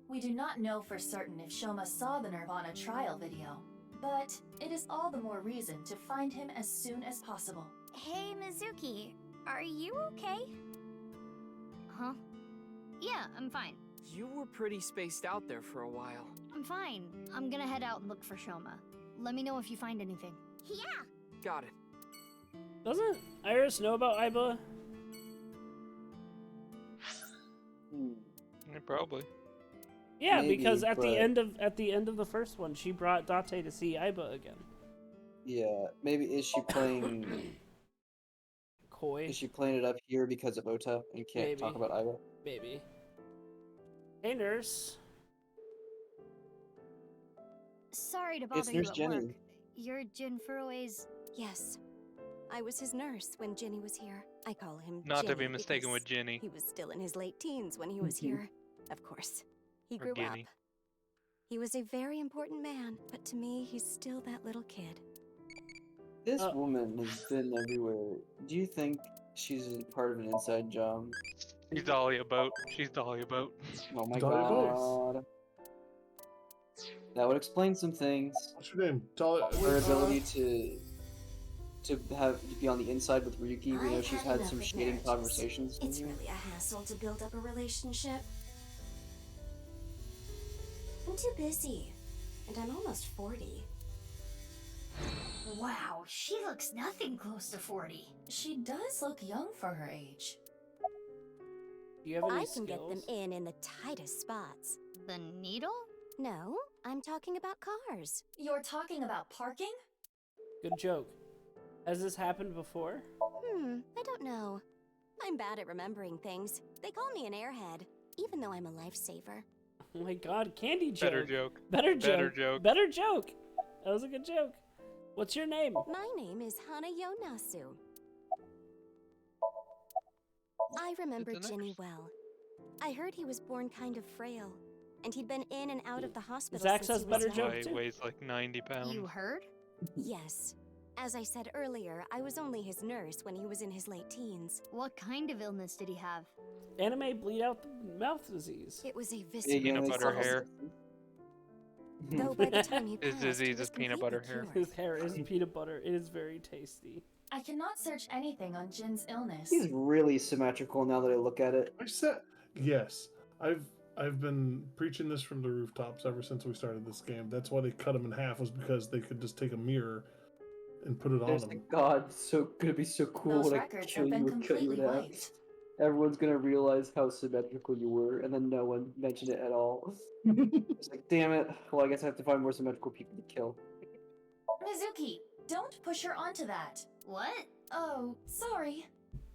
We do not know for certain if Shoma saw the nirvanA trial video, but it is all the more reason to find him as soon as possible. Hey, Mizuki, are you okay? Huh? Yeah, I'm fine. You were pretty spaced out there for a while. I'm fine. I'm gonna head out and look for Shoma. Let me know if you find anything. Yeah! Got it. Doesn't Iris know about Iba? Yeah, probably. Yeah, Maybe, because at but- the end of the first one, she brought Date to see Iba again. Yeah, maybe is she playing? Coy. Is she playing it up here because of Ota and can't talk Maybe. about Iva? Maybe. Hey, nurse. Sorry to It's bother you Nurse at Jenny. work. You're Jin Furroway's... Yes. I was his nurse when Ginny was here. I call him Not to Ginny be mistaken because with Ginny. He was still in his late teens when he was here. Of course. He Or grew up. Guinea. He was a very important man, but to me, he's still that little kid. This woman has been everywhere. Do you think she's a part of an inside job? She's Dahlia Boat. She's Dahlia Boat. Oh my Dahlia god. That would explain some things. What's your name? Her ability to be on the inside with Ryuki. We know I've she's had had some enough of shading marriages. conversations. It's really a hassle to build up a relationship. I'm too busy, and I'm almost 40. Wow, she looks nothing close to 40. She does look young for her age. Do you have any I can get them skills? in the tightest spots. The needle? No, I'm talking about cars. You're talking about parking? Good joke. Has this happened before? I don't know. I'm bad at remembering things. They call me an airhead, even though I'm a lifesaver. Oh my god, candy joke. Better joke. Better Better joke. joke. Better joke. That was a good joke. What's your name? My name is Hana Yonasu. I remember It's a Ginny nurse. well. I heard he was born kind of frail, and he'd been in and out of the hospital Zach since says he was better young. joke Why he too. weighs like 90 pounds. You heard? Yes. As I said earlier, I was only his nurse when he was in his late teens. What kind of illness did he have? Anime bleed out the mouth disease. It was a Big visceral Peanut anime butter disease. hair. Though by the time he His passed, he disease was is peanut butter completely hair. cured. His hair is peanut butter. It is very tasty. I cannot search anything on Jin's illness. He's really symmetrical now that I look at it. I said yes. I've been preaching this from the rooftops ever since we started this game. That's why they cut him in half, was because they could just take a mirror and put it on There's him. the god, so gonna be so cool Those when I records kill have you been or kill you completely in half. wiped. Everyone's gonna realize how symmetrical you were, and then no one mentioned it at all. It's like, damn it. Well, I guess I have to find more symmetrical people to kill. Mizuki, don't push her onto that. What? Oh, sorry.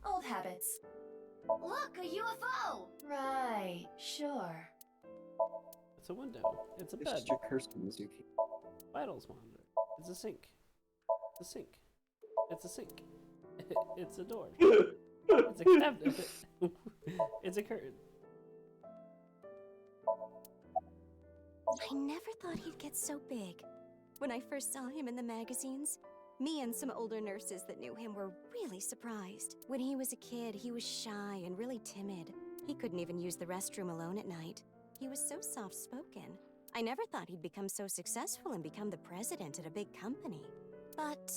Old habits. Look, a UFO! Right, sure. It's a window. It's a It's bed. just your curse, Mizuki. Vitals monitor. It's a sink. It's a sink. It's a sink. It's a door. It's a cabinet. It's a curtain. I never thought he'd get so big. When I first saw him in the magazines, me and some older nurses that knew him were really surprised. When he was a kid, he was shy and really timid. He couldn't even use the restroom alone at night. He was so soft-spoken. I never thought he'd become so successful and become the president at a big company. But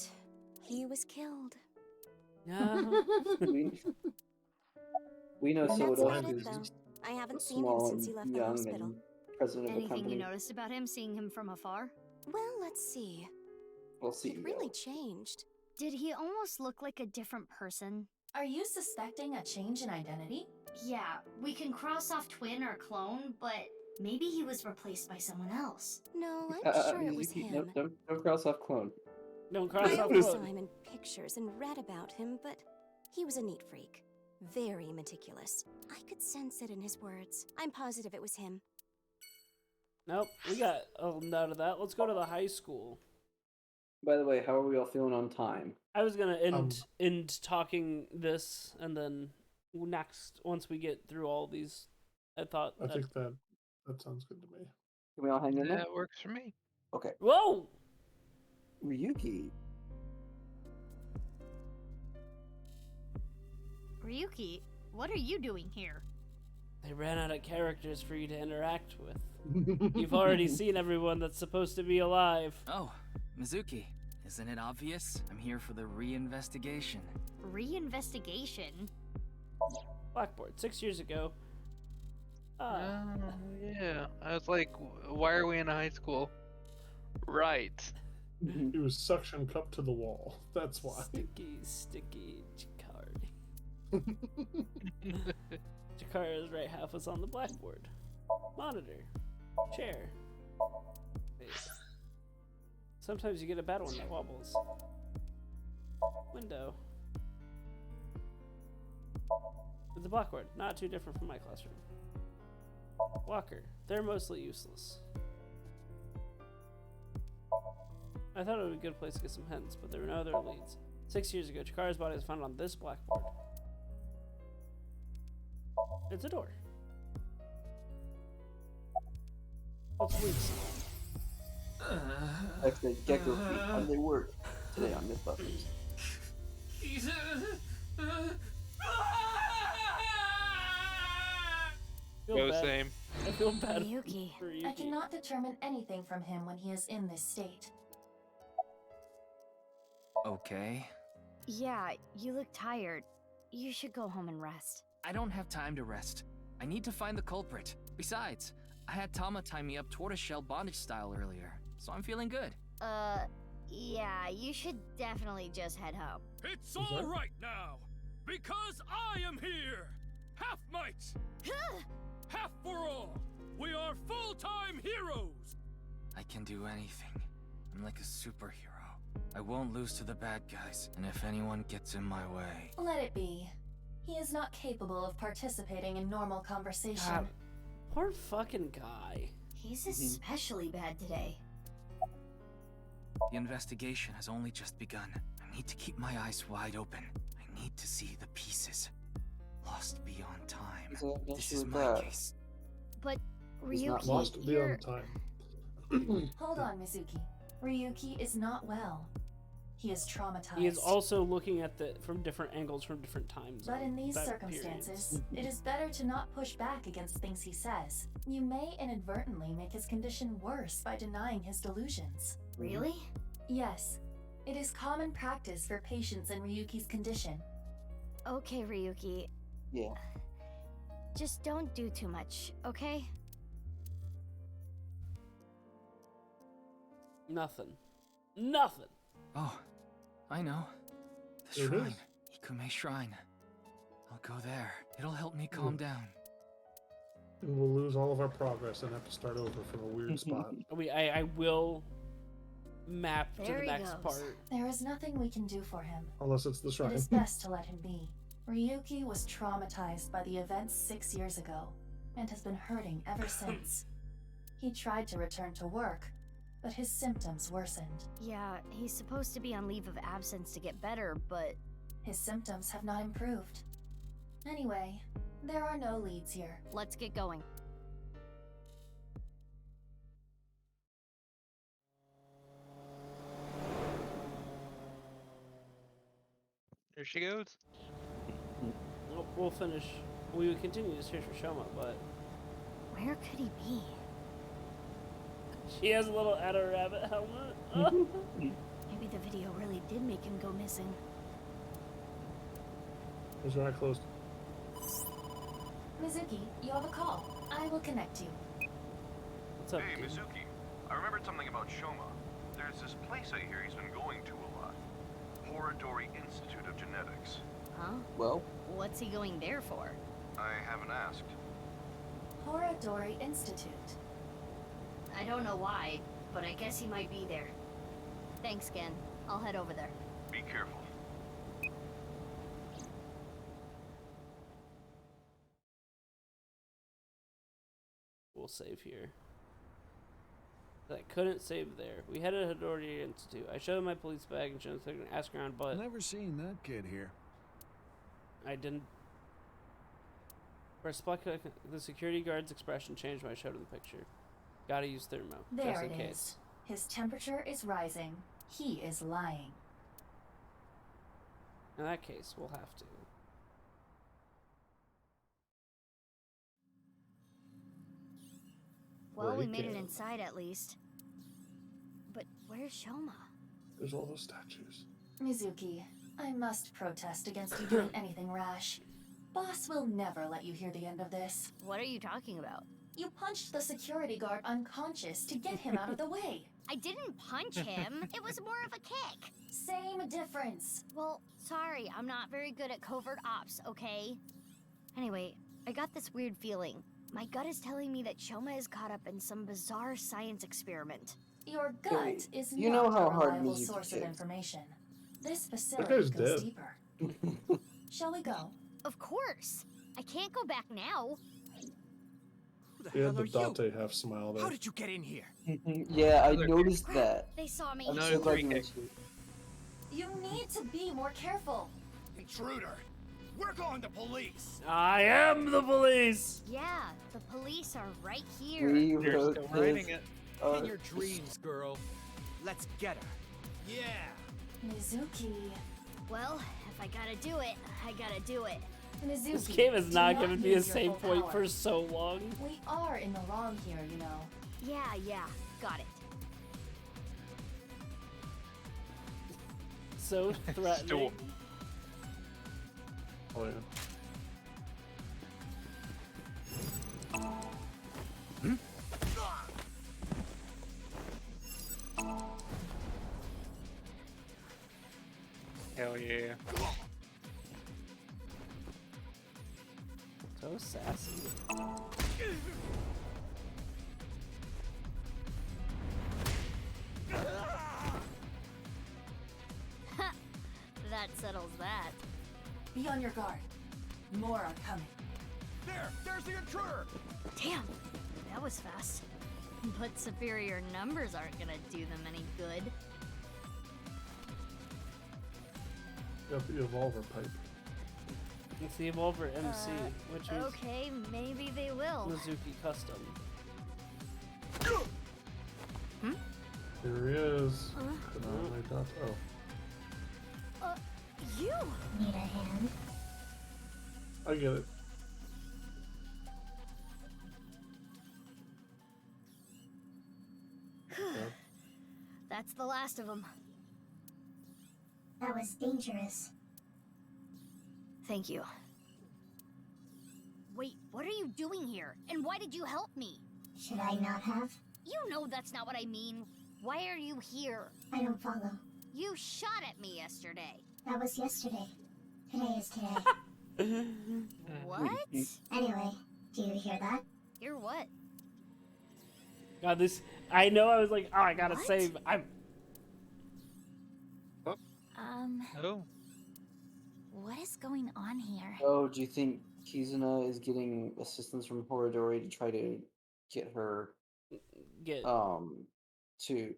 he was killed. We know That's Soda, about it, who's though. I haven't seen him small since he and left the young hospital. and president of a Anything company. you noticed about him, seeing him from afar? Well, let's see. We'll see. It really changed. Did he almost look like a different person? Are you suspecting a change in identity? Yeah, we can cross off twin or clone, but maybe he was replaced by someone else. No, I'm sure it was Mizuki, him. don't cross off clone. Don't cross I off always saw clone. him in pictures and read about him, but he was a neat freak. Very meticulous. I could sense it in his words. I'm positive it was him. Nope, we got a note of that. Let's go to the high school. By the way, how are we all feeling on time? I was gonna end talking this, and then next, once we get through all these, I thought. I think that sounds good to me. Can we all hang in there? That works for me. Okay. Whoa! Ryuki. Ryuki, what are you doing here? They ran out of characters for you to interact with. You've already seen everyone that's supposed to be alive. Oh, Mizuki, isn't it obvious? I'm here for the reinvestigation. Reinvestigation? Blackboard, 6 years ago. Yeah. I was like, why are we in high school? Right. He was suction cupped to the wall. That's why. Sticky Jakari. Jakara's right half was on the blackboard. Monitor. Chair. Wait. Sometimes you get a bad one that wobbles. Window. It's a blackboard, not too different from my classroom. Walker. They're mostly useless. I thought it would be a good place to get some hints, but there were no other leads. 6 years ago, Chikara's body was found on this blackboard. It's a door. What's leads? Excellent gecko feet. How do they work? Today on Mythbusters. Same. I feel bad Ryuki. for Ryuki. I cannot determine anything from him when he is in this state. Okay. Yeah, you look tired. You should go home and rest. I don't have time to rest. I need to find the culprit. Besides, I had Tama tie me up tortoiseshell bondage style earlier, so I'm feeling good. Yeah, you should definitely just head home. It's all right now, because I am here. Half might, half for all. We are full-time heroes. I can do anything. I'm like a superhero. I won't lose to the bad guys, and if anyone gets in my way... Let it be. He is not capable of participating in normal conversation. God, poor fucking guy. He's especially bad today. The investigation has only just begun. I need to keep my eyes wide open. I need to see the pieces. Lost beyond time. This is my case. But He's not Ryuki, lost you're... beyond time. Hold on, Mizuki. Ryuki is not well. He is traumatized. He is also looking at the from different angles from different times. But in these circumstances, it is better to not push back against things he says. You may inadvertently make his condition worse by denying his delusions. Really? Yes. It is common practice for patients in Ryuki's condition. Okay, Ryuki. Yeah. Just don't do too much, okay? Nothing. Nothing. Oh, I know. The There it shrine. is. Ikume Shrine. I'll go there. It'll help me calm down. And we'll lose all of our progress and have to start over from a weird spot. I will map to There the he next goes. part. There is nothing we can do for him. Unless it's the It shrine. is best to let him be. Ryuki was traumatized by the events 6 years ago, and has been hurting ever since. He tried to return to work, but his symptoms worsened. Yeah, he's supposed to be on leave of absence to get better, but... His symptoms have not improved. Anyway, there are no leads here. Let's get going. There she goes. We'll finish. We would continue to search for Shoma, but Where could he be? she has a little Ada Rabbit helmet. Maybe the video really did make him go missing. His eye closed. Mizuki, you have a call. I will connect you. What's up, Hey, dude? Mizuki. I remembered something about Shoma. There's this place I hear he's been going to a lot. Horadori Institute of Genetics. Huh? Well, What's he going there for? I haven't asked. Horadori Institute. I don't know why, but I guess he might be there. Thanks, Gen. I'll head over there. Be careful. We'll save here. I couldn't save there. We headed to Hidori Institute. I showed him my police bag and showed him to ask around, but Never seen that kid here. I didn't. For a spot, the security guard's expression changed when I showed him the picture. Gotta use thermo, There just in it case. is. His temperature is rising. He is lying. In that case, we'll have to. Well, we Break made it in. inside at least. But where's Shoma? There's all those statues. Mizuki, I must protest against you doing anything rash. Boss will never let you hear the end of this. What are you talking about? You punched the security guard unconscious to get him out of the way. I didn't punch him. It was more of a kick. Same difference. Well, sorry, I'm not very good at covert ops, okay? Anyway, I got this weird feeling. My gut is telling me that Shoma is caught up in some bizarre science experiment. Your gut is you not know how a hard reliable Mizuki source of kicks. information. This That facility guy's goes dead. deeper. Shall we go? Of course. I can't go back now. Who the He had hell the are you? Dante half smile there. How did you get in here? Yeah, I noticed that. They saw me. I'm Another so glad you 3K. mentioned it. You need to be more careful. Intruder! We're calling the police! I am the police! Yeah, the police are right here. We They're wrote still writing this. it. In your dreams, girl. Let's get her. Yeah! Mizuki. Well, if I gotta do it, I gotta do it. Mizuki. This game has do not given me a use your save full point power. for so long. We are in the wrong here, you know. Yeah, got it. So threatening. Oh, yeah. Hell yeah. So sassy. That settles that. Be on your guard. More are coming. There's the intruder! Damn, that was fast. But superior numbers aren't gonna do them any good. Got the evolver pipe. It's the Evolver MC, which is Okay, maybe they will. Mizuki Custom. Here he is. Huh? Denominate dot. Oh, You! Need a hand? I get it. That's the last of them. That was dangerous. Thank you. Wait, what are you doing here? And why did you help me? Should I not have? You know that's not what I mean. Why are you here? I don't follow. You shot at me yesterday. That was yesterday. Today is today. What? Anyway, do you hear that? Hear what? God, this. I know. I was like, oh, I gotta What? save. I'm. Oh. What is going on here? Oh, do you think Kizuna is getting assistance from Horadori to try to get her Get to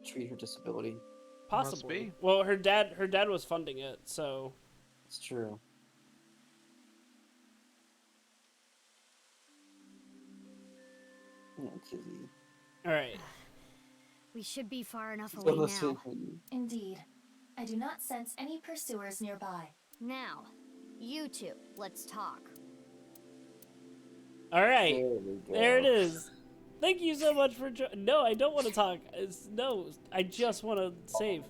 treat her disability? possibly. Well, her dad was funding it, so. It's true. Oh, Kizzy. All right. We should be far enough away now. Indeed. I do not sense any pursuers nearby. Now, you two, let's talk. All right. There it is. Thank you so much for No, I don't want to talk. No, I just want to save.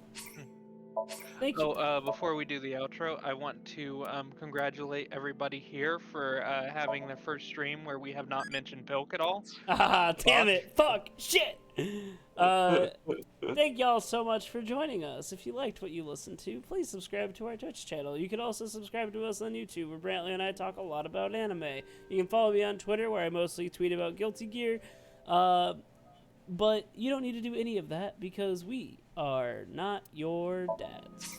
Thank you. Before we do the outro, I want to congratulate everybody here for having their first stream where we have not mentioned Pilk at all. Ah, damn it. Fuck. Shit. Thank y'all so much for joining us. If you liked what you listened to, please subscribe to our Twitch channel. You can also subscribe to us on YouTube, where Brantley and I talk a lot about anime. You can follow me on Twitter, where I mostly tweet about Guilty Gear. But you don't need to do any of that because we are not your dads.